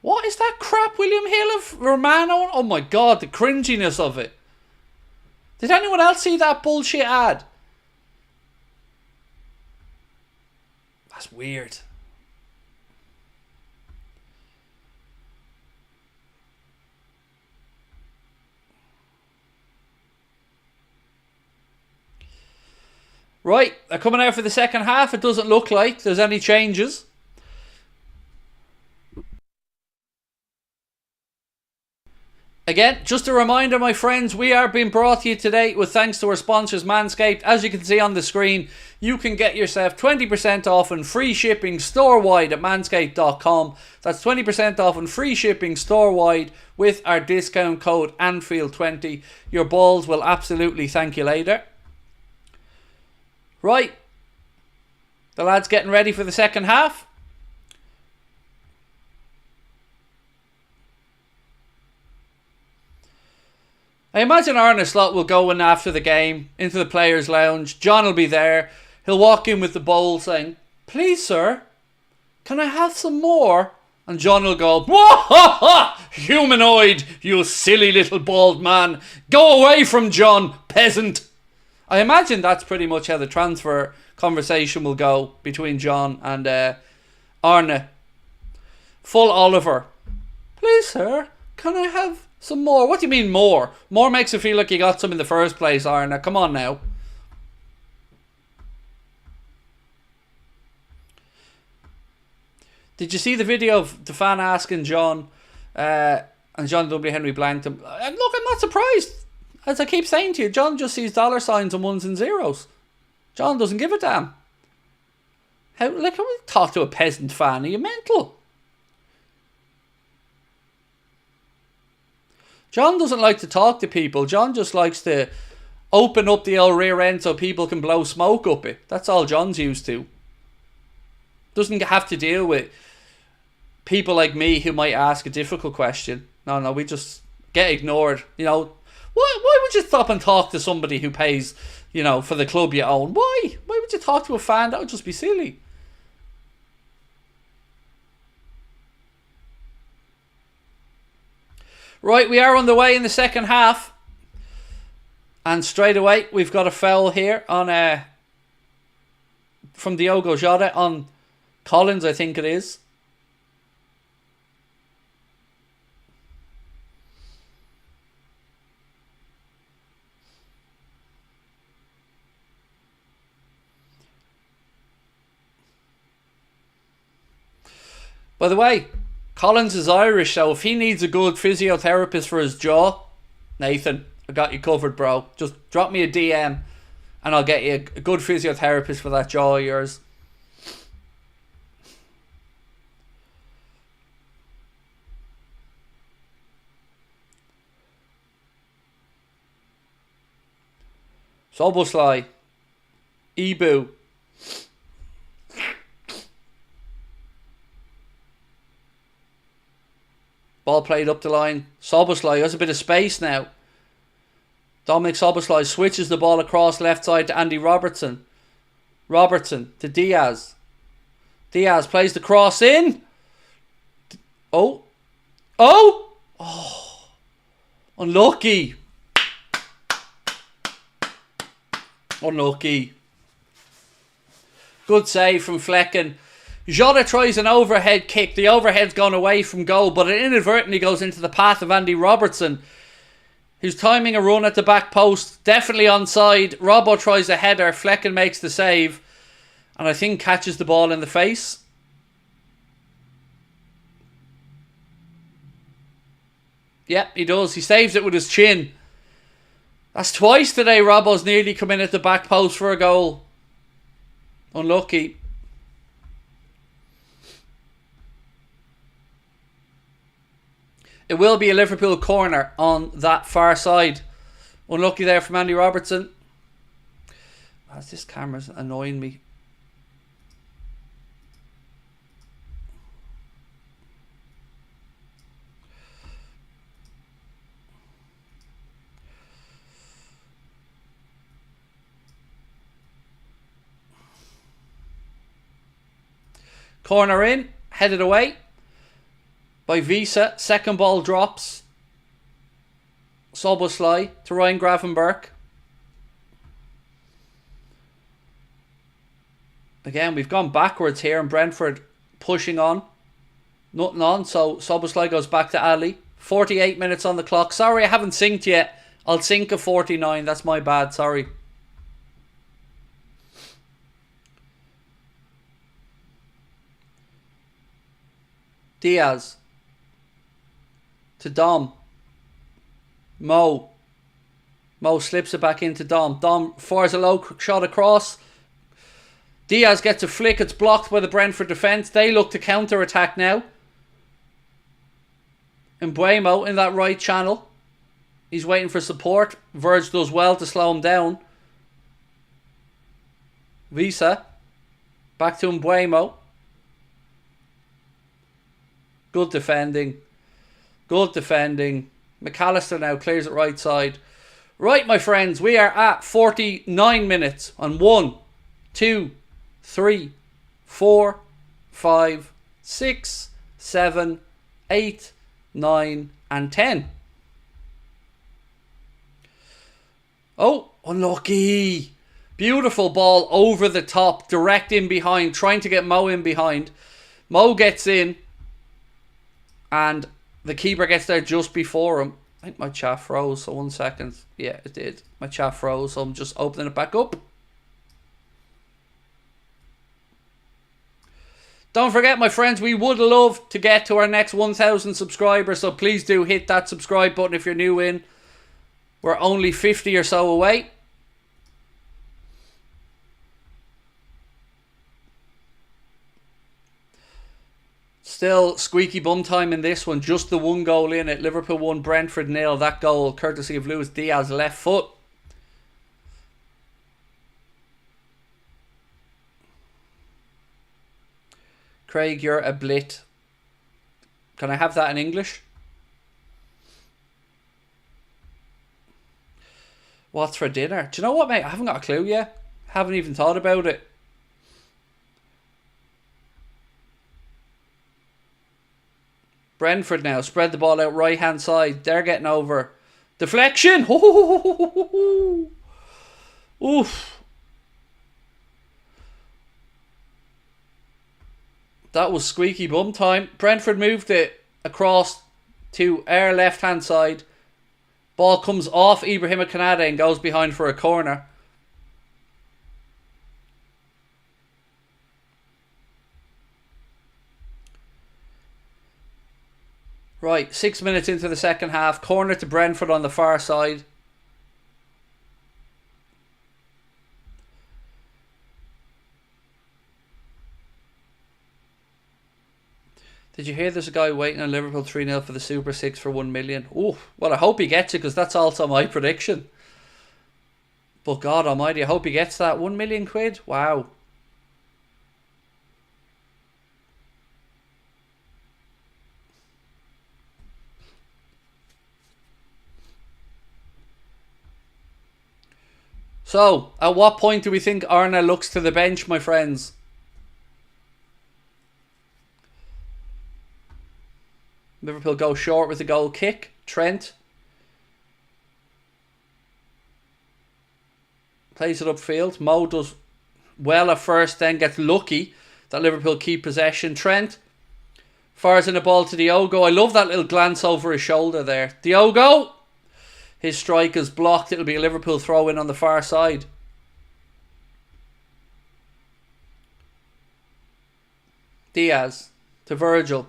What is that crap, William Hill of Romano? Oh my god, the cringiness of it. Did anyone else see that bullshit ad? That's weird. Right, they're coming out for the second half. It doesn't look like there's any changes. Again, just a reminder, my friends, we are being brought to you today with thanks to our sponsors, Manscaped. As you can see on the screen, you can get yourself 20% off and free shipping store-wide at manscaped.com. That's 20% off and free shipping store-wide with our discount code Anfield20. Your balls will absolutely thank you later. Right. The lads getting ready for the second half. I imagine Arne Slot will go in after the game into the players' lounge. John will be there. He'll walk in with the bowl saying, "Please, sir, can I have some more?" And John will go, "Whoa, humanoid, you silly little bald man. Go away from John, peasant." I imagine that's pretty much how the transfer conversation will go between John and Arne. Full Oliver. "Please, sir, can I have some more?" What do you mean more? More makes it feel like you got some in the first place, Arne. Come on now. Did you see the video of the fan asking John and John W. Henry blanked him? And look, I'm not surprised. As I keep saying to you, John just sees dollar signs and ones and zeros. John doesn't give a damn. How we talk to a peasant fan? Are you mental? John doesn't like to talk to people. John just likes to open up the old rear end so people can blow smoke up it. That's all John's used to. Doesn't have to deal with people like me who might ask a difficult question. No, we just get ignored. You know, why would you stop and talk to somebody who pays, you know, for the club you own? Why? Why would you talk to a fan? That would just be silly. Right, we are on the way in the second half. And straight away, we've got a foul here on from Diogo Jota on Collins, I think it is. By the way, Collins is Irish, so if he needs a good physiotherapist for his jaw, Nathan, I got you covered, bro. Just drop me a DM and I'll get you a good physiotherapist for that jaw of yours. Soboslai. Ibu. Ball played up the line. Soboslai has a bit of space now. Dominic Soboslai switches the ball across left side to Andy Robertson. Robertson to Diaz. Diaz plays the cross in. Oh. Unlucky. Unlucky. Good save from Flecken. Jota tries an overhead kick. The overhead's gone away from goal, but it inadvertently goes into the path of Andy Robertson, who's timing a run at the back post. Definitely onside. Robbo tries a header. Flecken makes the save, and I think catches the ball in the face. Yep, he does. He saves it with his chin. That's twice today Robbo's nearly come in at the back post for a goal. Unlucky. It will be a Liverpool corner on that far side. Unlucky there from Andy Robertson. This camera's annoying me. Corner in, headed away by Visa. Second ball drops. Soboslai to Ryan Gravenberch. Again, we've gone backwards here and Brentford pushing on. Nothing on, so Soboslai goes back to Ali. 48 minutes on the clock. Sorry, I haven't synced yet. I'll sync at 49. That's my bad, sorry. Diaz to Dom. Mo. Mo slips it back into Dom. Dom fires a low shot across. Diaz gets a flick. It's blocked by the Brentford defence. They look to counter-attack now. Mbuemo in that right channel. He's waiting for support. Verge does well to slow him down. Visa. Back to Mbuemo. Good defending. Good defending. McAllister now clears it right side. Right, my friends, we are at 49 minutes on 1, 2, 3, 4, 5, 6, 7, 8, 9, and 10. Oh, unlucky. Beautiful ball over the top, direct in behind, trying to get Mo in behind. Mo gets in, and the keeper gets there just before him. I think my chat froze, so 1 second. Yeah, it did. My chat froze, so I'm just opening it back up. Don't forget, my friends, we would love to get to our next 1,000 subscribers, so please do hit that subscribe button if you're new in. We're only 50 or so away. Still squeaky bum time in this one. Just the one goal in it. Liverpool 1, Brentford 0. That goal courtesy of Luis Diaz left foot. Craig, you're a blit. Can I have that in English? What's for dinner? Do you know what, mate? I haven't got a clue yet. Haven't even thought about it. Brentford now spread the ball out right hand side. They're getting over. Deflection. Oof. That was squeaky bum time. Brentford moved it across to our left hand side. Ball comes off Ibrahim Konate and goes behind for a corner. Right, 6 minutes into the second half. Corner to Brentford on the far side. Did you hear there's a guy waiting on Liverpool 3-0 for the Super 6 for 1 million? Oh, well, I hope he gets it because that's also my prediction. But God almighty, I hope he gets that. 1 million quid? Wow. So, at what point do we think Arne looks to the bench, my friends? Liverpool go short with a goal kick. Trent plays it upfield. Mo does well at first, then gets lucky that Liverpool keep possession. Trent fires in a ball to Diogo. I love that little glance over his shoulder there. Diogo! His strike is blocked. It'll be a Liverpool throw in on the far side. Diaz to Virgil.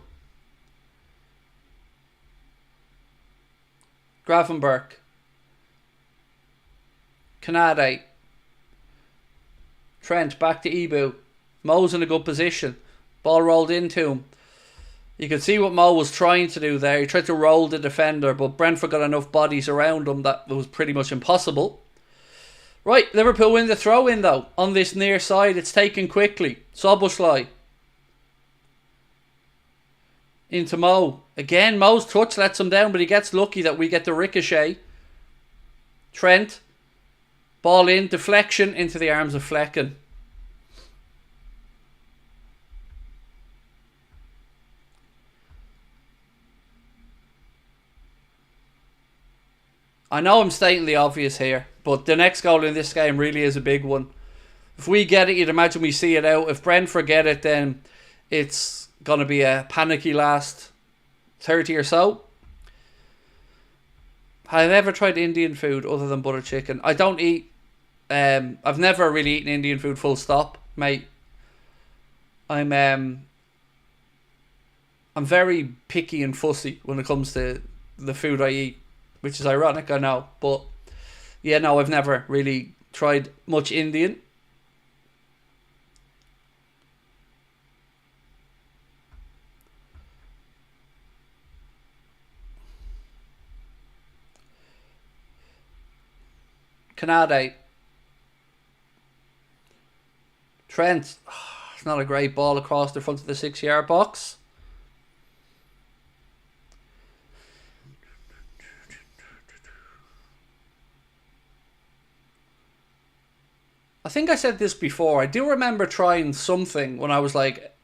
Gravenberch. Konate. Trent back to Ibu. Mo's in a good position. Ball rolled into him. You can see what Mo was trying to do there. He tried to roll the defender, but Brentford got enough bodies around him that it was pretty much impossible. Right, Liverpool win the throw-in though. On this near side, it's taken quickly. Szoboszlai. Into Mo. Again, Mo's touch lets him down, but he gets lucky that we get the ricochet. Trent. Ball in, deflection into the arms of Flecken. I know I'm stating the obvious here, but the next goal in this game really is a big one. If we get it, you'd imagine we see it out. If Brentford get it, then it's going to be a panicky last 30 or so. Have I ever tried Indian food other than butter chicken? I don't eat... I've never really eaten Indian food full stop, mate. I'm very picky and fussy when it comes to the food I eat. which is ironic, I know. But yeah, no, I've never really tried much Indian. Canade. Trent. It's not a great ball across the front of the 6-yard box. I think I said this before. I do remember trying something when I was like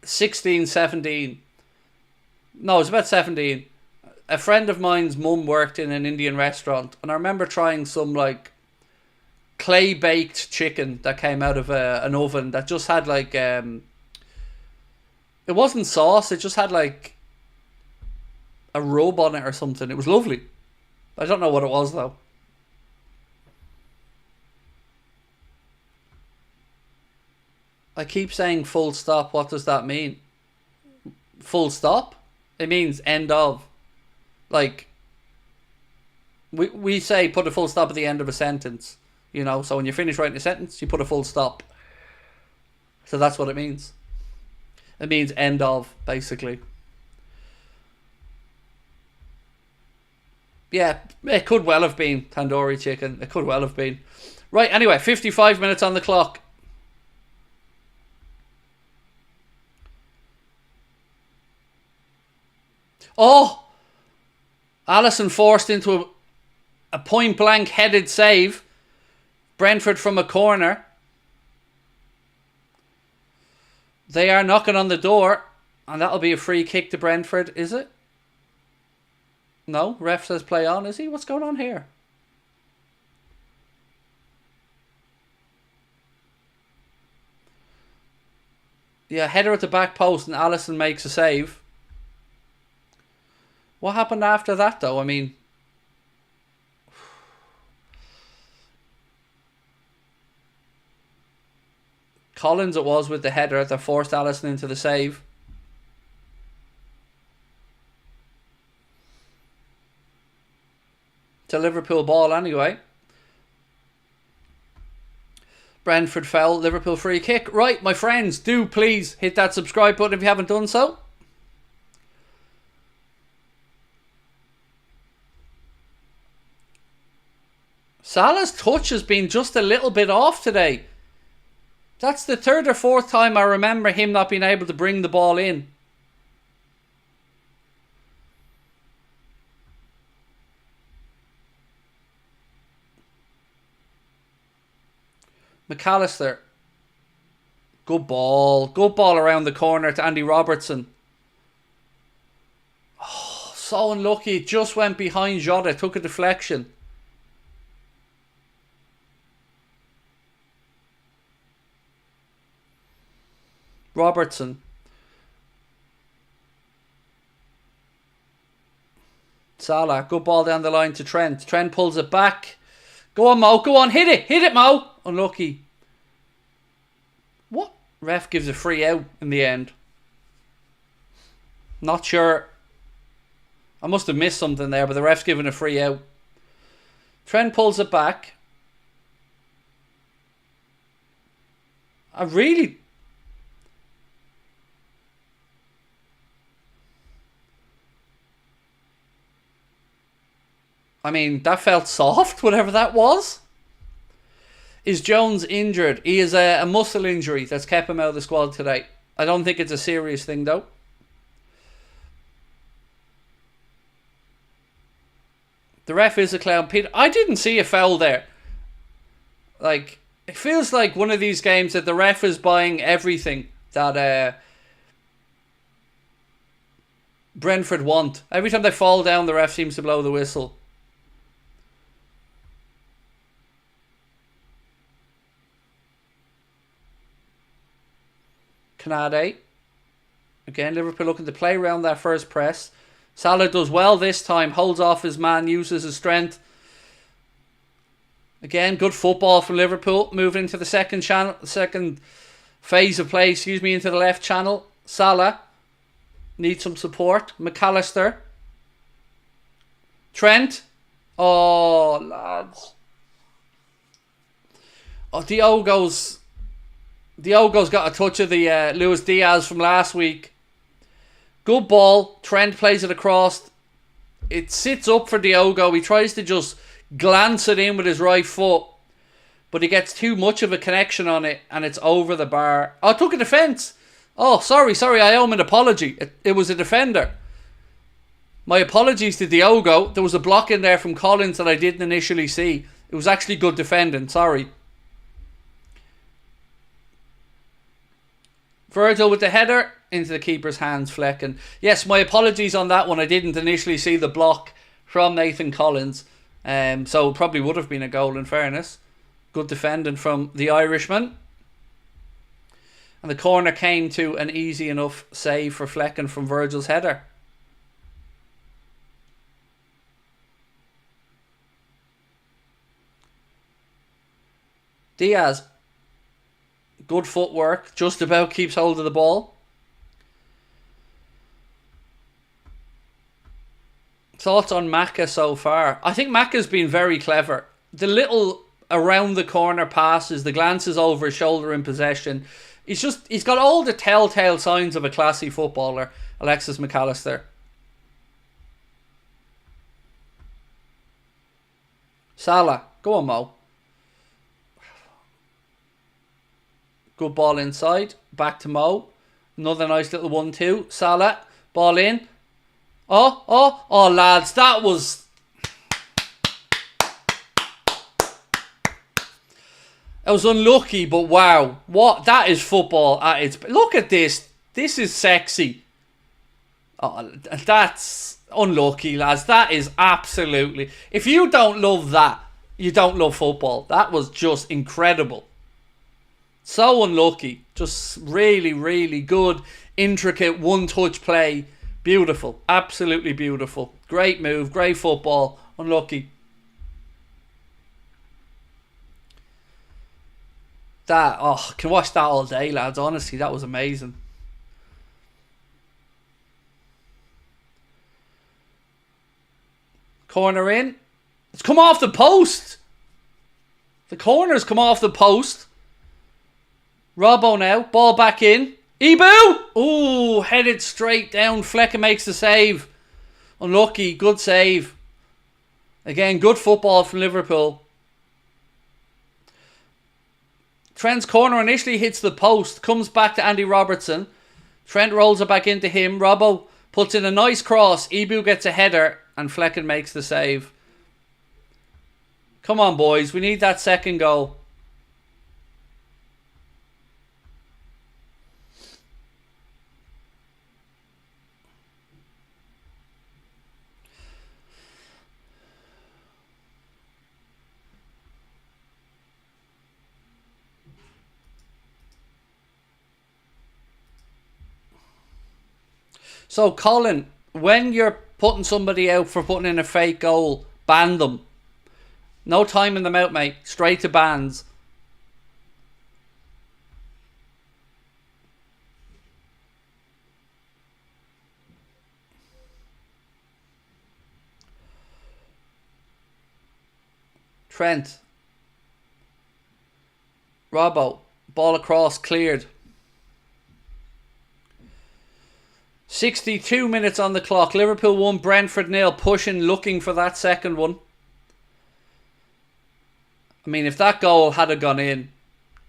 16, 17. No, it was about 17. A friend of mine's mum worked in an Indian restaurant, and I remember trying some like clay baked chicken that came out of an oven that just had like it wasn't sauce, it just had like a rub on it or something. It was lovely. I don't know what it was though. I keep saying full stop. What does that mean? Full stop? It means end of. Like, we say put a full stop at the end of a sentence. You know, so when you finish writing a sentence, you put a full stop. So that's what it means. It means end of, basically. Yeah, it could well have been tandoori chicken. It could well have been. Right, anyway, 55 minutes on the clock. Oh! Alisson forced into a point-blank headed save. Brentford from a corner. They are knocking on the door. And that'll be a free kick to Brentford, is it? No, ref says play on, is he? What's going on here? Yeah, header at the back post and Alisson makes a save. What happened after that, though? I mean, Collins it was with the header that forced Alisson into the save. It's a Liverpool ball anyway. Brentford foul, Liverpool free kick. Right, my friends, do please hit that subscribe button if you haven't done so. Salah's touch has been just a little bit off today. That's the third or fourth time I remember him not being able to bring the ball in. McAllister. Good ball. Good ball around the corner to Andy Robertson. Oh, so unlucky. It just went behind Jota. Took a deflection. Robertson. Salah. Good ball down the line to Trent. Trent pulls it back. Go on, Mo. Go on. Hit it. Hit it, Mo. Unlucky. What? Ref gives a free out in the end. Not sure. I must have missed something there, but the ref's giving a free out. Trent pulls it back. I mean, that felt soft, whatever that was. Is Jones injured? He is a muscle injury that's kept him out of the squad today. I don't think it's a serious thing, though. The ref is a clown. Peter, I didn't see a foul there. Like, it feels like one of these games that the ref is buying everything that Brentford want. Every time they fall down, the ref seems to blow the whistle. Canade. Again, Liverpool looking to play around that first press. Salah does well this time. Holds off his man. Uses his strength. Again, good football from Liverpool. Moving into the second phase of play. Into the left channel. Salah needs some support. McAllister. Trent. Oh, lads. Oh, Diogo's got a touch of the Luis Diaz from last week. Good ball. Trent plays it across. It sits up for Diogo. He tries to just glance it in with his right foot, but he gets too much of a connection on it, and it's over the bar. Oh, it took a defence. Oh, sorry. I owe him an apology. It was a defender. My apologies to Diogo. There was a block in there from Collins that I didn't initially see. It was actually good defending. Sorry. Virgil with the header into the keeper's hands, Flecken. Yes, my apologies on that one. I didn't initially see the block from Nathan Collins. So it probably would have been a goal in fairness. Good defending from the Irishman. And the corner came to an easy enough save for Flecken from Virgil's header. Diaz. Good footwork. Just about keeps hold of the ball. Thoughts on Macca so far? I think Macca's been very clever. The little around the corner passes, the glances over his shoulder in possession. He's got all the telltale signs of a classy footballer, Alexis McAllister. Salah. Go on, Mo. Good ball inside. Back to Mo. Another nice little 1-2. Salah. Ball in. Oh, lads. That was... It was unlucky, but wow. That is football at its... Look at this. This is sexy. Oh, that's unlucky, lads. That is absolutely... If you don't love that, you don't love football. That was just incredible. So unlucky. Just really, really good, intricate, one-touch play. Beautiful. Absolutely beautiful. Great move. Great football. Unlucky. Can watch that all day, lads. Honestly, that was amazing. Corner in. It's come off the post. The corner's come off the post. Robbo now. Ball back in. Ibu! Ooh, headed straight down. Flecken makes the save. Unlucky. Good save. Again, good football from Liverpool. Trent's corner initially hits the post. Comes back to Andy Robertson. Trent rolls it back into him. Robbo puts in a nice cross. Ibu gets a header. And Flecken makes the save. Come on, boys. We need that second goal. So, Colin, when you're putting somebody out for putting in a fake goal, ban them. No timing them out, mate. Straight to bans. Trent. Robbo. Ball across, cleared. 62 minutes on the clock. Liverpool 1, Brentford 0. Pushing, looking for that second one. I mean, if that goal had gone in,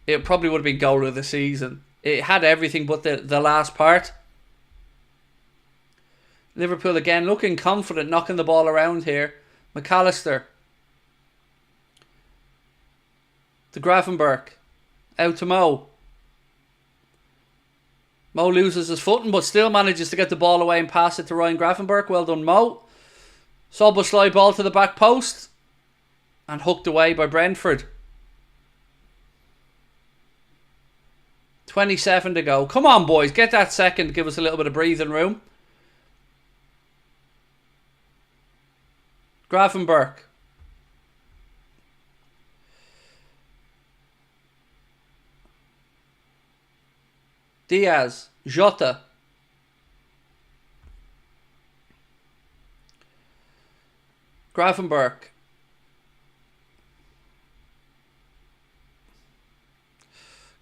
it probably would have been goal of the season. It had everything but the last part. Liverpool again looking confident, knocking the ball around here. McAllister. To Gravenberch. Out to Mo. Mo loses his footing, but still manages to get the ball away and pass it to Ryan Gravenberch. Well done, Mo. Szoboszlai ball to the back post. And hooked away by Brentford. 27 to go. Come on, boys. Get that second. Give us a little bit of breathing room. Gravenberch. Diaz. Jota. Gravenberch.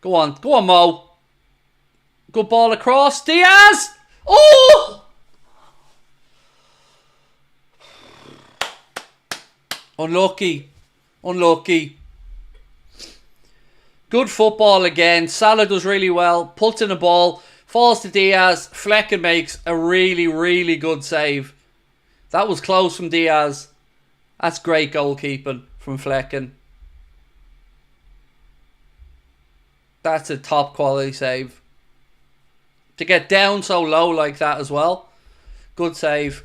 Go on, Mo. Good ball across. Diaz! Oh! Unlucky. Good football again. Salah does really well. Puts in the ball. Falls to Diaz. Flecken makes a really, really good save. That was close from Diaz. That's great goalkeeping from Flecken. That's a top quality save. To get down so low like that as well. Good save.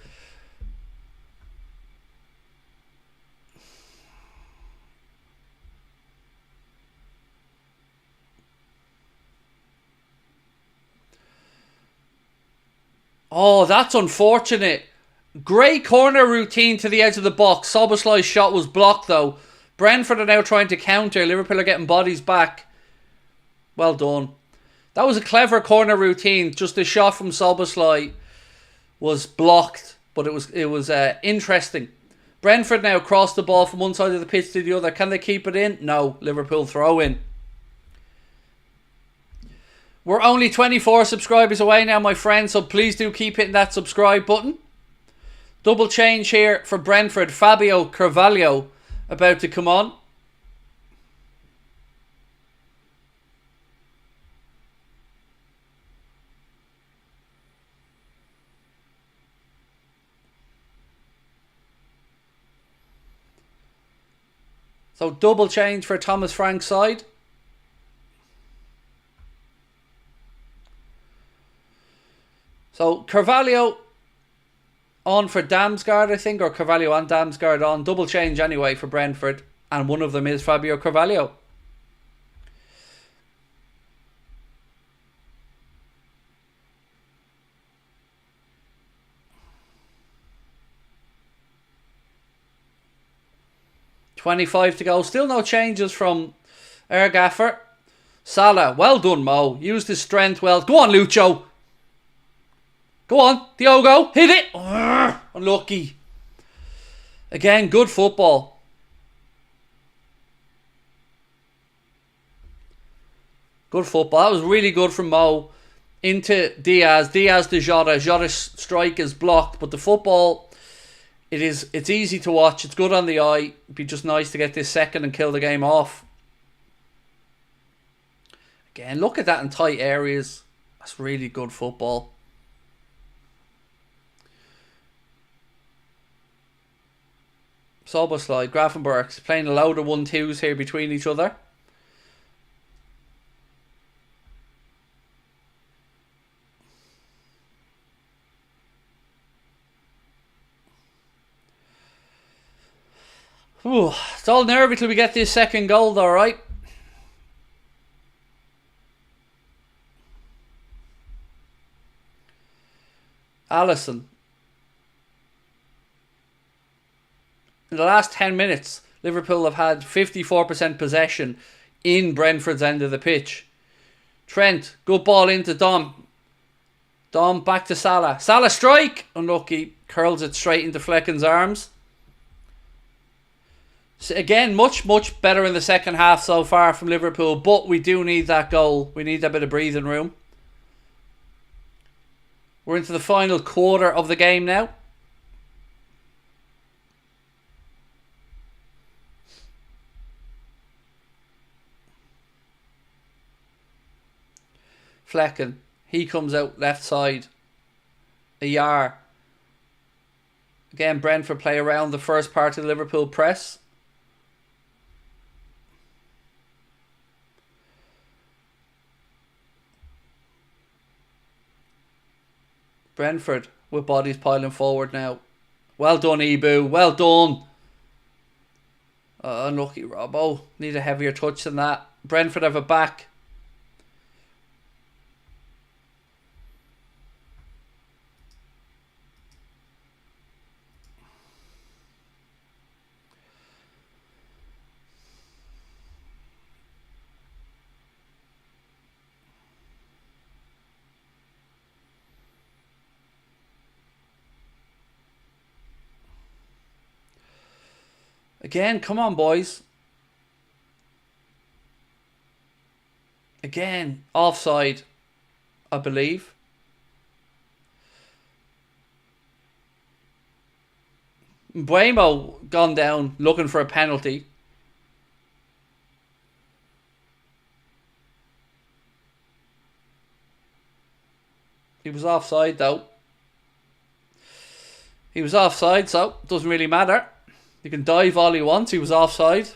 Oh, that's unfortunate. Great corner routine to the edge of the box. Szoboszlai's shot was blocked though. Brentford are now trying to counter. Liverpool are getting bodies back. Well done. That was a clever corner routine. Just the shot from Szoboszlai was blocked, but it was interesting. Brentford now cross the ball from one side of the pitch to the other. Can they keep it in? No. Liverpool throw in. We're only 24 subscribers away now, my friends, so please do keep hitting that subscribe button. Double change here for Brentford. Fabio Carvalho about to come on. So double change for Thomas Frank's side. So Carvalho on for Damsgaard, I think, or Carvalho and Damsgaard on. Double change anyway for Brentford. And one of them is Fabio Carvalho. .25 to go. Still no changes from Gaffer. Salah, well done, Mo. Used his strength well. Go on, Lucho. Go on, Diogo. Hit it. Urgh, unlucky. Again, good football. Good football. That was really good from Mo. Into Diaz. Diaz to Jota. Jota's strike is blocked, but the football... It's easy to watch. It's good on the eye. It'd be just nice to get this second and kill the game off. Again, look at that in tight areas. That's really good football. Szoboszlai, Gravenberch playing a load of 1-2s here between each other. Ooh, it's all nervy till we get this second goal though, right? Alisson. In the last 10 minutes, Liverpool have had 54% possession in Brentford's end of the pitch. Trent, good ball into Dom. Dom back to Salah. Salah strike! Unlucky. Curls it straight into Flecken's arms. So again, much better in the second half so far from Liverpool, but we do need that goal. We need that bit of breathing room. We're into the final quarter of the game now. Flecken, he comes out left side. Ayar. Again, Brentford play around the first part of the Liverpool press. Brentford with bodies piling forward now. Well done, Ibu. Well done. Unlucky Robbo. Need a heavier touch than that. Brentford have a back. Again, come on, boys. Again, offside, I believe. Mbeumo gone down looking for a penalty. He was offside though. He was offside, so it doesn't really matter. You can dive all he wants. He was offside.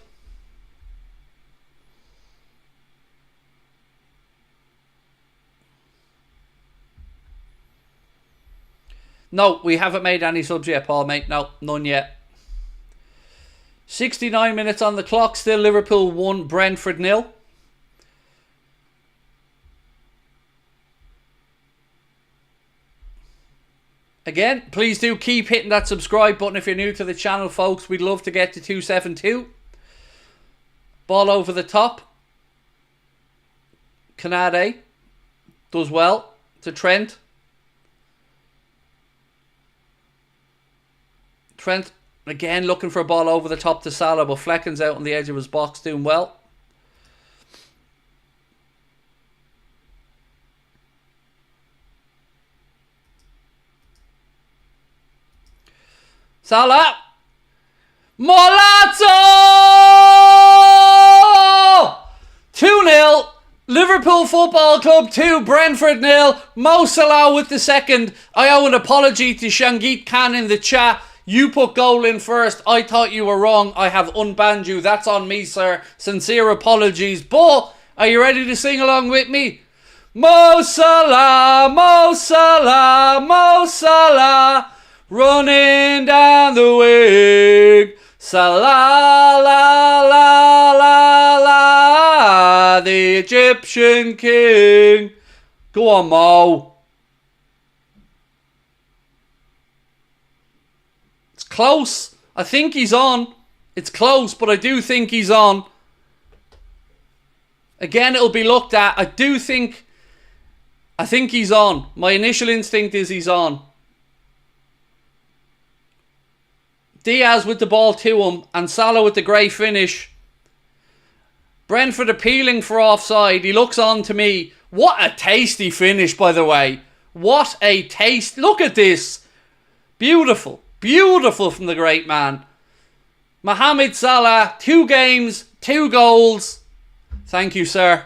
No, we haven't made any subs yet, Paul, mate. No, none yet. 69 minutes on the clock. Still Liverpool 1, Brentford 0. Again, please do keep hitting that subscribe button if you're new to the channel, folks. We'd love to get to 272. Ball over the top. Kanade does well to Trent. Trent, again, looking for a ball over the top to Salah, but Flecken's out on the edge of his box doing well. Salah! Molazzo! 2-0. Liverpool Football Club 2, Brentford 0. Mo Salah with the second. I owe an apology to Shangit Khan in the chat. You put goal in first. I thought you were wrong. I have unbanned you. That's on me, sir. Sincere apologies. But are you ready to sing along with me? Mo Salah, Mo Salah, Mo Salah, running down the wing. Salah, la, la, la, la, the Egyptian king. Go on, Mo. Close. I think he's on. It's close, but I do think he's on. Again, it'll be looked at. I think he's on. My initial instinct is he's on. Diaz with the ball to him, and Salah with the great finish. Brentford appealing for offside. He looks on to me. What a tasty finish, by the way. What a taste. Look at this. Beautiful. Beautiful from the great man. Mohamed Salah, 2 games, 2 goals. Thank you, sir.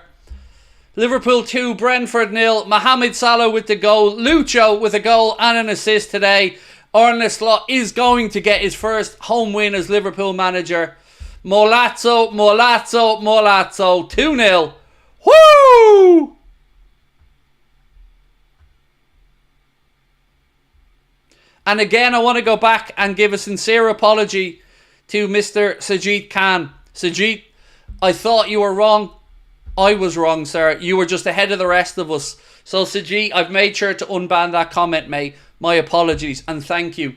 Liverpool 2, Brentford 0. Mohamed Salah with the goal. Lucho with a goal and an assist today. Arne is going to get his first home win as Liverpool manager. Molazzo, Molazzo, Molazzo. 2-0. Woo! And again, I want to go back and give a sincere apology to Mr. Sajid Khan. Sajid, I thought you were wrong. I was wrong, sir. You were just ahead of the rest of us. So, Sajid, I've made sure to unban that comment, mate. My apologies and thank you.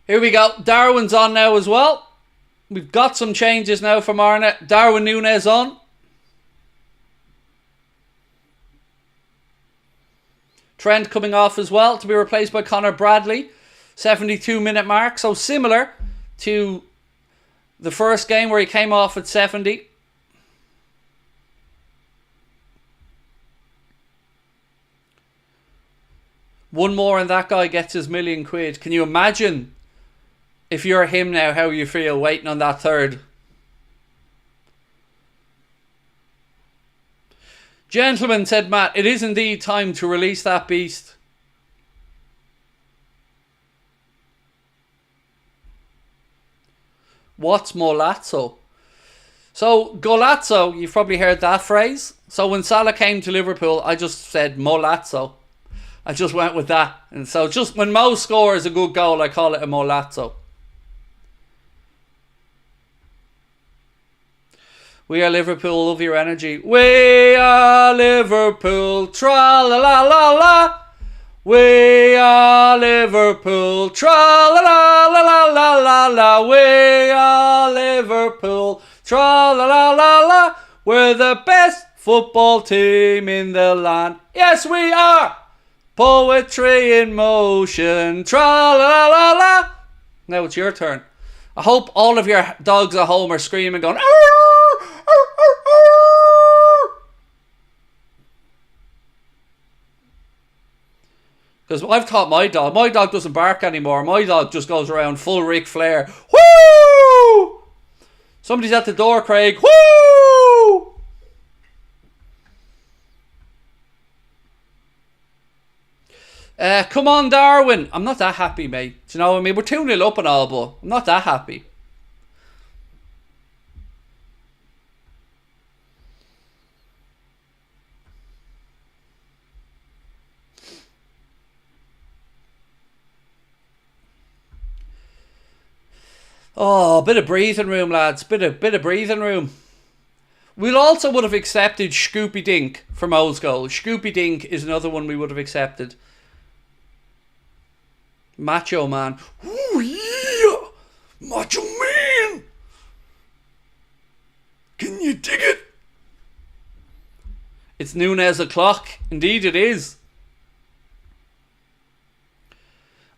Here we go. Darwin's on now as well. We've got some changes now from Arne. Darwin Núñez on. Trent coming off as well to be replaced by Connor Bradley. 72-minute mark. So similar to the first game where he came off at 70. One more and that guy gets his £1,000,000. Can you imagine if you're him now, how you feel waiting on that third? Gentlemen, said Matt, it is indeed time to release that beast. What's Molazzo? So, Golazzo, you've probably heard that phrase. So when Salah came to Liverpool, I just said Molazzo. I just went with that. And so just when Mo scores a good goal, I call it a Molazzo. We are Liverpool, love your energy. We are Liverpool, tra-la-la-la-la. We are Liverpool, tra-la-la-la-la-la-la. We are Liverpool, tra-la-la-la-la. We're the best football team in the land. Yes, we are. Poetry in motion. Tra-la-la-la. Now it's your turn. I hope all of your dogs at home are screaming, going, "Arr, arr, arr, arr." Because I've taught my dog. My dog doesn't bark anymore. My dog just goes around full Ric Flair. Woo! Somebody's at the door, Craig. Woo! Come on, Darwin. I'm not that happy, mate. Do you know what I mean? We're 2-0 up and all, but I'm not that happy. Oh, bit of breathing room, lads. Bit of breathing room. We also would have accepted Scoopy Dink from Old Goal. Scoopy Dink is another one we would have accepted. Macho Man. Ooh, yeah! Macho Man! Can you dig it? It's Nunez o'clock. Indeed it is.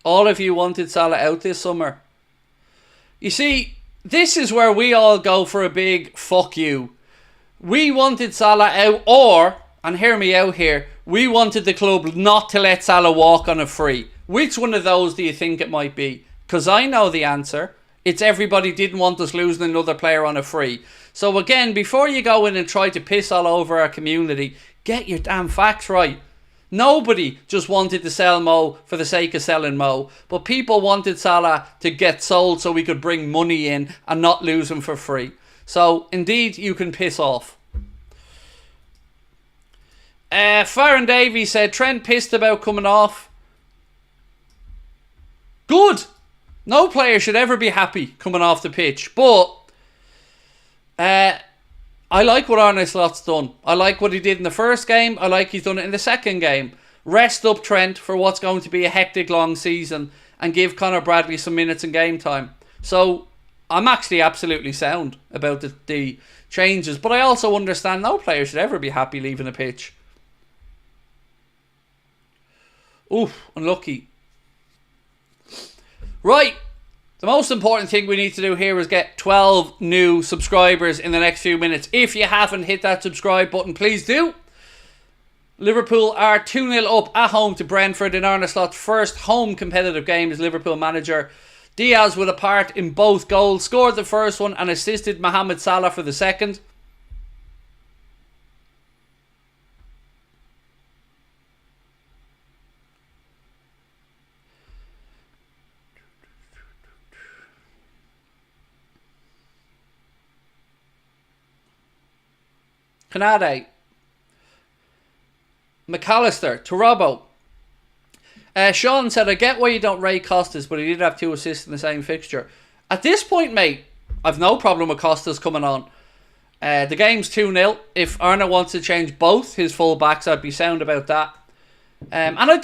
All of you wanted Salah out this summer. You see, this is where we all go for a big fuck you. We wanted Salah out, or, and hear me out here, we wanted the club not to let Salah walk on a free. Which one of those do you think it might be? Because I know the answer. It's everybody didn't want us losing another player on a free. So again, before you go in and try to piss all over our community, get your damn facts right. Nobody just wanted to sell Mo for the sake of selling Mo. But people wanted Salah to get sold so we could bring money in and not lose him for free. So, indeed, you can piss off. Farron Davies said, Trent pissed about coming off. Good. No player should ever be happy coming off the pitch. But I like what Arne Slot's done. I like what he did in the first game. I like he's done it in the second game. Rest up Trent for what's going to be a hectic long season and give Conor Bradley some minutes in game time. So I'm actually absolutely sound about the changes. But I also understand no player should ever be happy leaving the pitch. Oof, unlucky. Right. The most important thing we need to do here is get 12 new subscribers in the next few minutes. If you haven't hit that subscribe button, please do. Liverpool are 2-0 up at home to Brentford in Arne Slot's first home competitive game as Liverpool manager. Diaz with a part in both goals, scored the first one and assisted Mohamed Salah for the second. Canade, McAllister, Torobo. Sean said, I get why you don't rate Costas, but he did have 2 assists in the same fixture. At this point, mate, I've no problem with Costas coming on. The game's 2-0. If Arne wants to change both his full backs, I'd be sound about that. And I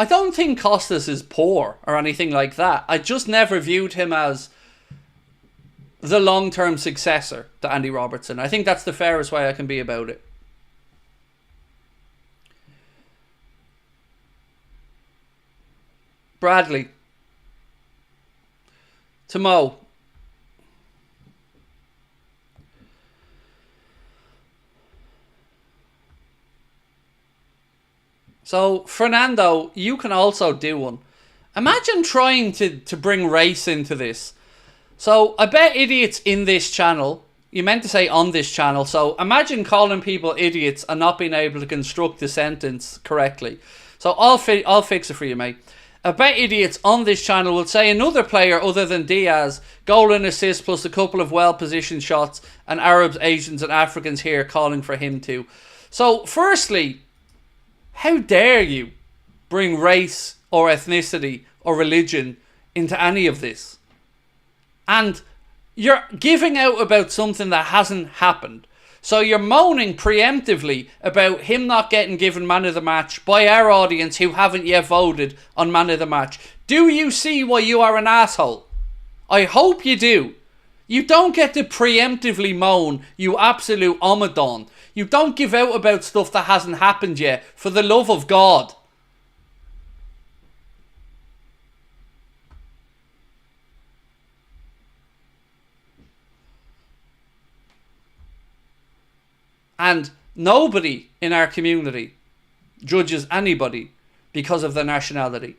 don't think Costas is poor or anything like that. I just never viewed him as the long-term successor to Andy Robertson. I think that's the fairest way I can be about it. Bradley. To Mo. So, Fernando, you can also do one. Imagine trying to bring race into this. So, I bet idiots in this channel, you meant to say on this channel, so imagine calling people idiots and not being able to construct the sentence correctly. So, I'll fix it for you, mate. I bet idiots on this channel will say another player other than Diaz, goal and assist plus a couple of well-positioned shots, and Arabs, Asians and Africans here calling for him too. So, firstly, how dare you bring race or ethnicity or religion into any of this? And you're giving out about something that hasn't happened. So you're moaning preemptively about him not getting given man of the match by our audience who haven't yet voted on man of the match. Do you see why you are an asshole? I hope you do. You don't get to preemptively moan, you absolute omadon. You don't give out about stuff that hasn't happened yet, for the love of God. And nobody in our community judges anybody because of their nationality.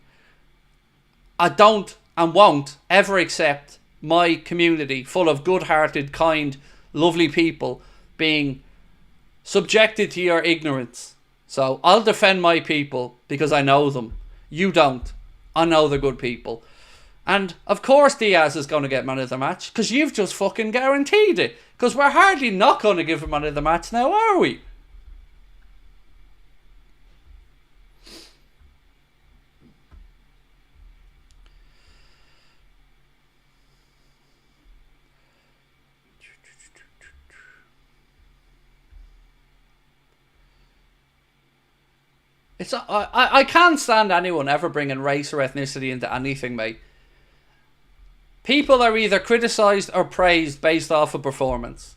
I don't and won't ever accept my community full of good-hearted, kind, lovely people being subjected to your ignorance. So I'll defend my people because I know them. You don't. I know they're good people. And of course Diaz is going to get man of the match because you've just fucking guaranteed it. Because we're hardly not going to give him man of the match now, are we? I can't stand anyone ever bringing race or ethnicity into anything, mate. People are either criticised or praised based off of performance.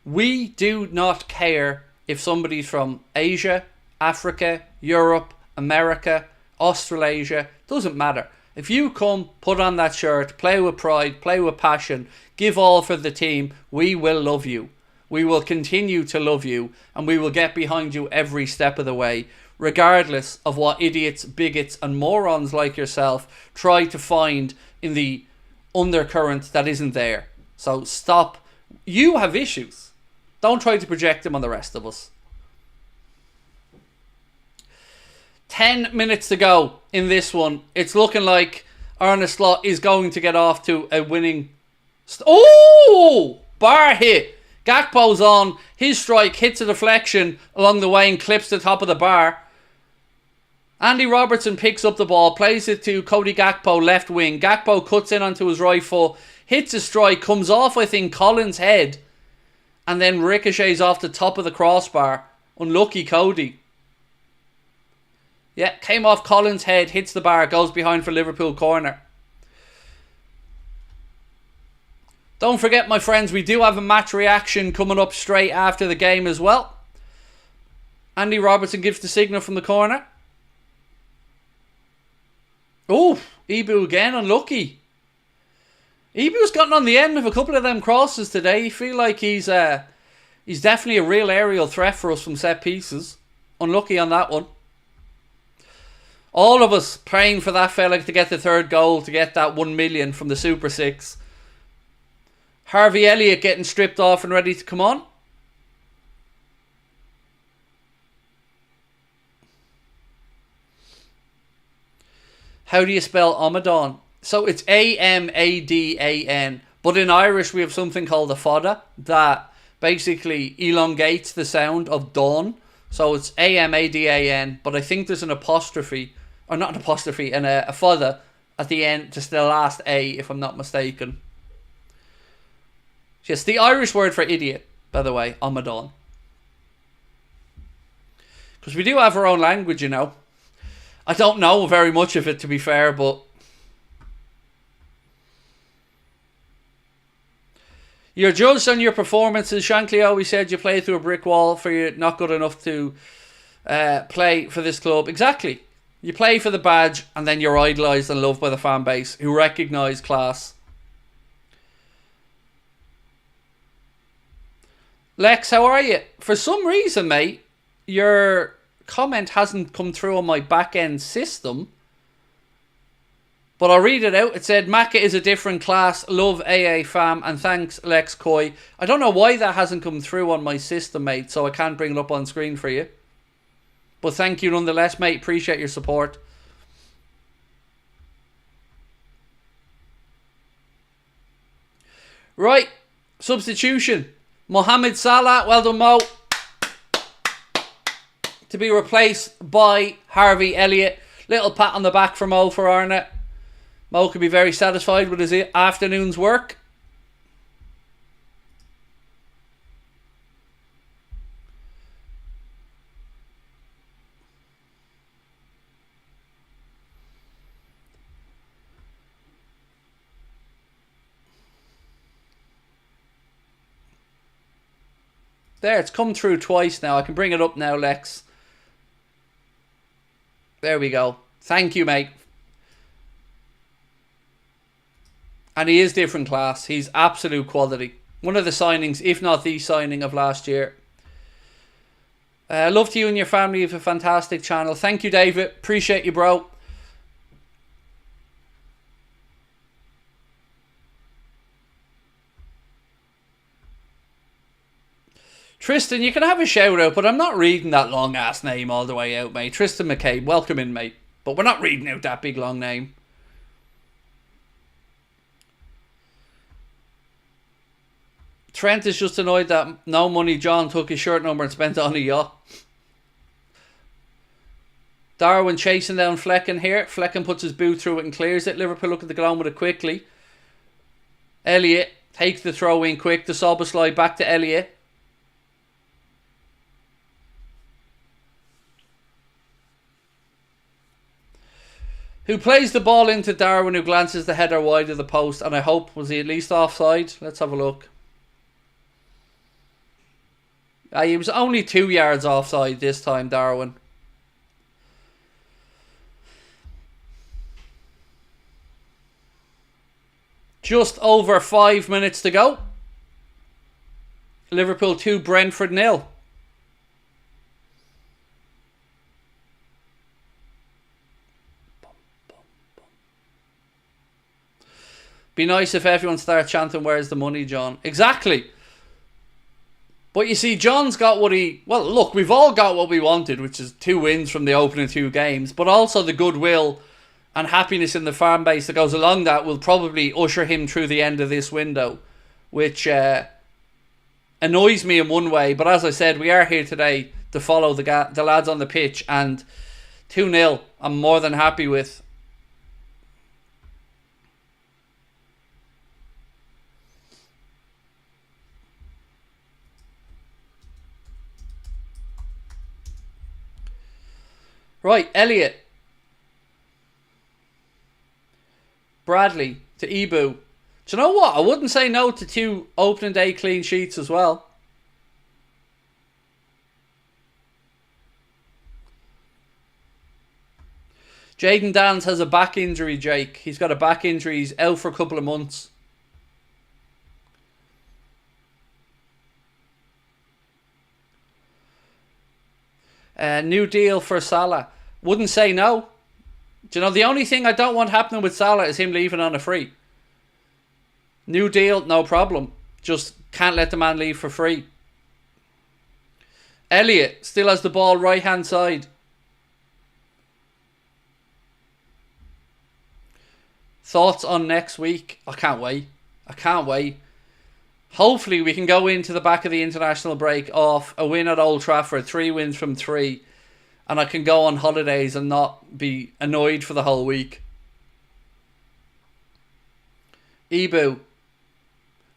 We do not care if somebody's from Asia, Africa, Europe, America, Australasia. Doesn't matter. If you come, put on that shirt, play with pride, play with passion, give all for the team, we will love you. We will continue to love you, and we will get behind you every step of the way, regardless of what idiots, bigots and morons like yourself try to find in the undercurrent that isn't there. So stop. You have issues. Don't try to project them on the rest of us. 10 minutes to go in this one. It's looking like Arne Slot is going to get off to a winning... Oh! Bar hit. Gakpo's on. His strike hits a deflection along the way and clips the top of the bar. Andy Robertson picks up the ball, plays it to Cody Gakpo, left wing. Gakpo cuts in onto his right foot, hits a strike, comes off, I think, Collins' head, and then ricochets off the top of the crossbar. Unlucky Cody. Yeah, came off Collins' head, hits the bar, goes behind for Liverpool corner. Don't forget, my friends, we do have a match reaction coming up straight after the game as well. Andy Robertson gives the signal from the corner. Oh, Ibu again, unlucky. Ibu's gotten on the end of a couple of them crosses today. You feel like he's definitely a real aerial threat for us from set pieces. Unlucky on that one. All of us praying for that fella to get the third goal, to get that 1 million from the Super 6. Harvey Elliott getting stripped off and ready to come on. How do you spell Amadan? So it's A-M-A-D-A-N. But in Irish we have something called a fada that basically elongates the sound of dawn. So it's A-M-A-D-A-N. But I think there's an apostrophe, or not an apostrophe, and a fada at the end, just the last A, if I'm not mistaken. Yes, the Irish word for idiot, by the way, Amadan. Because we do have our own language, you know. I don't know very much of it, to be fair, but... You're judged on your performances. Shankly always said you play through a brick wall for you're not good enough to play for this club. Exactly. You play for the badge, and then you're idolised and loved by the fan base, who recognise class. Lex, how are you? For some reason, mate, your comment hasn't come through on my back-end system. But I'll read it out. It said, Macca is a different class. Love AA fam. And thanks, Lex Coy. I don't know why that hasn't come through on my system, mate. So I can't bring it up on screen for you. But thank you nonetheless, mate. Appreciate your support. Right. Substitution. Mohamed Salah. Well done, Mo. To be replaced by Harvey Elliott. Little pat on the back for Mo for Arne. Mo could be very satisfied with his afternoon's work. There, it's come through twice now. I can bring it up now, Lex. There we go. Thank you, mate. And he is different class. He's absolute quality. One of the signings, if not the signing of last year. Love to you and your family. You have a fantastic channel. Thank you, David. Appreciate you, bro. Tristan, you can have a shout out, but I'm not reading that long ass name all the way out, mate. Tristan McCabe, welcome in, mate. But we're not reading out that big long name. Trent is just annoyed that no money John took his shirt number and spent it on a yacht. Darwin chasing down Flecken here. Flecken puts his boot through it and clears it. Liverpool looking to get on with it quickly. Elliott takes the throw in quick. The Soboslai back to Elliott. Who plays the ball into Darwin, who glances the header wide of the post. And I hope, was he at least offside? Let's have a look. He was only 2 yards offside this time, Darwin. Just over 5 minutes to go. Liverpool 2, Brentford 0. Be nice if everyone started chanting, "Where's the money, John?" Exactly. But you see, John's got what he... Well, look, we've all got what we wanted, which is 2 wins from the opening 2 games. But also the goodwill and happiness in the fan base that goes along that will probably usher him through the end of this window. Which annoys me in one way. But as I said, we are here today to follow the lads on the pitch. And 2-0, I'm more than happy with. Right, Elliott. Bradley to Ibu. Do you know what? I wouldn't say no to 2 opening day clean sheets as well. Jayden Dance has a back injury, Jake. He's got a back injury. He's out for a couple of months. New deal for Salah. Wouldn't say no. Do you know, the only thing I don't want happening with Salah is him leaving on a free. New deal, no problem. Just can't let the man leave for free. Elliott still has the ball right hand side. Thoughts on next week? I can't wait. I can't wait. Hopefully we can go into the back of the international break off a win at Old Trafford, 3 wins from 3, and I can go on holidays and not be annoyed for the whole week. Ibu.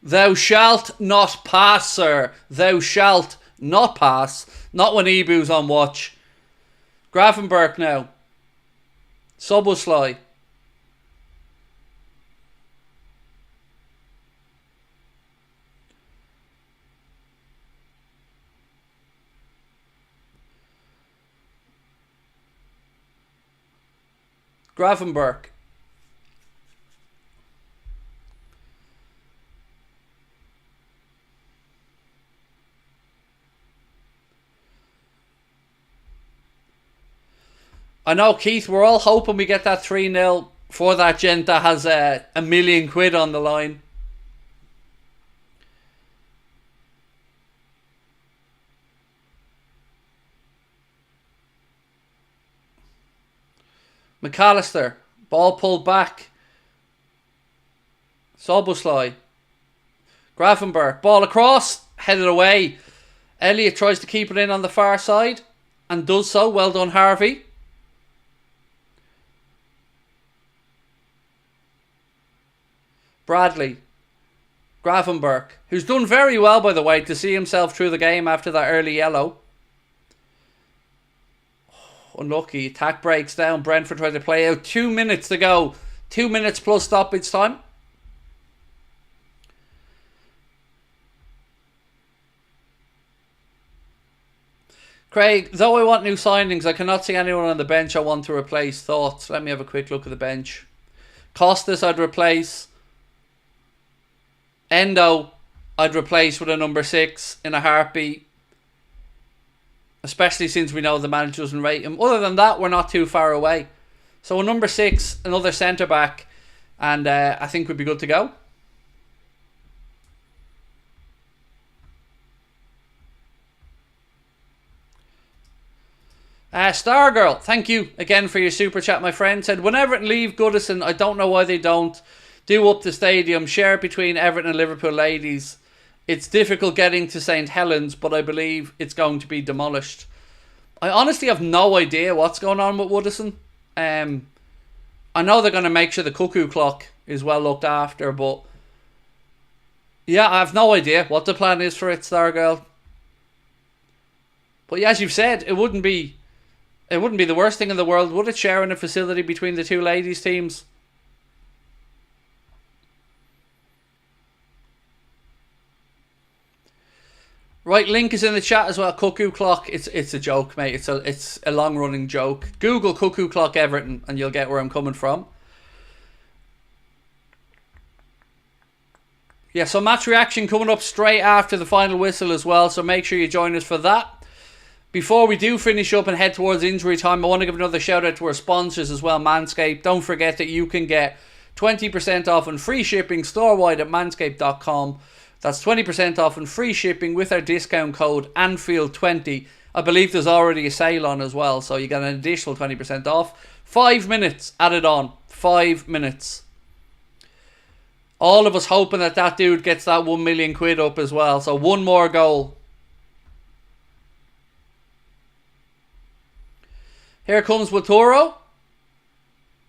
Thou shalt not pass, sir. Thou shalt not pass. Not when Ibu's on watch. Gravenberch now. Soboslai. Gravenberch. I know, Keith, we're all hoping we get that 3-0 for that gent that has £1 million on the line. McAllister, ball pulled back. Soboslai. Gravenberch, ball across, headed away. Elliott tries to keep it in on the far side and does so. Well done, Harvey. Bradley. Gravenberch, who's done very well, by the way, to see himself through the game after that early yellow. Unlucky. Attack breaks down. Brentford tries to play out. 2 minutes to go. 2 minutes plus stoppage time. Craig, though I want new signings, I cannot see anyone on the bench I want to replace. Thoughts? Let me have a quick look at the bench. Costas I'd replace. Endo I'd replace with a number 6 in a heartbeat. Especially since we know the manager doesn't rate him. Other than that, we're not too far away. So a number 6, another centre back, and I think we'd be good to go. Stargirl, thank you again for your super chat, my friend. Said, when Everton leave Goodison, I don't know why they don't do up the stadium, share it between Everton and Liverpool ladies. It's difficult getting to St Helens, but I believe it's going to be demolished. I honestly have no idea what's going on with Woodison. I know they're going to make sure the cuckoo clock is well looked after, but yeah, I have no idea what the plan is for it, Stargirl. But yeah, as you've said, it wouldn't be the worst thing in the world, would it, sharing a facility between the two ladies' teams? Right, link is in the chat as well. Cuckoo clock. It's a joke, mate. It's a long running joke. Google cuckoo clock Everton and you'll get where I'm coming from. Yeah, so match reaction coming up straight after the final whistle as well. So make sure you join us for that. Before we do finish up and head towards injury time, I want to give another shout out to our sponsors as well, Manscaped. Don't forget that you can get 20% off and free shipping store-wide at manscaped.com. That's 20% off and free shipping with our discount code Anfield20. I believe there's already a sale on as well, so you get an additional 20% off. 5 minutes added on. 5 minutes. All of us hoping that dude gets that 1 million quid up as well. So one more goal. Here comes Waturo.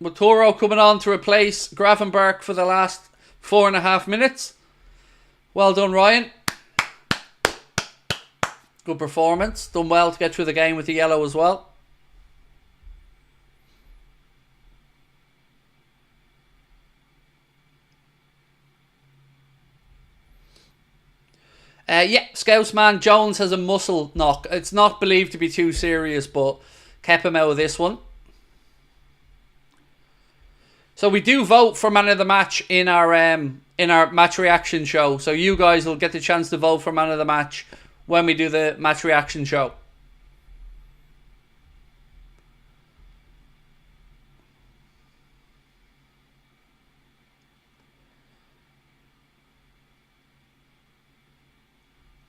Waturo coming on to replace Gravenberch for the last 4.5 minutes. Well done, Ryan. Good performance. Done well to get through the game with the yellow as well. Yeah, Scoutsman Jones has a muscle knock. It's not believed to be too serious, but kept him out of this one. So we do vote for man of the match in our match reaction show. So you guys will get the chance to vote for man of the match when we do the match reaction show.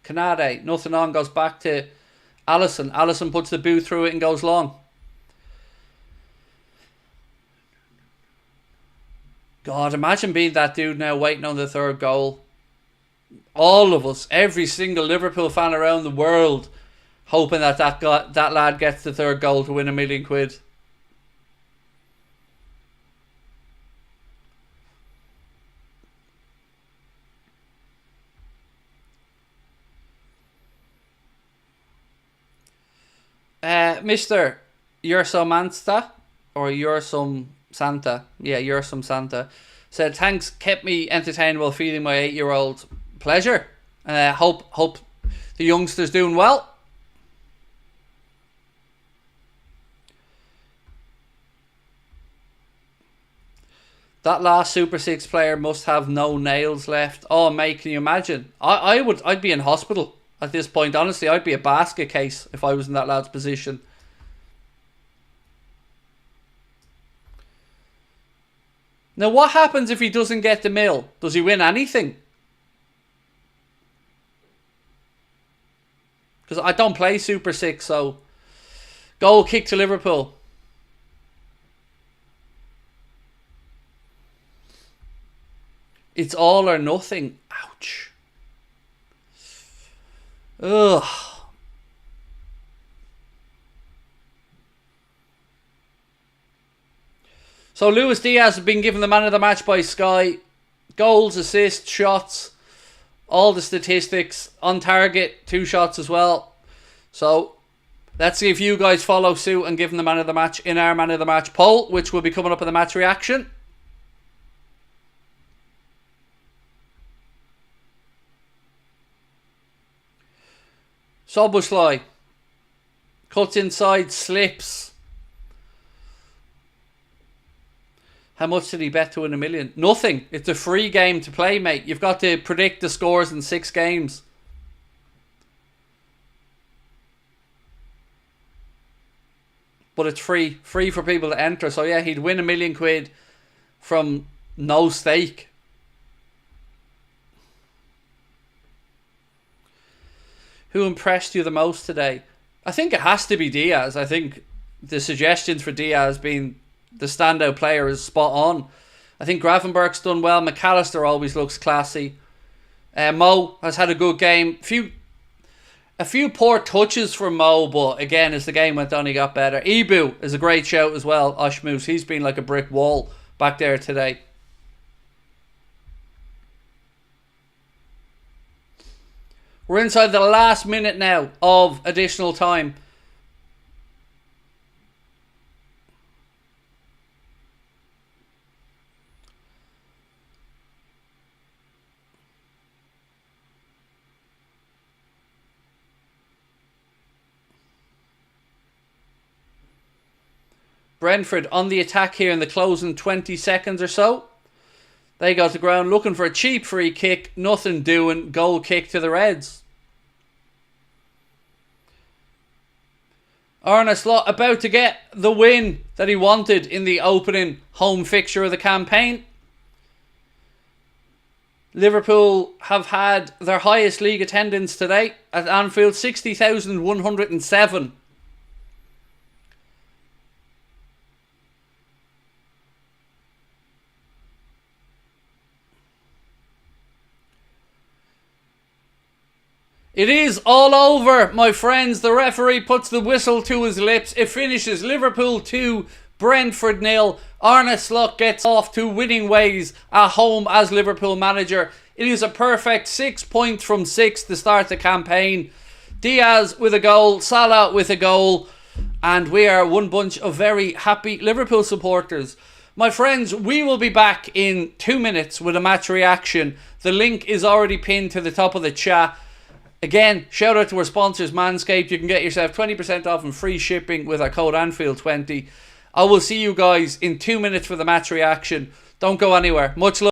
Canade, nothing on, goes back to Allison. Allison puts the boot through it and goes long. God, imagine being that dude now waiting on the third goal. All of us, every single Liverpool fan around the world, hoping that lad gets the third goal to win £1 million. Mister, you're some Mansta, or you're some Santa. Yeah, you're some Santa. Said, thanks, kept me entertained while feeding my 8-year-old. Pleasure. Hope the youngster's doing well. That last Super 6 player must have no nails left. Oh, mate, can you imagine? I'd be in hospital at this point. Honestly, I'd be a basket case if I was in that lad's position. Now, what happens if he doesn't get the mill? Does he win anything? Because I don't play Super 6, so... Goal kick to Liverpool. It's all or nothing. Ouch. Ugh. So Luis Diaz has been given the man of the match by Sky. Goals, assists, shots, all the statistics. On target, 2 shots as well. So let's see if you guys follow suit and give him the man of the match in our man of the match poll, which will be coming up in the match reaction. Soboslai. Cuts inside, slips. How much did he bet to win $1 million? Nothing. It's a free game to play, mate. You've got to predict the scores in 6 games. But it's free. Free for people to enter. So yeah, he'd win £1 million from no stake. Who impressed you the most today? I think it has to be Diaz. I think the suggestions for Diaz being the standout player is spot on. I think Gravenberg's done well. McAllister always looks classy. Mo has had a good game. A few poor touches from Mo, but again, as the game went on, he got better. Ibu is a great shout as well. Oshmoose, he's been like a brick wall back there today. We're inside the last minute now of additional time. Brentford on the attack here in the closing 20 seconds or so. They got to ground looking for a cheap free kick. Nothing doing. Goal kick to the Reds. Arne Slot about to get the win that he wanted in the opening home fixture of the campaign. Liverpool have had their highest league attendance today at Anfield, 60,107. It is all over, my friends. The referee puts the whistle to his lips. It finishes Liverpool 2, Brentford 0. Arne Slot gets off to winning ways at home as Liverpool manager. It is a perfect 6 points from 6 to start the campaign. Diaz with a goal, Salah with a goal, and we are one bunch of very happy Liverpool supporters. My friends, we will be back in 2 minutes with a match reaction. The link is already pinned to the top of the chat. Again, shout out to our sponsors, Manscaped. You can get yourself 20% off and free shipping with our code Anfield20. I will see you guys in 2 minutes for the match reaction. Don't go anywhere. Much love.